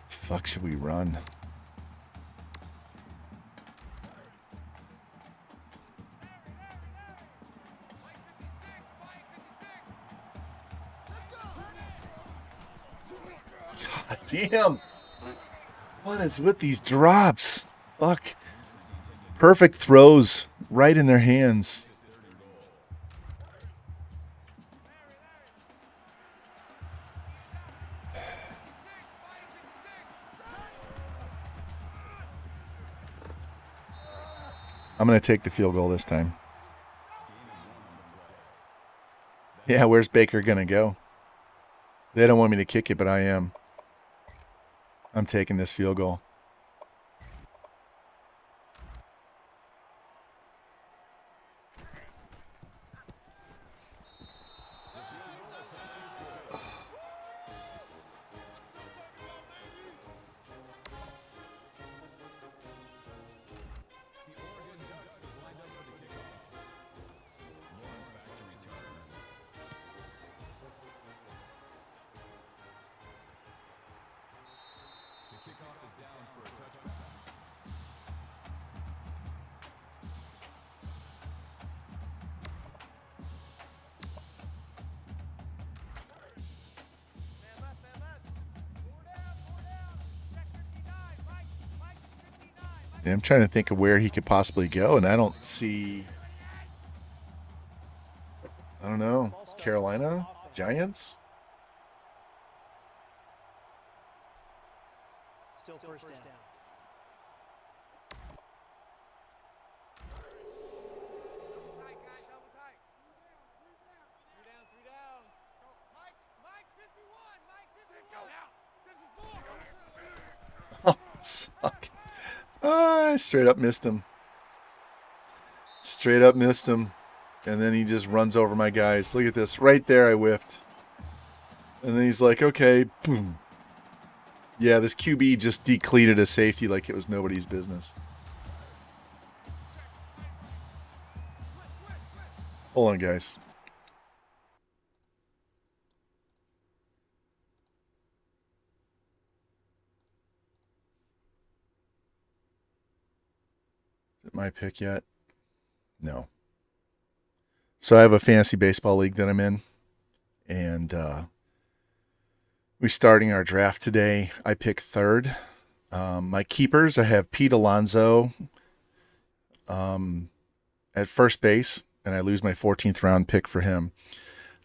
Fuck should we run? God damn. What is with these drops? Fuck. Perfect throws right in their hands. I'm going to take the field goal this time. Yeah, where's Baker going to go? They don't want me to kick it, but I am. I'm taking this field goal. Yeah, I'm trying to think of where he could possibly go, and I don't see. I don't know. Carolina? Giants? Still first down. Oh, suck. I straight up missed him. Straight up missed him. And then he just runs over my guys. Look at this. Right there, I whiffed. And then he's like, okay, boom. Yeah, this QB just decleated a safety like it was nobody's business. Hold on, guys. Is it my pick yet? No. So I have a fantasy baseball league that I'm in. And we're starting our draft today. I pick third. My keepers, I have Pete Alonso at first base, and I lose my 14th round pick for him.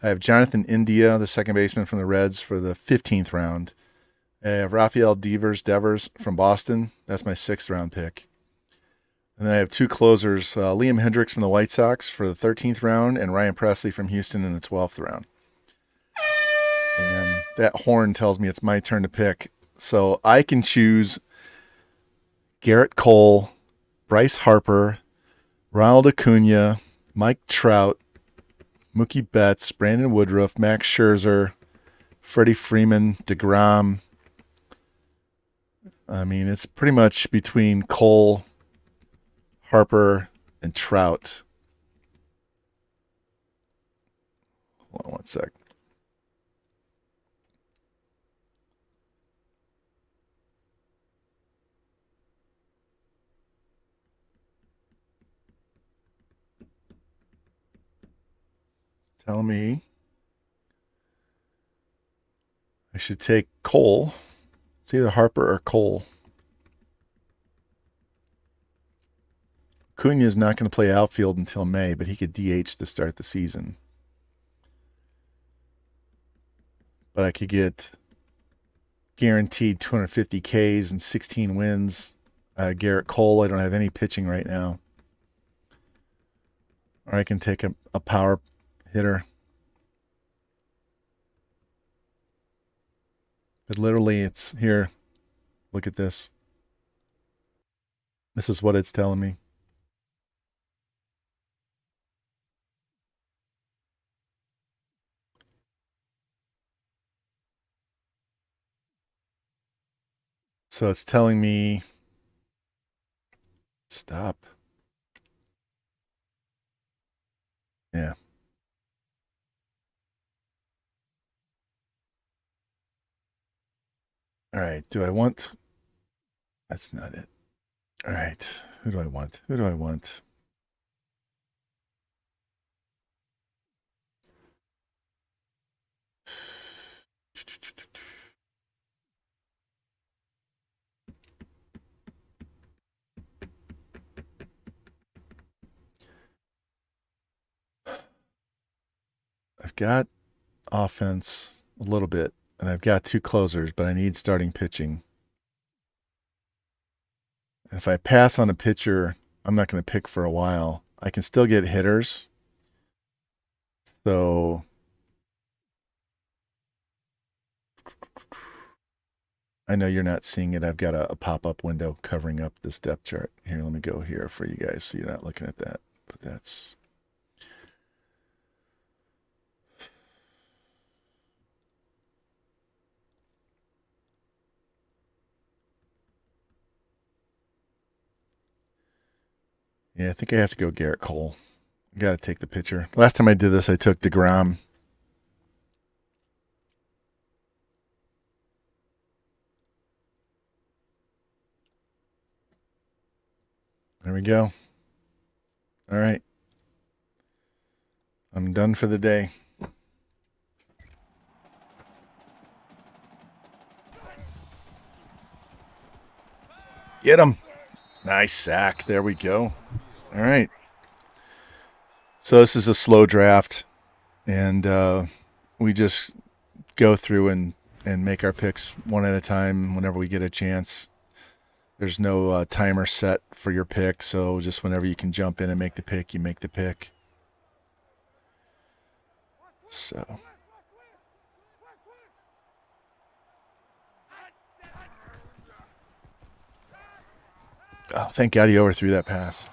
I have Jonathan India, the second baseman from the Reds, for the 15th round. I have Rafael Devers from Boston. That's my 6th round pick. And then I have two closers, Liam Hendricks from the White Sox for the 13th round and Ryan Presley from Houston in the 12th round. And that horn tells me it's my turn to pick. So I can choose Garrett Cole, Bryce Harper, Ronald Acuna, Mike Trout, Mookie Betts, Brandon Woodruff, Max Scherzer, Freddie Freeman, DeGrom. I mean, it's pretty much between Cole, Harper, and Trout. Hold on one sec. Tell me I should take Cole. It's either Harper or Cole. Cunha is not going to play outfield until May, but he could DH to start the season. But I could get guaranteed 250 Ks and 16 wins out of Garrett Cole. I don't have any pitching right now. Or I can take a power hitter. But literally, it's here. Look at this. This is what it's telling me. So it's telling me stop. Yeah. All right. Do I want? That's not it. All right. Who do I want? Who do I want? I've got offense a little bit, and I've got 2 closers, but I need starting pitching. If I pass on a pitcher, I'm not going to pick for a while. I can still get hitters. So I know you're not seeing it. I've got a pop-up window covering up this depth chart. Here, let me go here for you guys so you're not looking at that. But that's... Yeah, I think I have to go Garrett Cole. I got to take the pitcher. Last time I did this, I took DeGrom. There we go. All right. I'm done for the day. Get him. Nice sack. There we go. All right. So this is a slow draft, and we just go through and make our picks one at a time whenever we get a chance. There's no timer set for your pick, so just whenever you can jump in and make the pick, you make the pick. So... Oh, thank God he overthrew that pass.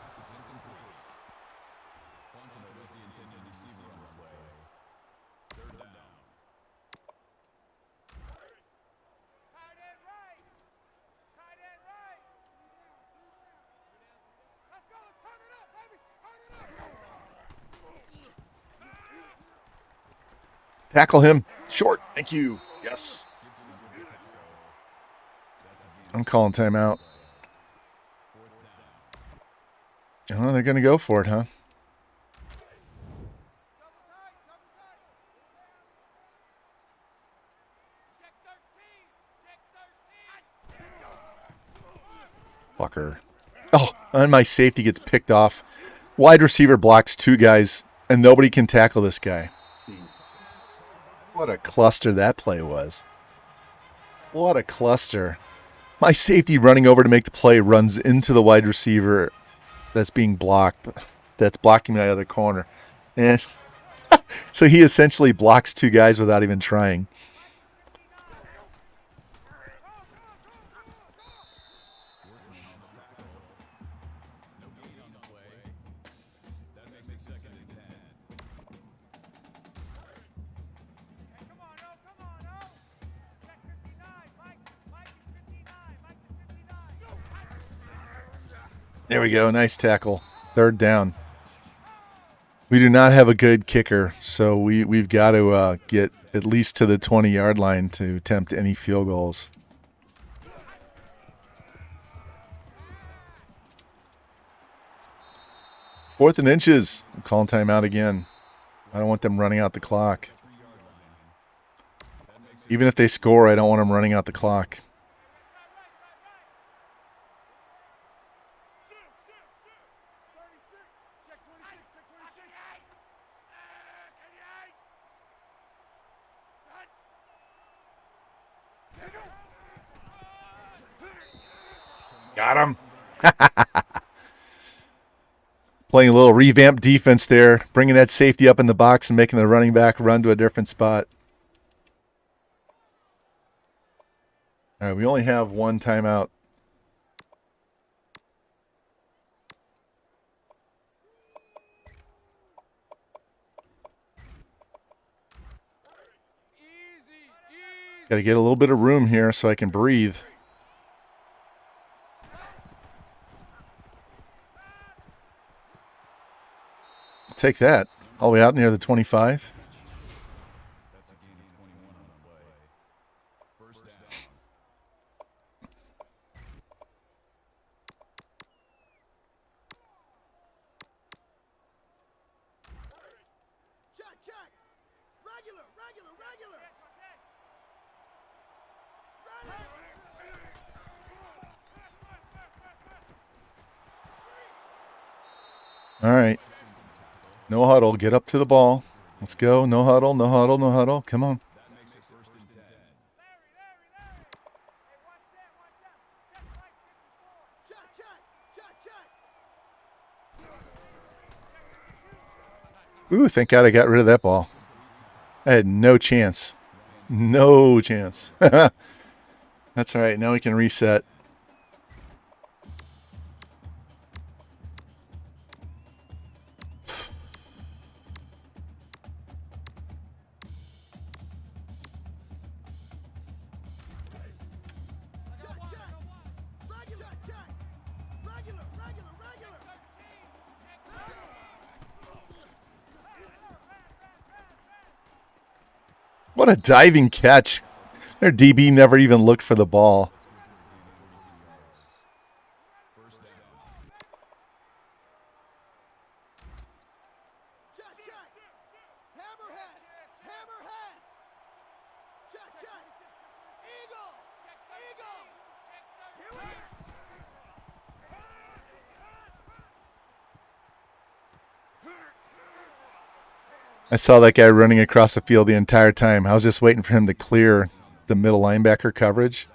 Tackle him. Short. Thank you. Yes. I'm calling timeout. Oh, they're going to go for it, huh? Fucker. Oh, and my safety gets picked off. Wide receiver blocks 2 guys, and nobody can tackle this guy. What a cluster that play was. What a cluster. My safety running over to make the play runs into the wide receiver that's being blocked, that's blocking my other corner. And so he essentially blocks 2 guys without even trying. There we go. Nice tackle. 3rd down. We do not have a good kicker, so we've got to get at least to the 20-yard line to attempt any field goals. Fourth and inches. I'm calling timeout again. I don't want them running out the clock. Even if they score, I don't want them running out the clock. Got him. Playing a little revamped defense there, bringing that safety up in the box and making the running back run to a different spot. All right, we only have 1 timeout. Got to get a little bit of room here so I can breathe. Take that. All the way out near the 25. All right. No huddle. Get up to the ball. Let's go. No huddle, no huddle, no huddle. Come on. Ooh, thank God I got rid of that ball. I had no chance. No chance. That's all right. Now we can reset. What a diving catch. Their DB never even looked for the ball. I saw that guy running across the field the entire time. I was just waiting for him to clear the middle linebacker coverage.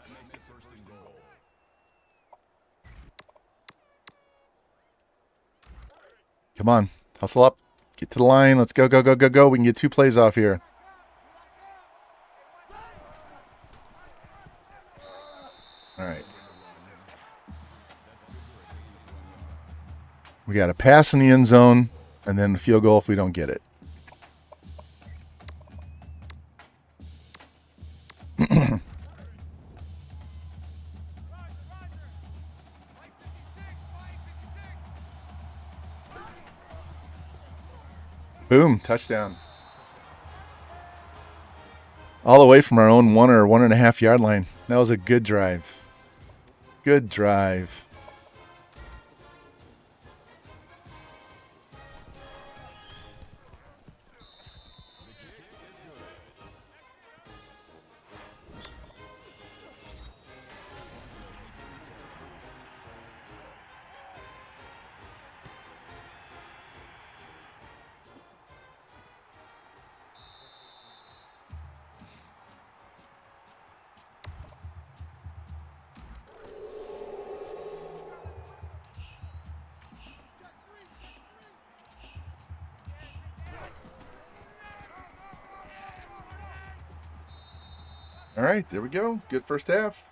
Come on. Hustle up. Get to the line. Let's go, go, go, go, go. We can get 2 plays off here. All right. We got a pass in the end zone and then a field goal if we don't get it. Boom, touchdown. All the way from our own 1 or 1.5 yard line. That was a good drive. Good drive. All right, there we go. Good first half.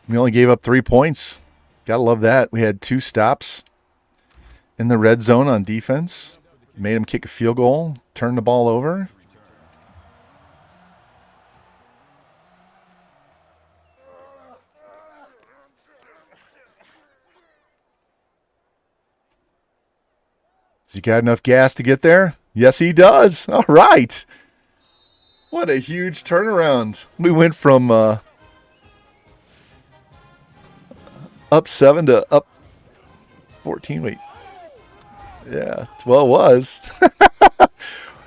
We only gave up 3 points. Gotta love that. We had 2 stops in the red zone on defense. Made them kick a field goal, turned the ball over. Has he got enough gas to get there? Yes, he does. All right. What a huge turnaround. We went from up 7 to up 14. Wait. Yeah. Well, it was.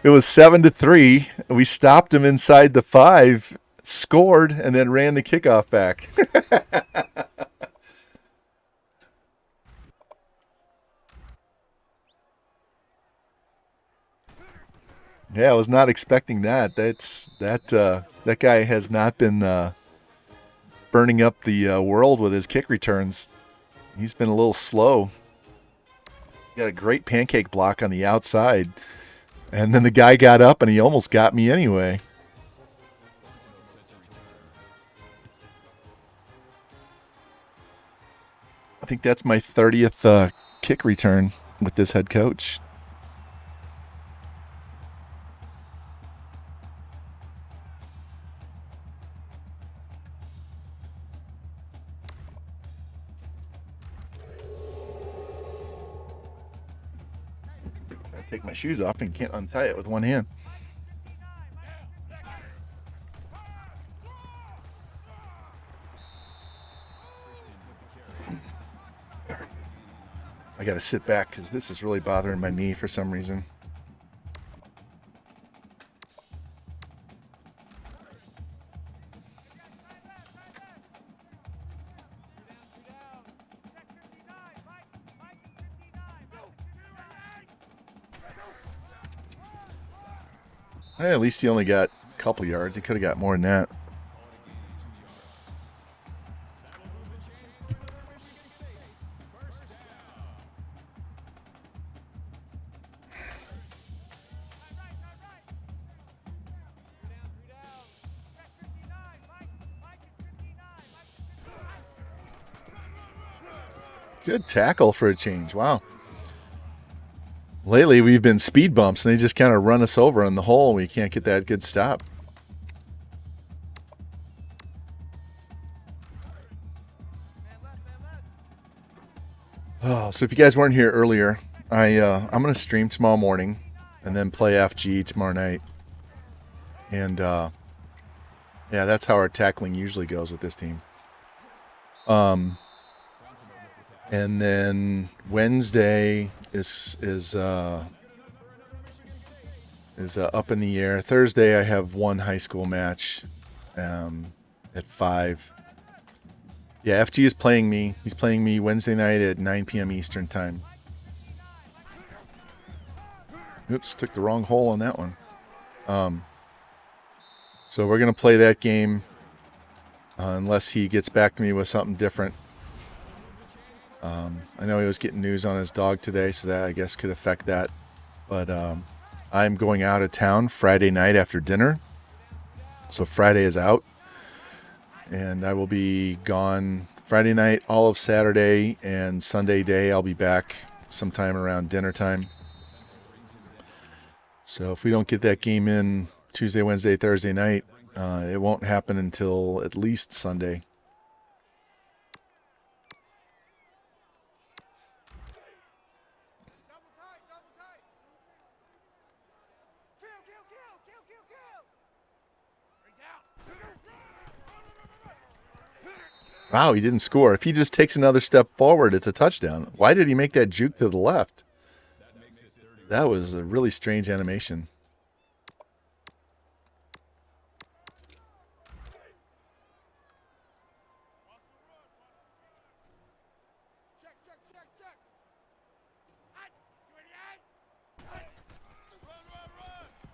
It was 7-3. We stopped him inside the 5, scored, and then ran the kickoff back. Yeah, I was not expecting that. That guy has not been burning up the world with his kick returns. He's been a little slow. He got a great pancake block on the outside, and then the guy got up and he almost got me anyway. I think that's my 30th kick return with this head coach. take my shoes off and can't untie it with one hand. I got to sit back because this is really bothering my knee for some reason. At least he only got a couple yards. He could have got more than that. Good tackle for a change. Wow. Lately, we've been speed bumps, and they just kind of run us over in the hole. We can't get that good stop. Oh, so if you guys weren't here earlier, I'm going to stream tomorrow morning and then play FG tomorrow night. And, yeah, that's how our tackling usually goes with this team. And then Wednesday is up in the air. Thursday I have one high school match at 5. Yeah, FG is playing me. He's playing me Wednesday night at 9 p.m. Eastern time. Oops, took the wrong hole on that one. So we're going to play that game unless he gets back to me with something different. I know he was getting news on his dog today, so that I guess could affect that. But I'm going out of town Friday night after dinner. So Friday is out. And I will be gone Friday night, all of Saturday, and Sunday day I'll be back sometime around dinner time. So if we don't get that game in Tuesday, Wednesday, Thursday night, it won't happen until at least Sunday. Wow, he didn't score. If he just takes another step forward, it's a touchdown. Why did he make that juke to the left? That was a really strange animation.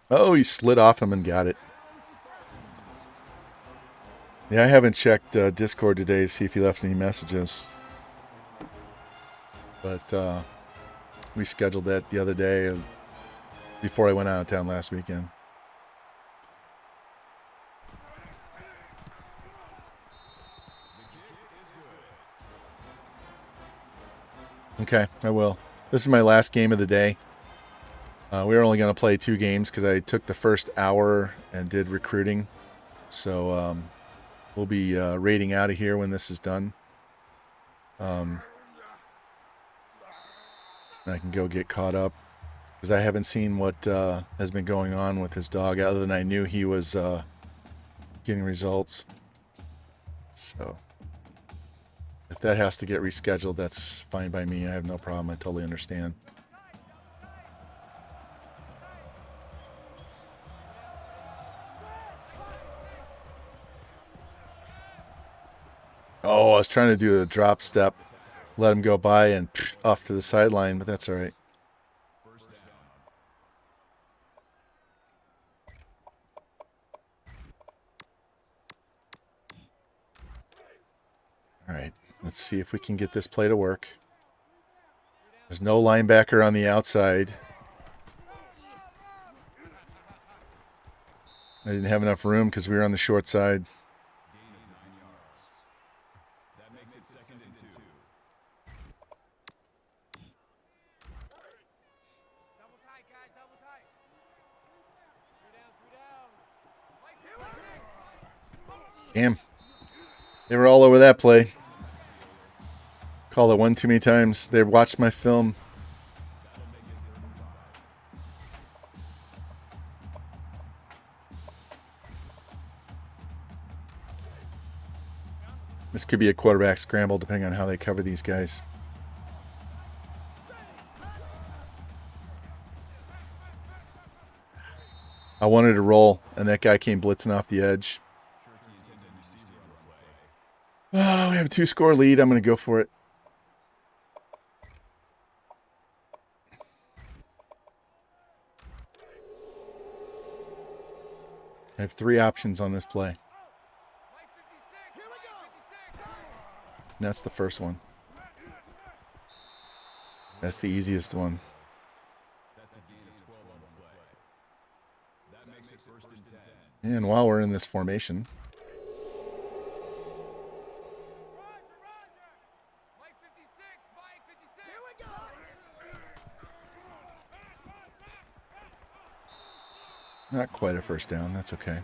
Oh, he slid off him and got it. Yeah, I haven't checked Discord today to see if he left any messages. But we scheduled that the other day before I went out of town last weekend. Okay, I will. This is my last game of the day. We were only going to play 2 games because I took the first hour and did recruiting. So we'll be raiding out of here when this is done. And I can go get caught up because I haven't seen what has been going on with his dog other than I knew he was getting results. So if that has to get rescheduled, that's fine by me. I have no problem. I totally understand. Oh, I was trying to do a drop step, let him go by and off to the sideline, but that's all right. All right, let's see if we can get this play to work. There's no linebacker on the outside. I didn't have enough room because we were on the short side. Damn. They were all over that play. Called it one too many times. They watched my film. This could be a quarterback scramble depending on how they cover these guys. I wanted to roll, and that guy came blitzing off the edge. Oh, we have a 2-score lead. I'm going to go for it. I have 3 options on this play. And that's the first one. That's the easiest one. And while we're in this formation, not quite a first down. That's okay.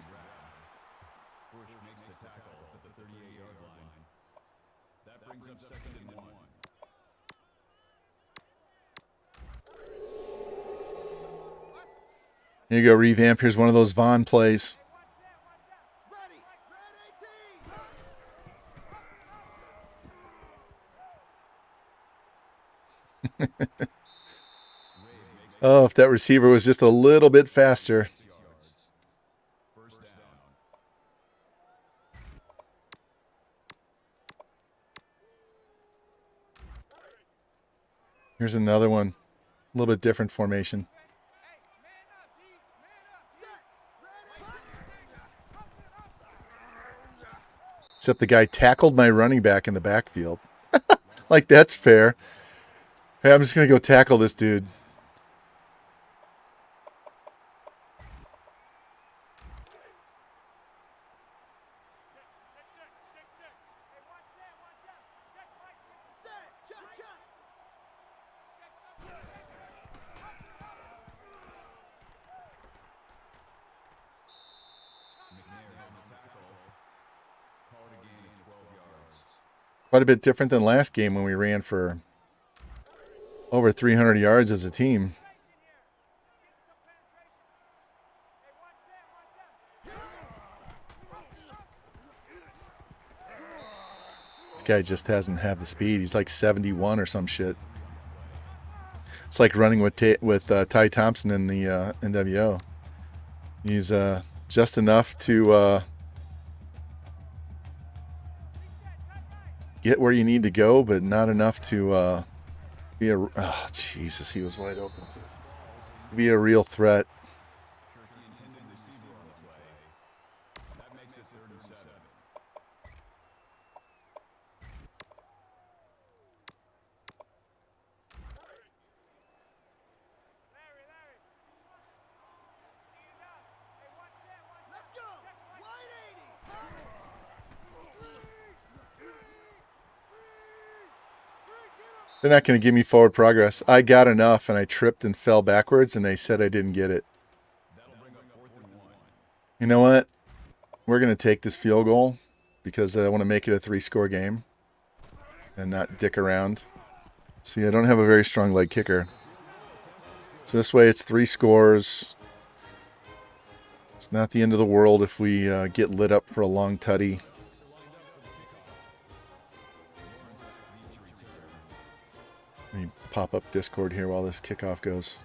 Here you go, revamp. Here's one of those Vaughn plays. Oh, if that receiver was just a little bit faster. Here's another one. A little bit different formation. Except the guy tackled my running back in the backfield. Like, that's fair. Hey, I'm just going to go tackle this dude. Quite a bit different than last game when we ran for over 300 yards as a team. This guy just doesn't have the speed. He's like 71 or some shit. It's like running with Ty Thompson in the NWO. He's just enough to get where you need to go, but not enough to be a... Oh, Jesus, he was wide open. Be a real threat. They're not going to give me forward progress. I got enough, and I tripped and fell backwards, and they said I didn't get it. You know what? We're going to take this field goal because I want to make it a 3-score game and not dick around. See, I don't have a very strong leg kicker. So this way it's 3 scores. It's not the end of the world if we get lit up for a long tutty. Let me pop up Discord here while this kickoff goes.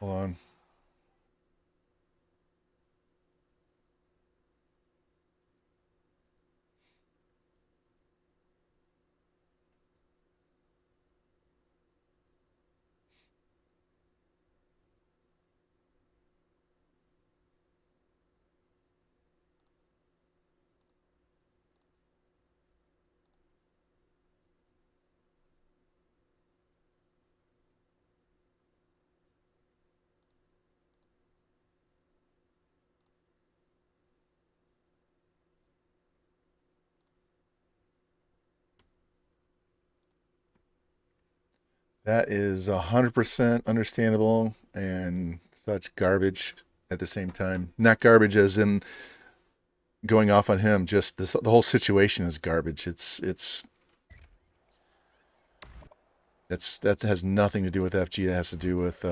Hold on. That is 100% understandable and such garbage at the same time. Not garbage as in going off on him, just the whole situation is garbage. It's That has nothing to do with FG. That has to do with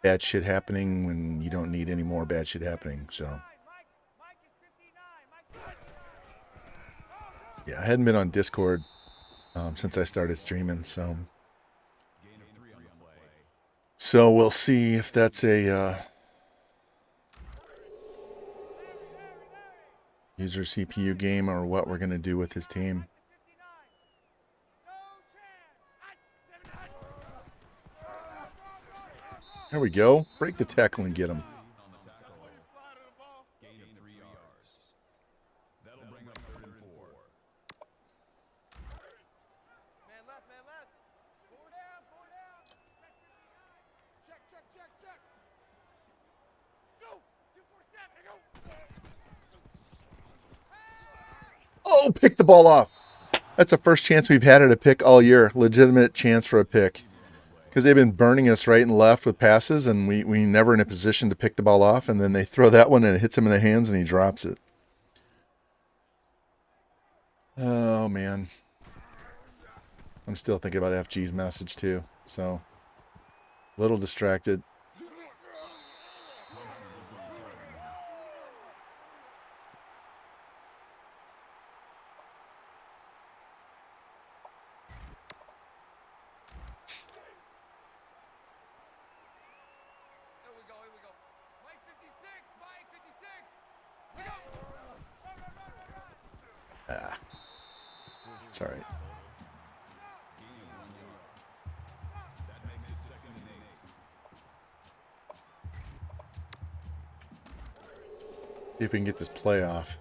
bad shit happening when you don't need any more bad shit happening. So yeah, I hadn't been on Discord since I started streaming. So we'll see if that's a user CPU game or what we're gonna do with his team. There we go. Break the tackle and get him. Oh, pick the ball off. That's the first chance we've had at a pick all year. Legitimate chance for a pick. Because they've been burning us right and left with passes, and we never in a position to pick the ball off, and then they throw that one, and it hits him in the hands, and he drops it. Oh, man. I'm still thinking about FG's message, too. So, a little distracted. Ah. It's all right. See if we can get this play off.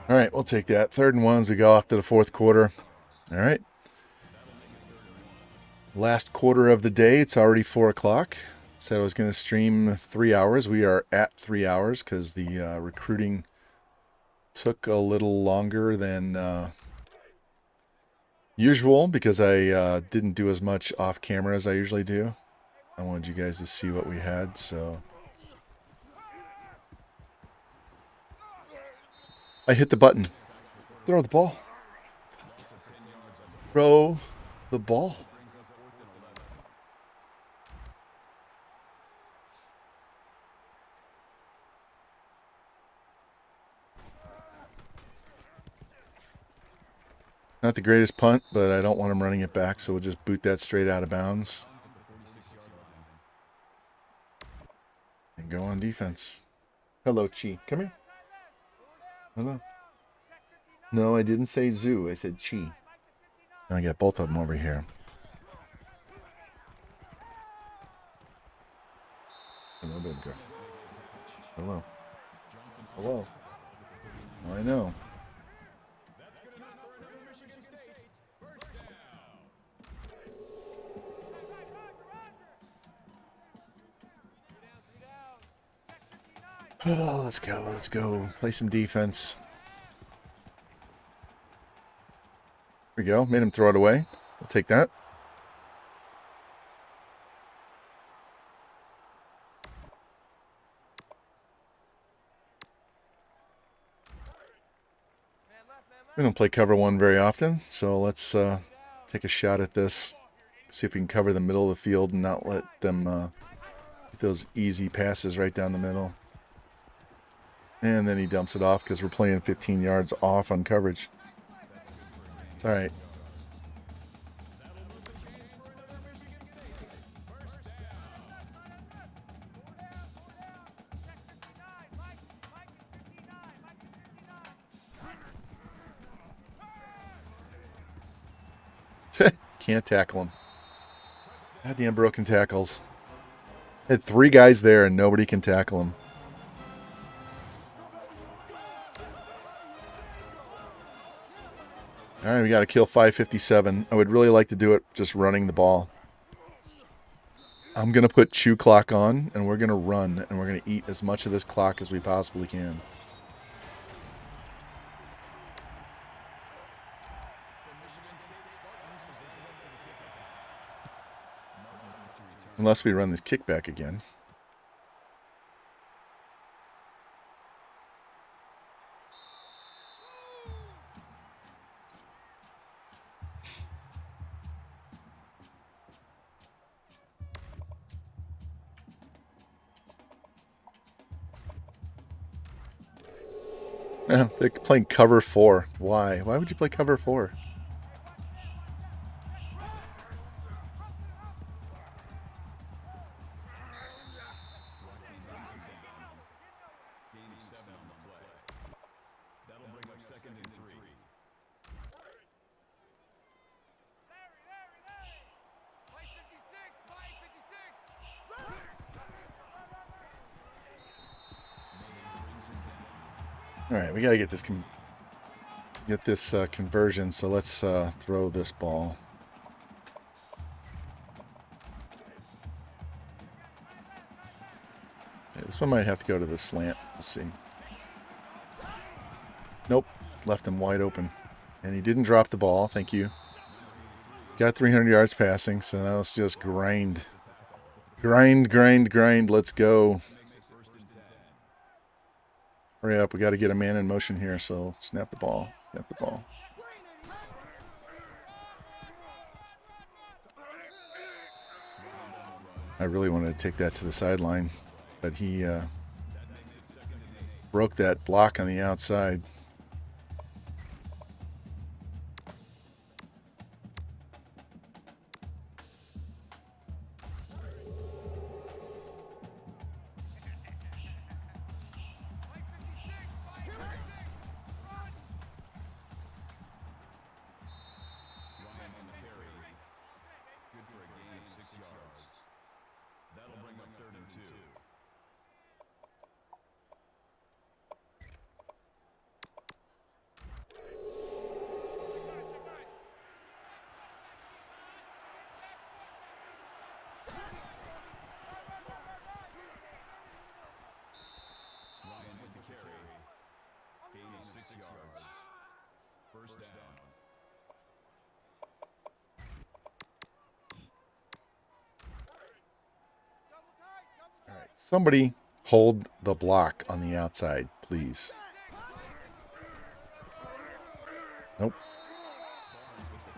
All right, we'll take that. 3rd and 1 as we go off to the 4th quarter. All right. Last quarter of the day. It's already 4 o'clock. Said I was going to stream 3 hours. We are at 3 hours because the recruiting took a little longer than usual because I didn't do as much off camera as I usually do. I wanted you guys to see what we had, so I hit the button. Throw the ball. Throw the ball. Not the greatest punt, but I don't want him running it back, so we'll just boot that straight out of bounds. And go on defense. Hello, Chi. Come here. Hello. No, I didn't say zoo. I said Chi. Now I got both of them over here. Hello, baby girl. Hello. Hello. Oh, I know. Oh, let's go. Let's go. Play some defense. Here we go. Made him throw it away. We'll take that. We don't play cover 1 very often, so let's take a shot at this. See if we can cover the middle of the field and not let them get those easy passes right down the middle. And then he dumps it off because we're playing 15 yards off on coverage. It's all right. Can't tackle him. Goddamn broken tackles. Had 3 guys there and nobody can tackle him. All right, we got to kill 557. I would really like to do it just running the ball. I'm going to put chew clock on, and we're going to run, and we're going to eat as much of this clock as we possibly can. Unless we run this kickback again. They're playing cover 4. Why? Why would you play cover 4? All right, we got to get this conversion. So let's throw this ball. Okay, this one might have to go to the slant. Let's see. Nope, left him wide open, and he didn't drop the ball. Thank you. Got 300 yards passing, so now let's just grind. Grind. Let's go. Hurry up, we got to get a man in motion here, so snap the ball. I really wanted to take that to the sideline, but he broke that block on the outside. All right, somebody hold the block on the outside, please. Nope.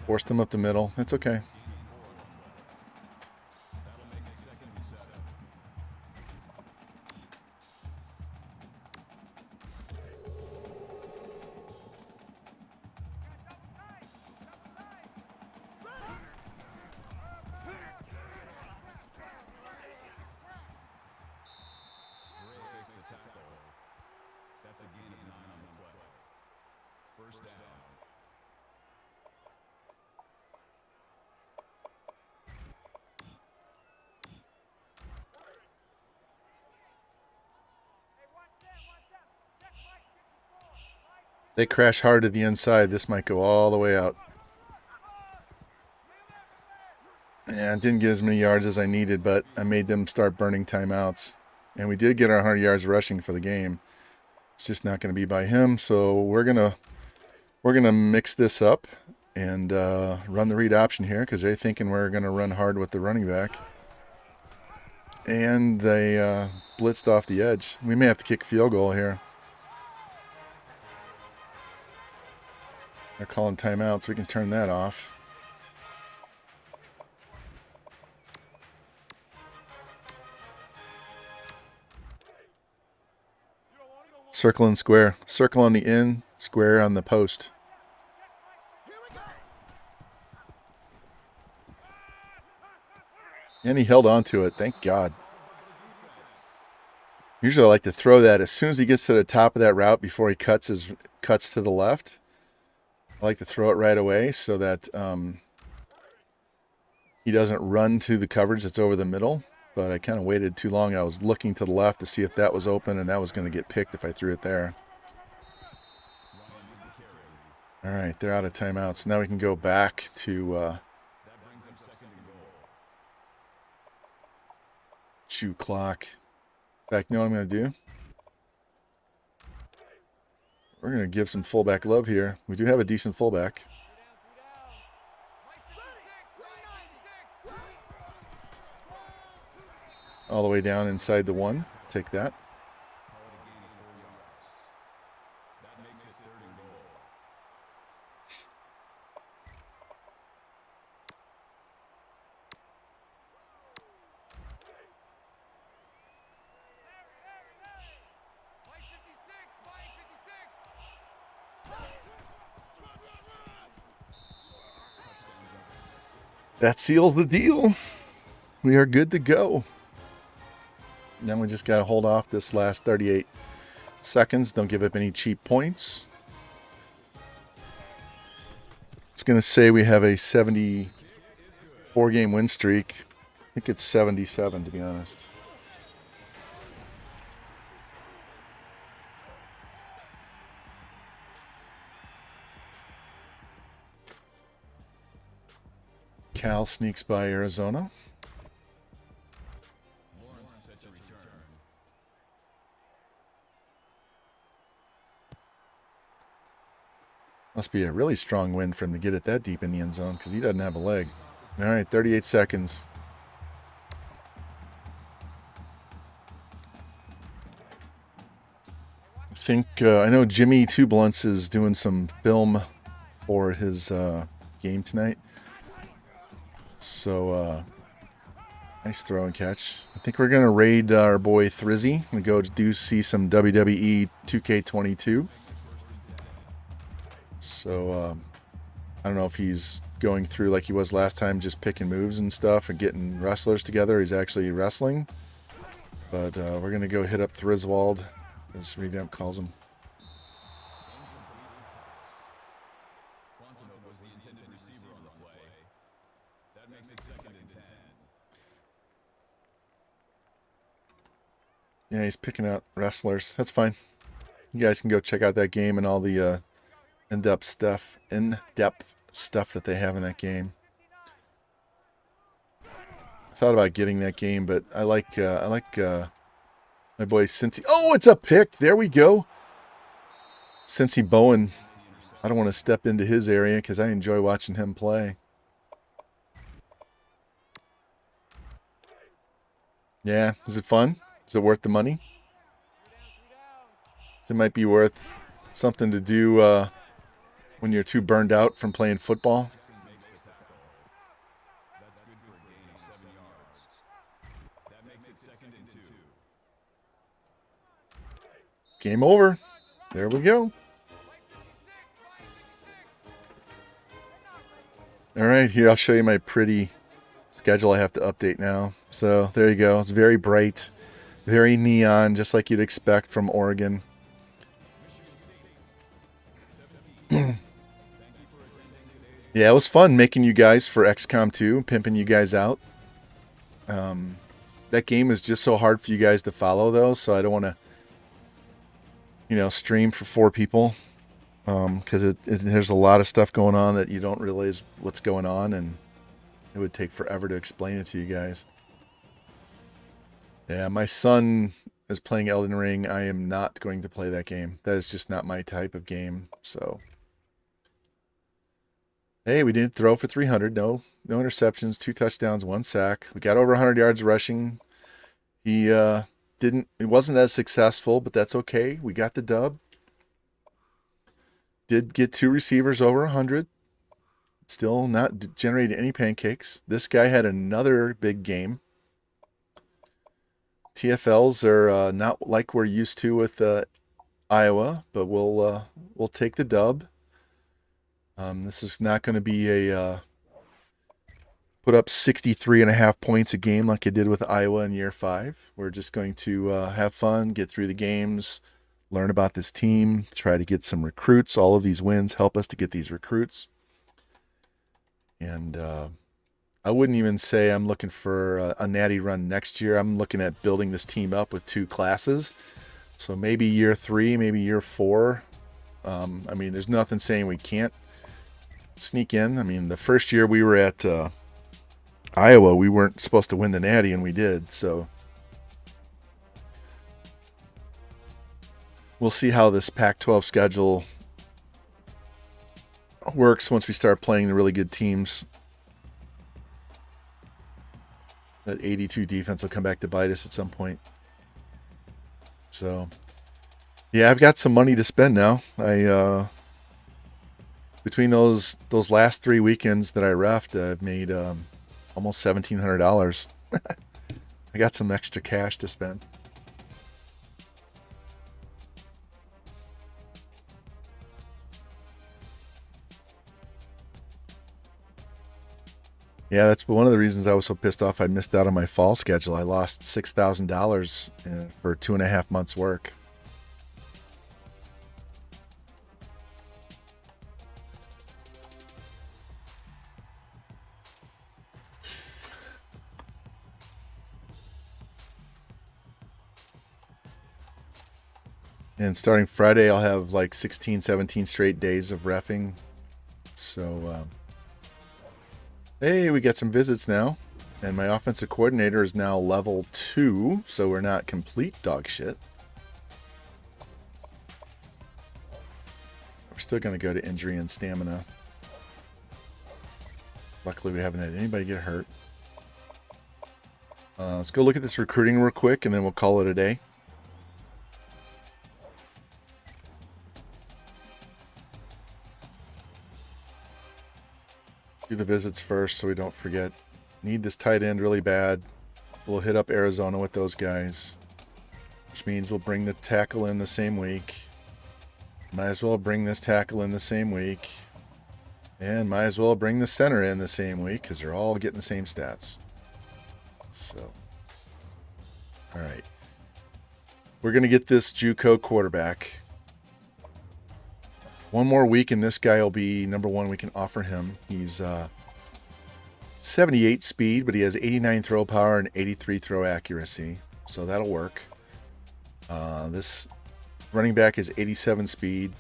Forced him up the middle. It's okay. They crash hard to the inside. This might go all the way out. Yeah, it didn't get as many yards as I needed, but I made them start burning timeouts. And we did get our 100 yards rushing for the game. It's just not going to be by him. So we're gonna mix this up and run the read option here because they're thinking we're going to run hard with the running back. And they blitzed off the edge. We may have to kick field goal here. They're calling timeouts. We can turn that off. Circle and square. Circle on the in, square on the post. And he held on to it. Thank God. Usually I like to throw that as soon as he gets to the top of that route before he cuts to the left. I like to throw it right away so that he doesn't run to the coverage that's over the middle. But I kind of waited too long. I was looking to the left to see if that was open, and that was going to get picked if I threw it there. All right, they're out of timeouts. Now we can go back to chew clock. In fact, you know what I'm going to do? We're going to give some fullback love here. We do have a decent fullback. All the way down inside the 1. Take that. That seals the deal. We are good to go. Now we just got to hold off this last 38 seconds. Don't give up any cheap points. It's going to say we have a 74-game win streak. I think it's 77, to be honest. Cal sneaks by Arizona. Must be a really strong win for him to get it that deep in the end zone because he doesn't have a leg. All right, 38 seconds. I think, I know Jimmy Two Blunts is doing some film for his game tonight. So, nice throw and catch. I think we're going to raid our boy Thrizzy. We go do see some WWE 2K22. So, I don't know if he's going through like he was last time, just picking moves and stuff and getting wrestlers together. He's actually wrestling. But we're going to go hit up Thriswold, as Redemp calls him. Yeah, he's picking out wrestlers. That's fine. You guys can go check out that game and all the in-depth stuff that they have in that game. I thought about getting that game, but I like my boy Cincy. Oh, it's a pick. There we go. Cincy Bowen. I don't want to step into his area because I enjoy watching him play. Yeah, is it fun? Is it worth the money? It might be worth something to do when you're too burned out from playing football. Game over. There we go. All right, here I'll show you my pretty schedule I have to update now. So there you go. It's very bright, very neon, just like you'd expect from Oregon. Yeah, it was fun making you guys for XCOM 2, pimping you guys out. That game is just so hard for you guys to follow, though, so I don't want to, stream for 4 people. Because there's a lot of stuff going on that you don't realize what's going on, and it would take forever to explain it to you guys. Yeah, my son is playing Elden Ring. I am not going to play that game. That is just not my type of game, so... Hey, we didn't throw for 300. No interceptions, 2 touchdowns, 1 sack. We got over 100 yards rushing. It wasn't as successful, but that's okay. We got the dub. Did get 2 receivers over 100. Still not generating any pancakes. This guy had another big game. TFLs are not like we're used to with Iowa, but we'll take the dub. This is not going to be a put up 63.5 points a game like I did with Iowa in year 5. We're just going to have fun, get through the games, learn about this team, try to get some recruits. All of these wins help us to get these recruits. And I wouldn't even say I'm looking for a natty run next year. I'm looking at building this team up with 2 classes. So maybe year 3, maybe year 4. There's nothing saying we can't sneak in. The first year we were at Iowa, we weren't supposed to win the natty, and we did. So we'll see how this Pac-12 schedule works once we start playing the really good teams. That 82 defense will come back to bite us at some point. So, yeah, I've got some money to spend now. Between those last 3 weekends that I reffed, I've made almost $1,700. I got some extra cash to spend. Yeah, that's one of the reasons I was so pissed off I missed out on my fall schedule. I lost $6,000 for 2.5 months work. And starting Friday, I'll have like 16, 17 straight days of reffing. So, hey, we got some visits now. And my offensive coordinator is now level 2, so we're not complete dog shit. We're still going to go to injury and stamina. Luckily, we haven't had anybody get hurt. Let's go look at this recruiting real quick, and then we'll call it a day. Do the visits first so we don't forget. Need this tight end really bad. We'll hit up Arizona with those guys, which means we'll bring the tackle in the same week. Might as well bring this tackle in the same week. And might as well bring the center in the same week because they're all getting the same stats. So, all right. We're going to get this JUCO quarterback. One more week and this guy will be number 1 we can offer him. He's 78 speed, but he has 89 throw power and 83 throw accuracy. So that'll work. This running back is 87 speed,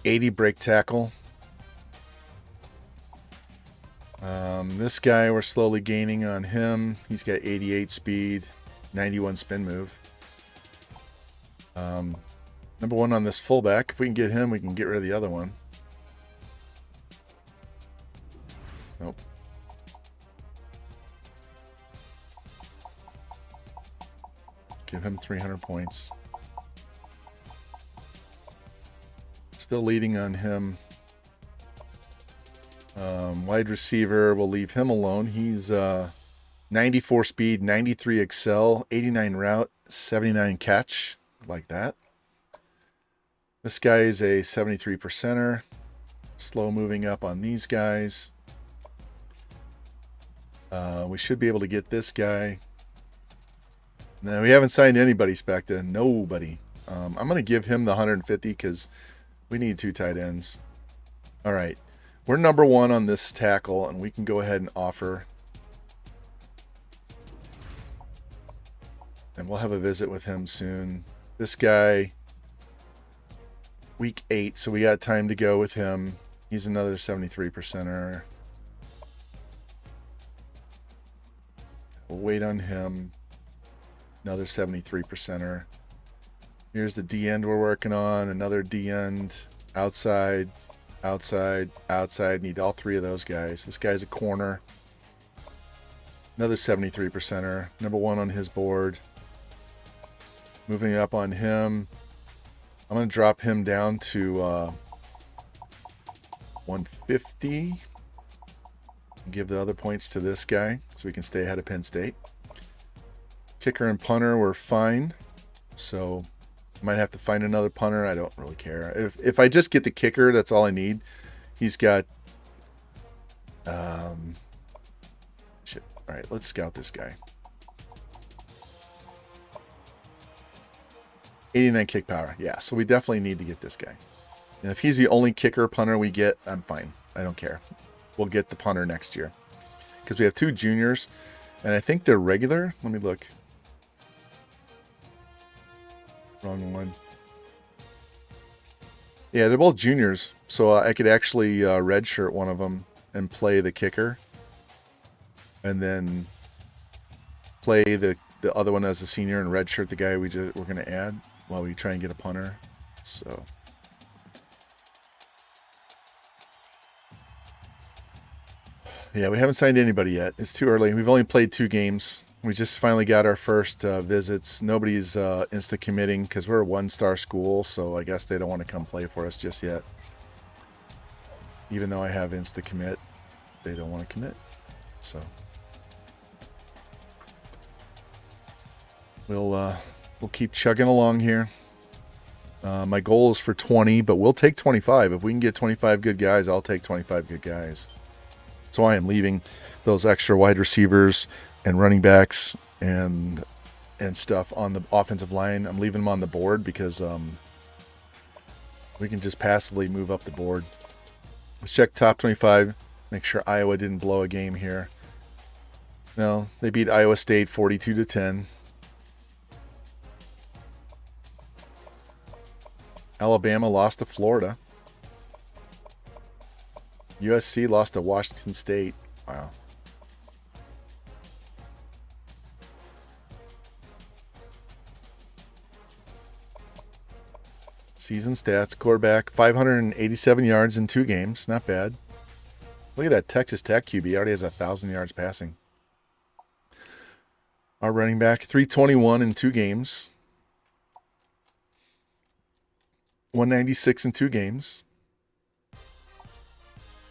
80 break tackle. This guy, we're slowly gaining on him. He's got 88 speed, 91 spin move. Number 1 on this fullback. If we can get him, we can get rid of the other one. Nope. Give him 300 points. Still leading on him. Wide receiver, we'll leave him alone. He's 94 speed, 93 excel, 89 route, 79 catch. Like that. This guy is a 73 percenter. Slow moving up on these guys. We should be able to get this guy. No, we haven't signed anybody, Specta. Nobody. I'm going to give him the 150 because we need 2 tight ends. All right. We're number 1 on this tackle, and we can go ahead and offer. And we'll have a visit with him soon. This guy, week 8, so we got time to go with him. He's another 73 percenter. We'll wait on him. Another 73 percenter. Here's the D end we're working on. Another D end. Outside, outside, outside. Need all 3 of those guys. This guy's a corner. Another 73 percenter. Number 1 on his board. Moving up on him. I'm going to drop him down to 150. Give the other points to this guy so we can stay ahead of Penn State. Kicker and punter were fine. So might have to find another punter. I don't really care. If I just get the kicker, that's all I need. He's got... shit. All right, let's scout this guy. 89 kick power. Yeah, so we definitely need to get this guy. And if he's the only kicker punter we get, I'm fine. I don't care. We'll get the punter next year. Because we have 2 juniors. And I think they're regular. Let me look. Wrong one. Yeah, they're both juniors. So I could actually redshirt one of them and play the kicker. And then play the other one as a senior and redshirt the guy we're going to add while we try and get a punter. So... yeah, we haven't signed anybody yet. It's too early. We've only played 2 games. We just finally got our first visits. Nobody's insta-committing because we're a 1-star school, so I guess they don't want to come play for us just yet. Even though I have insta-commit, they don't want to commit. So we'll keep chugging along here. My goal is for 20, but we'll take 25. If we can get 25 good guys, I'll take 25 good guys. That's why I'm leaving those extra wide receivers and running backs and stuff on the offensive line. I'm leaving them on the board because we can just passively move up the board. Let's check top 25. Make sure Iowa didn't blow a game here. No, they beat Iowa State 42-10. Alabama lost to Florida. USC lost to Washington State. Wow. Season stats, quarterback, 587 yards in 2 games. Not bad. Look at that Texas Tech QB. Already has 1,000 yards passing. Our running back, 321 in 2 games. 196 in 2 games.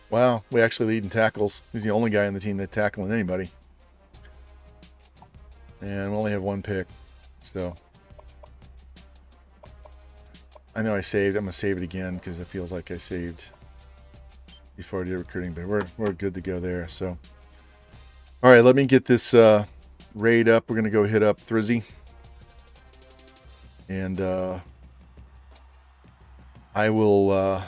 Wow, we actually lead in tackles. He's the only guy on the team that's tackling anybody. And we only have 1 pick. So I know I saved. I'm going to save it again because it feels like I saved before I did recruiting. But we're good to go there. So, all right, let me get this raid up. We're going to go hit up Thrizzy. And I will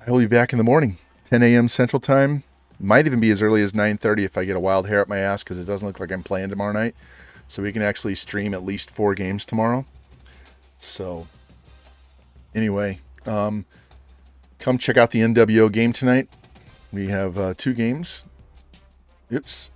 be back in the morning, 10 a.m. Central Time. Might even be as early as 9:30 if I get a wild hair up my ass because it doesn't look like I'm playing tomorrow night. So we can actually stream at least 4 games tomorrow. So anyway, come check out the NWO game tonight. We have 2 games. Oops.